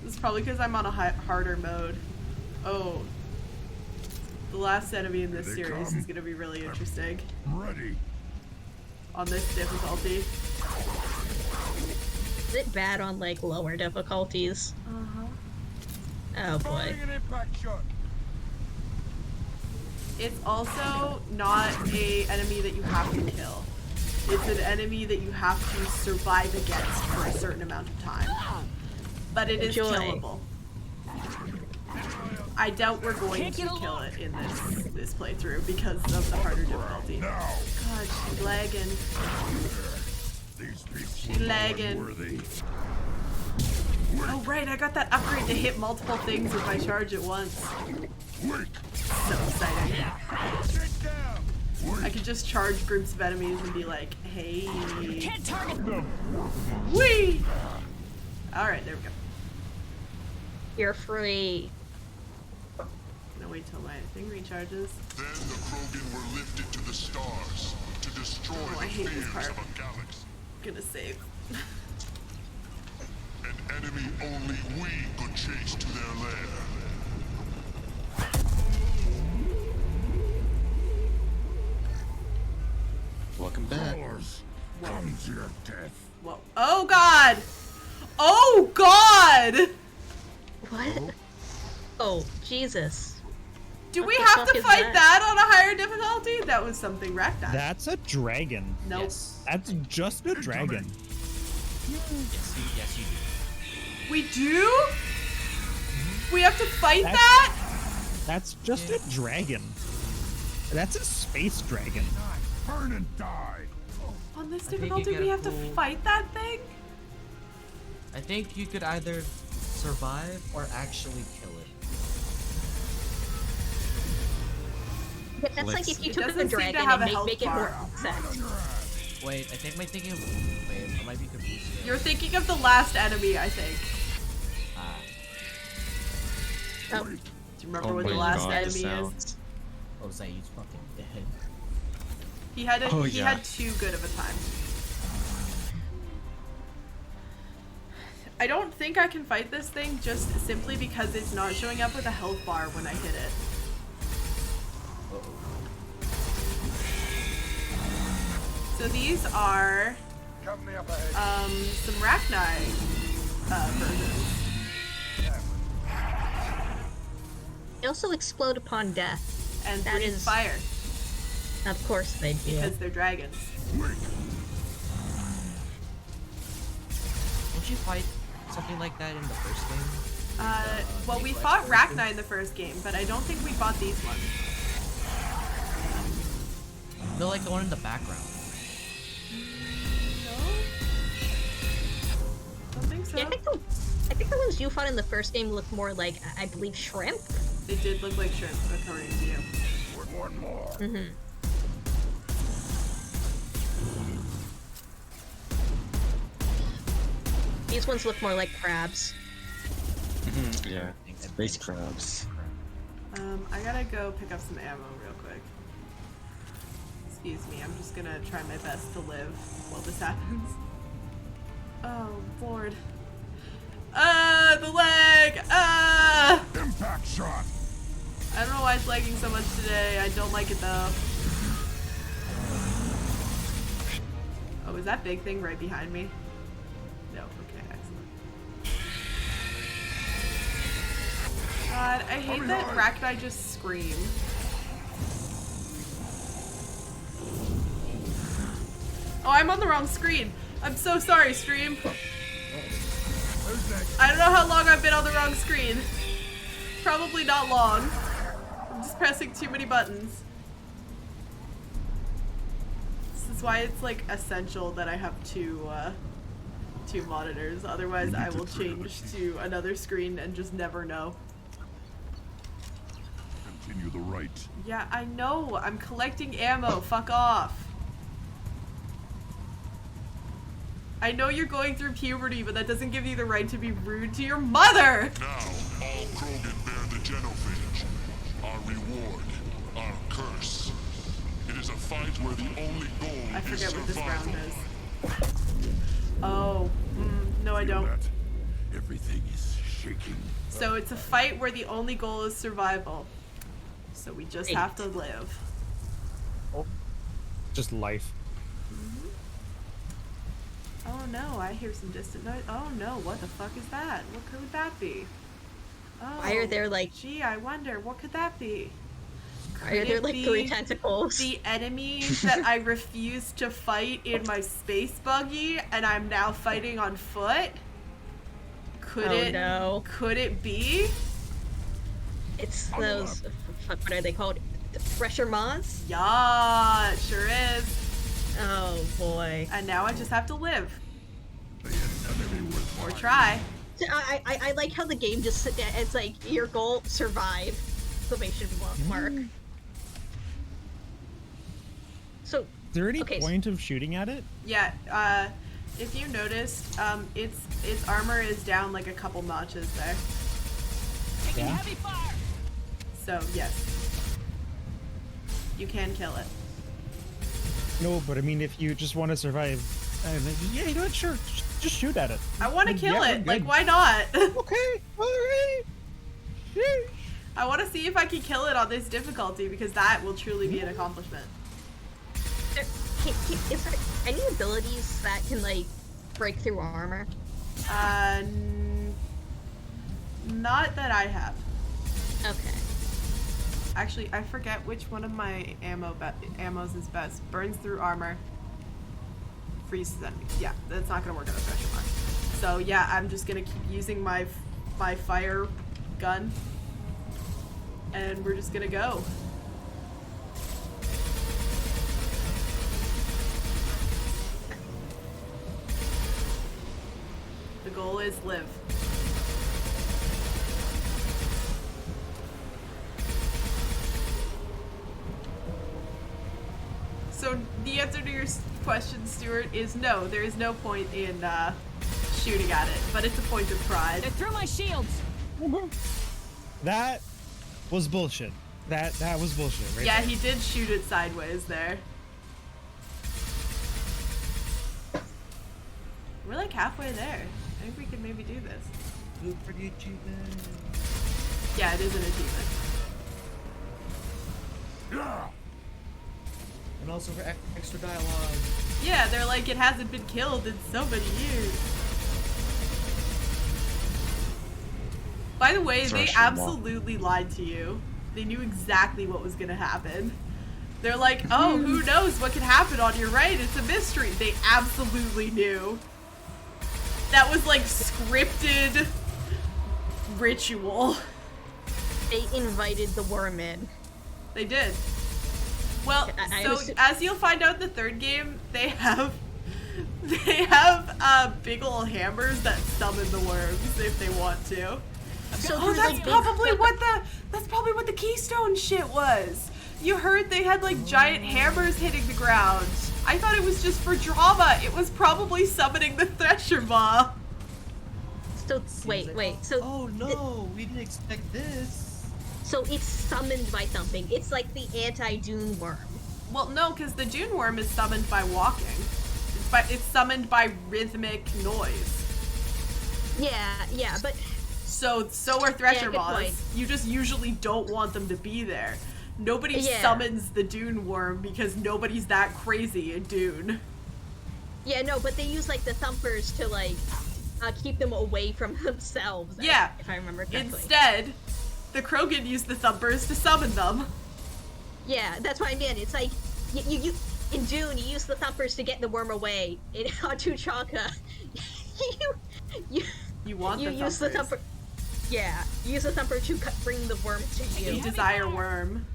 This is probably because I'm on a harder mode. Oh. The last enemy in this series is going to be really interesting. Ready. On this difficulty. Is it bad on, like, lower difficulties? Oh boy. It's also not a enemy that you have to kill. It's an enemy that you have to survive against for a certain amount of time. But it is killable. I doubt we're going to kill it in this playthrough because of the harder difficulty. God, she's lagging. She's lagging. Oh right, I got that upgrade to hit multiple things with my charge at once. So exciting. I could just charge groups of enemies and be like, hey. Can't target them. Whee! Alright, there we go. You're free. I'm gonna wait till my thing recharges. Then the Krogan were lifted to the stars to destroy I hate this part. of a galaxy. Gonna save. An enemy only we could chase to their lair. Welcome back. Comes your death. Whoa. Oh god! Oh god! What? Oh, Jesus. Do What we the have fuck to is fight that on a higher difficulty? That was something Raknai. That's a dragon. Nope. Yes. That's just a dragon. Yes, you do. We do? We have to fight that? That's just a dragon. That's a space dragon. Burn and die. On this think you difficulty, get we a have to full- fight that thing? I think you could either survive or actually kill it. But that's like if you It took the doesn't seem to dragon have and a health make it more bar. sense. Wait, I think my thinking of... Wait, I might be confused here. You're thinking of the last enemy, I think. Oh. Do you remember what the last enemy is? Oh, Zaid's fucking dead. He had Oh, he yeah. had too good of a time. I don't think I can fight this thing just simply because it's not showing up with a health bar when I hit it. So these are some Raknai versions. They also explode upon death. And that breathe is fire. Of course they do. Because they're dragons. Would you fight something like that in the first game? Well, we fought Raknai in the first game, but I don't think we fought these ones. They're like the one in the background. Don't think so. Yeah, I think the ones you fought in the first game looked more like, I believe, shrimp. They did look like shrimp, according to you. One more. Mm-hmm. These ones look more like crabs. Yeah, space crabs. I gotta go pick up some ammo real quick. Excuse me, I'm just gonna try my best to live while this happens. Oh, Lord. The leg! Impact shot! I don't know why it's lagging so much today. I don't like it though. Oh, is that big thing right behind me? No, okay, excellent. God, I hate that Raknai just scream. Oh, I'm on the wrong screen. I'm so sorry, stream. I don't know how long I've been on the wrong screen. Probably not long. I'm just pressing too many buttons. This is why it's like essential that I have two monitors. Otherwise, I will change to another screen and just never know. Continue the right. Yeah, I know. I'm collecting ammo. Fuck off. I know you're going through puberty, but that doesn't give you the right to be rude to your mother! Now, all Krogan bear the genophage. Our reward, our curse. It is a fight where the only goal I is forget what this survival. round is. Oh, no I don't. Everything is shaking. So it's a fight where the only goal is survival. So we just have to live. Just life. Oh no, I hear some distant noise. Oh no, what the fuck is that? What could that be? Oh, Why are there like? Gee, I wonder, what could that be? Why are there it like be 3 tentacles? The enemy that I refused to fight in my space buggy, and I'm now fighting on foot? Could it? No. Could it be? It's those. What are they called? The Thresher Moths? Yeah, it sure is. Oh boy. And now I just have to live. Or try. I like how the game just it's like your goal survive. Exclamation mark. So Is there any okay, point of shooting at it? Yeah, if you noticed, its armor is down like a couple notches there. Yeah. Heavy fire. So yes, you can kill it. No, but I mean, if you just want to survive, yeah, you know what? Sure, just shoot at it. I want to Like, kill yeah, it. we're Like, good. why not? Okay, alright. I want to see if I can kill it on this difficulty because that will truly be an accomplishment. is there any abilities that can like break through armor? Not that I have. Okay. Actually, I forget which one of my ammos is best. Burns through armor. Freezes enemies. Yeah, that's not gonna work on a Thresher Mark. So yeah, I'm just gonna keep using my fire gun, and we're just gonna go. The goal is live. So the answer to your question, Stuart, is no. There is no point in shooting at it, but it's a point of pride. They're through my shields. That was bullshit. That was bullshit, right? Yeah, there. he did shoot it sideways there. We're like halfway there. I think we could maybe do this. Look for the achievement. Yeah, it is an achievement. And also for extra dialogue. Yeah, they're like, it hasn't been killed in so many years. By the way, they absolutely lied to you. They knew exactly what was gonna happen. They're like, oh, who knows what could happen on your right? It's a mystery. They absolutely knew. That was like scripted ritual. They invited the worm in. They did. Well, so as you'll find out in the third game, they have big ol' hammers that summon the worms if they want to. So oh, that's probably what the Keystone shit was. You heard they had like giant hammers hitting the ground. I thought it was just for drama. It was probably summoning the Thresher Maw. So wait. So oh no, we didn't expect this. So it's summoned by something. It's like the anti-Dune worm. Well, no, because the Dune worm is summoned by walking. It's summoned by rhythmic noise. Yeah, but so are Thresher good Moths. point. You just usually don't want them to be there. Nobody summons the Dune worm because nobody's that crazy in Dune. Yeah, no, but they use like the thumpers to like keep them away from themselves. Yeah, if I remember correctly. Instead, the Krogan use the thumpers to summon them. Yeah, that's what I meant. It's like you in Dune, you use the thumpers to get the worm away. In Tuchanka, you use the thumper. Yeah, you use the thumper to bring the worm to you. You desire worm.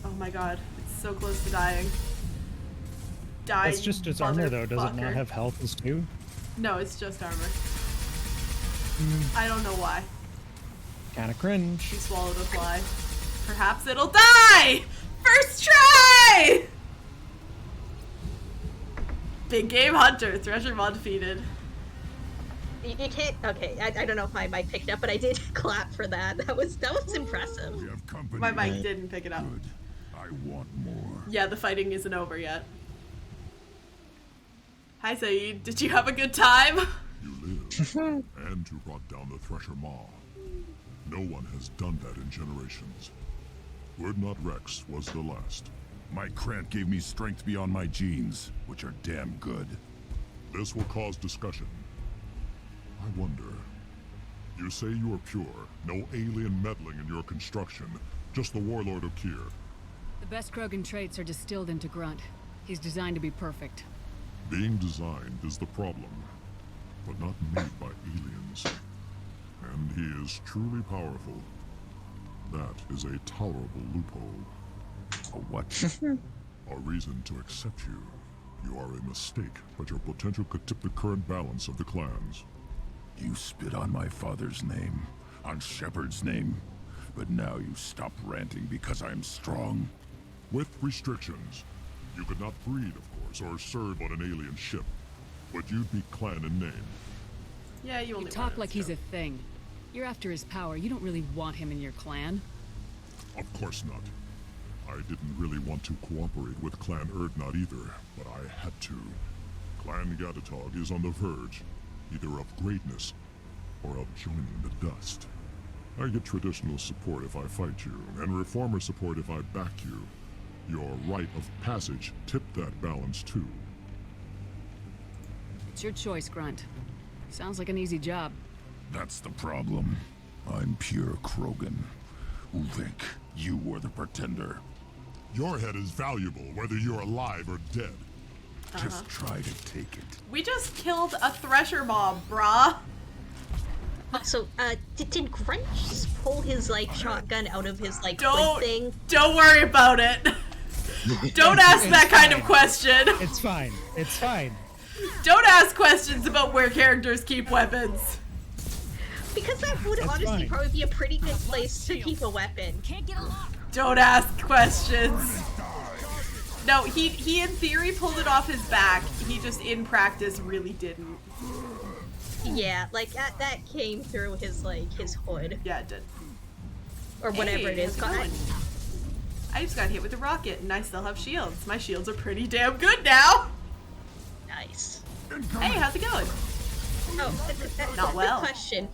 Oh my god, it's so close to dying. That's just its armor though. Does it not have health as too? No, it's just armor. I don't know why. Kinda cringe. He swallowed a fly. Perhaps it'll die! First try! Big game hunter, Thresher Maw defeated. You can't. Okay, I don't know if my mic picked up, but I did clap for that. That was impressive. My mic didn't pick it up. Good. I want more. Yeah, the fighting isn't over yet. Hi, Saeed. Did you have a good time? You live, and you brought down the Thresher Maw. No one has done that in generations. Urdnot Rex was the last. My Krant gave me strength beyond my genes, which are damn good. This will cause discussion. I wonder. You say you are pure, no alien meddling in your construction, just the warlord of Kier. The best Krogan traits are distilled into Grunt. He's designed to be perfect. Being designed is the problem, but not made by aliens. And he is truly powerful. That is a tolerable loophole. A what? A reason to accept you. You are a mistake, but your potential could tip the current balance of the clans. You spit on my father's name, on Shepard's name, but now you stop ranting because I'm strong. With restrictions. You could not breed, of course, or serve on an alien ship, but you'd be clan in name. Yeah, you only talk like he's a thing. You're after his power. You don't really want him in your clan. Of course not. I didn't really want to cooperate with Clan Urdnot either, but I had to. Clan Gatatog is on the verge, either of greatness or of joining the dust. I get traditional support if I fight you, and reformer support if I back you. Your rite of passage tipped that balance too. It's your choice, Grunt. Sounds like an easy job. That's the problem. I'm pure Krogan. Uvink, you were the pretender. Your head is valuable, whether you're alive or dead. Just try to take it. We just killed a Thresher Maw, brah. Also, did Grunt just pull his, like, shotgun out of his, like, Don't- hood thing? Don't worry about it. Don't ask that kind of question. It's fine. It's fine. Don't ask questions about where characters keep weapons. Because that would It's honestly fine. probably be a pretty good place to keep a weapon. Can't get a lock. Don't ask questions. No, he in theory pulled it off his back. He just in practice really didn't. Yeah, like that came through his his hood. Yeah, it did. Or whatever Hey, it is. how's it going? I just got hit with a rocket and I still have shields. My shields are pretty damn good now. Nice. Hey, how's it going? Oh, Not good well. question.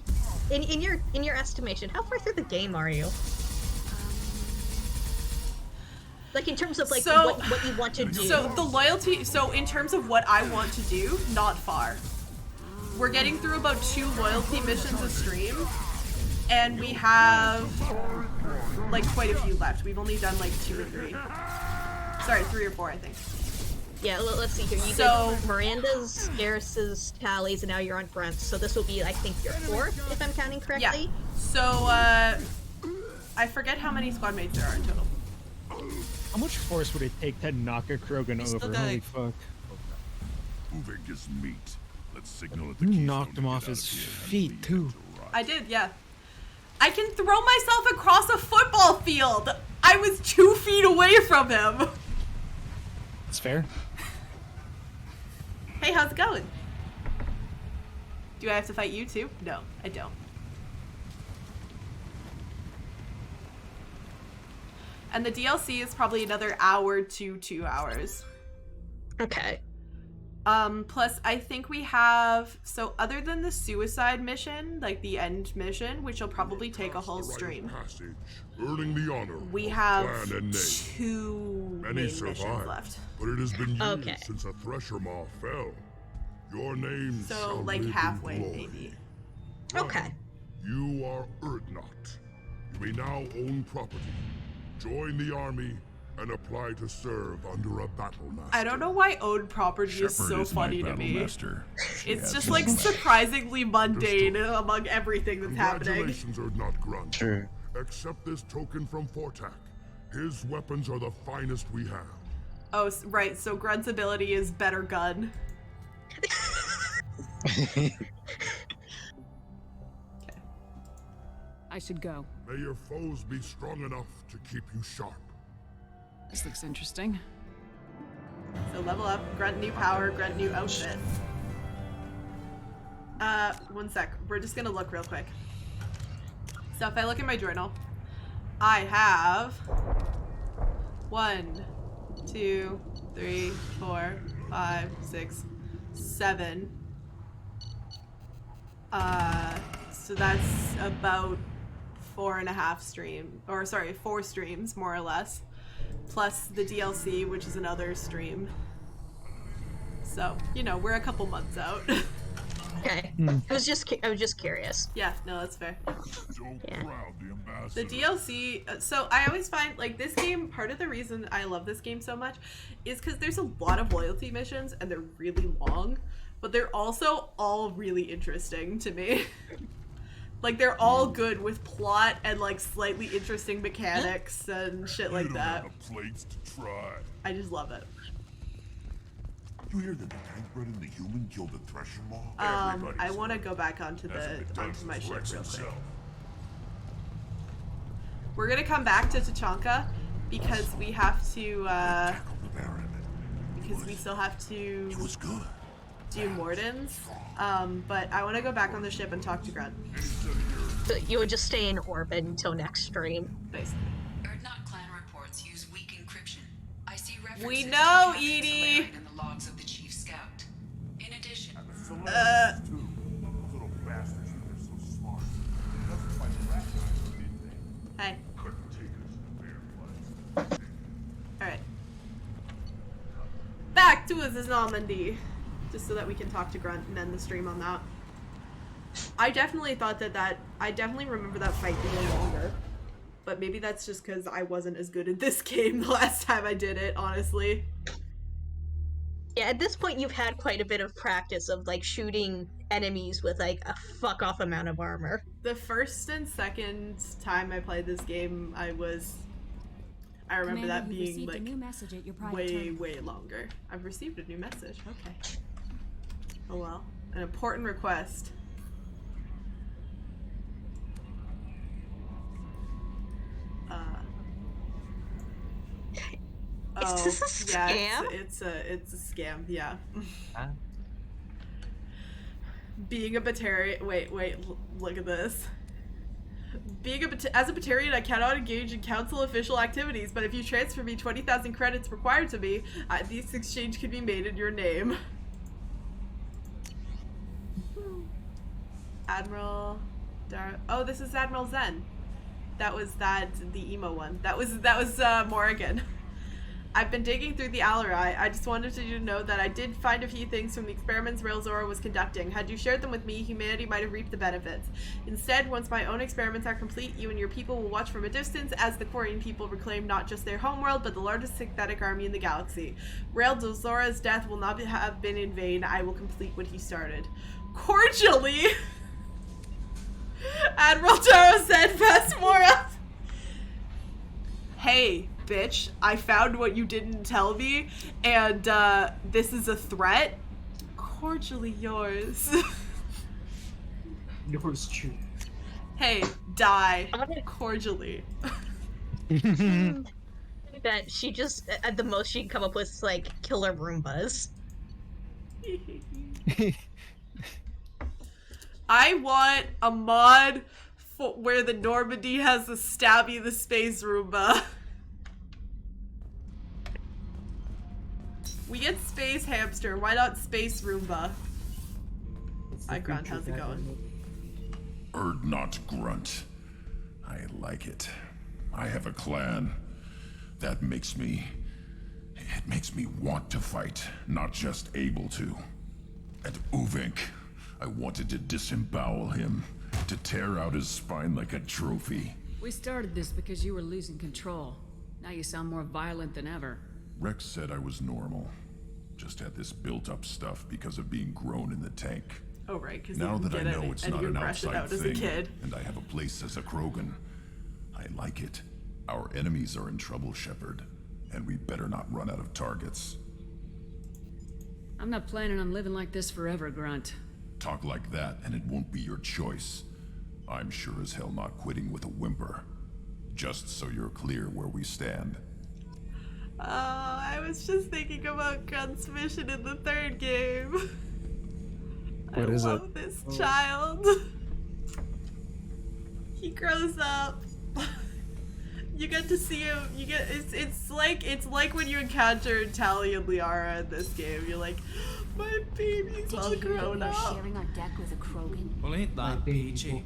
In your estimation, how far through the game are you? Like in terms of like So- what you want to do. So the loyalty, so in terms of what I want to do, not far. We're getting through about 2 loyalty missions a stream, and we have like quite a few left. We've only done like 2 or 3. Sorry, 3 or 4, I think. Yeah, let's see here. You So- did Miranda's, Garrus's, Tally's, and now you're on Grunt's. So this will be, I think, your 4th, if I'm counting correctly. Yeah. So I forget how many squad mates there are in total. How much force would it take to knock a Krogan still over? got Holy it. fuck. Uvink is meat. Let's signal at the You keystone knocked to him get off out his of here and feet, lead too. it to Rot. I did, yeah. I can throw myself across a football field. I was 2 feet away from him. It's fair. Hey, how's it going? Do I have to fight you too? No, I don't. And the DLC is probably another hour to 2 hours. Okay. Plus I think we have, so other than the suicide mission, like the end mission, which will probably take a whole stream, Passage, earning the honor we of have clan and name. 2 Many main missions survived, left. but it has been years Okay. since a Thresher Maw fell. Your name So shall like live in halfway glory. maybe. Okay. You are Urdnot. You may now own property. Join the army and apply to serve under a battle master. I don't know why own property is Shepard so is my funny to battle me. master. She It's has just no like match. surprisingly mundane among everything that's happening. Congratulations, Urdnot Grunt. True. Accept this token from Fortak. His weapons are the finest we have. Oh, right, so Grunt's ability is better gun. I I should go. May your foes be strong enough to keep you sharp. This looks interesting. So level up, grunt new power, grunt new outfit. 1 sec. We're just gonna look real quick. So if I look at my journal, I have 1, 2, 3, 4, 5, 6, 7. So that's about 4 streams, more or less. Plus the DLC, which is another stream. So, you know, we're a couple months out. Okay. I was just curious. Yeah, no, that's fair. Yeah. The DLC, so I always find, like, this game, part of the reason I love this game so much is because there's a lot of loyalty missions and they're really long, but they're also all really interesting to me. Like, they're all good with plot and, like, slightly interesting mechanics and shit like that. Plates to try. I just love it. You hear that the tank bred and the human killed the Thresher Maw? I want to go back onto my ship real quick. We're gonna come back to Tachanka because we have to, because we still have to do Mordins. But I want to go back on the ship and talk to Grunt. So you would just stay in orbit until next stream. Basically. Erdnot clan reports use weak encryption. I see references We know, to Edie! in the logs of the chief scout. In addition, Little bastards, they're so smart. Hey. Alright. Back to this Normandy. Just so that we can talk to Grunt and end the stream on that. I definitely thought I definitely remember that fight being longer. But maybe that's just because I wasn't as good at this game the last time I did it, honestly. Yeah, at this point you've had quite a bit of practice of, like, shooting enemies with, like, a fuck-off amount of armor. The first and second time I played this game, I remember Commander, that you being, received like, a new message at your private way, terminal. way longer. I've received a new message. Okay. Oh well. An important request. Is this a scam? Yeah, it's a scam, yeah. Huh? Being a Batarian, wait, look at this. As a Batarian, I cannot engage in council official activities, but if you transfer me 20,000 credits required to me, this exchange can be made in your name. Admiral oh, this is Admiral Zen. That was the emo one. That was Morrigan. I've been digging through the Alarai. I just wanted you to know that I did find a few things from the experiments Rail Zora was conducting. Had you shared them with me, humanity might have reaped the benefits. Instead, once my own experiments are complete, you and your people will watch from a distance as the Quarian people reclaim not just their homeworld, but the largest synthetic army in the galaxy. Rail Zora's death will not have been in vain. I will complete what he started. Cordially, Admiral Taro said, Vasmora. Hey, bitch, I found what you didn't tell me, and this is a threat. Cordially yours. Yours true. Hey, die. Cordially. That she just, at the most she can come up with is, like, killer Roombas. I want a mod where the Normandy has the Stabby the Space Roomba. We get Space Hamster, why not Space Roomba? Hi Grunt, how's it going? Erdnot Grunt. I like it. I have a clan. That makes me... It makes me want to fight, not just able to. At Uvink, I wanted to disembowel him, to tear out his spine like a trophy. We started this because you were losing control. Now you sound more violent than ever. Rex said I was normal. Just had this built-up stuff because of being grown in the tank. Oh right, because now that I know any, it's any not an aggression outside out as a thing, kid. and I have a place as a Krogan, I like it. Our enemies are in trouble, Shepard, and we better not run out of targets. I'm not planning on living like this forever, Grunt. Talk like that, and it won't be your choice. I'm sure as hell not quitting with a whimper. Just so you're clear where we stand. Oh, I was just thinking about Grunt's mission in the third game. What is it? I love this child. He grows up. You get to see him. You get it's like when you encounter Tali and Liara in this game. You're like, my baby's all grown up. Sharing our deck with a Krogan. Well, ain't that peachy?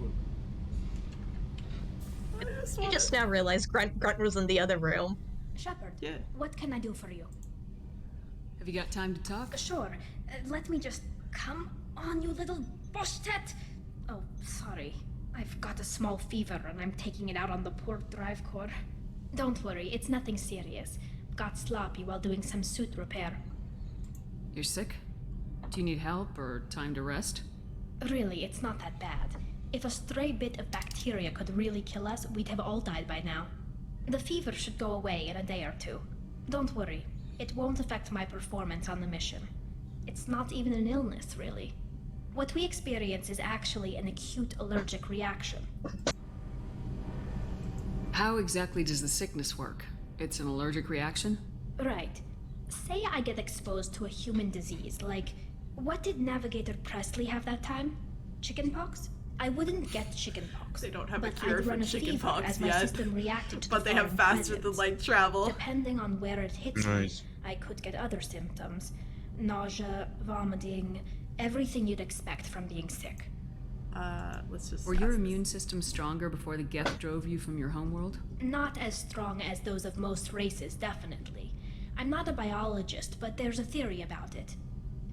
You just now realized Grunt was in the other room. Shepard, yeah. What can I do for you? Have you got time to talk? Sure. Let me just come on, you little boshtet. Oh, sorry. I've got a small fever and I'm taking it out on the poor drive core. Don't worry, it's nothing serious. Got sloppy while doing some suit repair. You're sick? Do you need help or time to rest? Really, it's not that bad. If a stray bit of bacteria could really kill us, we'd have all died by now. The fever should go away in a day or two. Don't worry, it won't affect my performance on the mission. It's not even an illness, really. What we experience is actually an acute allergic reaction. How exactly does the sickness work? It's an allergic reaction? Right. Say I get exposed to a human disease, like, what did Navigator Presley have that time? Chickenpox? I wouldn't get chickenpox. They don't have a but cure I'd for run a fever chickenpox as my yet. system reacted to But the they have foreign faster than presence. light travel. Depending on where it hits me, Nice. I could get other symptoms. Nausea, vomiting, everything you'd expect from being sick. Let's just... Were your immune system stronger before the Geth drove you from your homeworld? Not as strong as those of most races, definitely. I'm not a biologist, but there's a theory about it.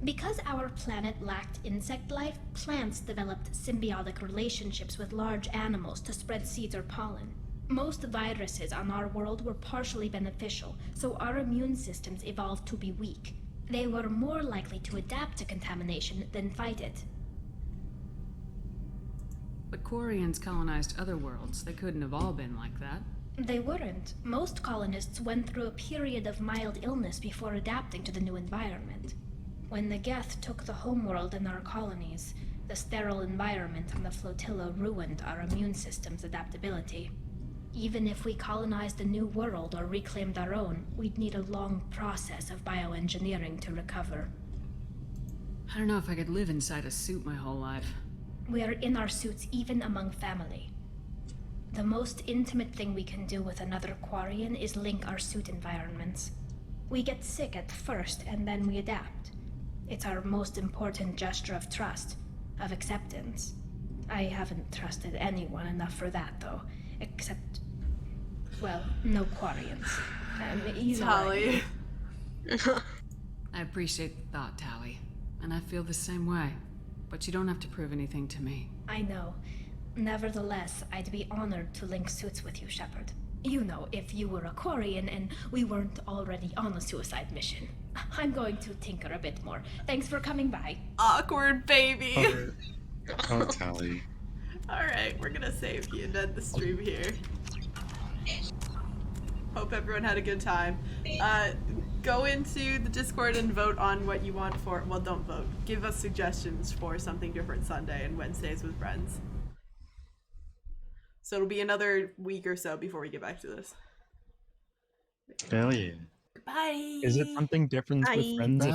Because our planet lacked insect life, plants developed symbiotic relationships with large animals to spread seeds or pollen. Most viruses on our world were partially beneficial, so our immune systems evolved to be weak. They were more likely to adapt to contamination than fight it. But Quarians colonized other worlds. They couldn't have all been like that. They weren't. Most colonists went through a period of mild illness before adapting to the new environment. When the Geth took the homeworld and our colonies, the sterile environment on the flotilla ruined our immune system's adaptability. Even if we colonized a new world or reclaimed our own, we'd need a long process of bioengineering to recover. I don't know if I could live inside a suit my whole life. We are in our suits even among family. The most intimate thing we can do with another Quarian is link our suit environments. We get sick at first and then we adapt. It's our most important gesture of trust, of acceptance. I haven't trusted anyone enough for that, though. Except, well, no Quarians. You know what I mean. I appreciate the thought, Tali. And I feel the same way. But you don't have to prove anything to me. I know. Nevertheless, I'd be honored to link suits with you, Shepard. You know, if you were a Quarian and we weren't already on a suicide mission. I'm going to tinker a bit more. Thanks for coming by. Awkward baby. Oh, Tali. Alright, we're gonna save you and end the stream here. Hope everyone had a good time. Go into the Discord and vote on what you want for, well, don't vote. Give us suggestions for something different Sunday and Wednesdays with friends. So it'll be another week or so before we get back to this. Hell yeah. Bye. Is it something different with friends? If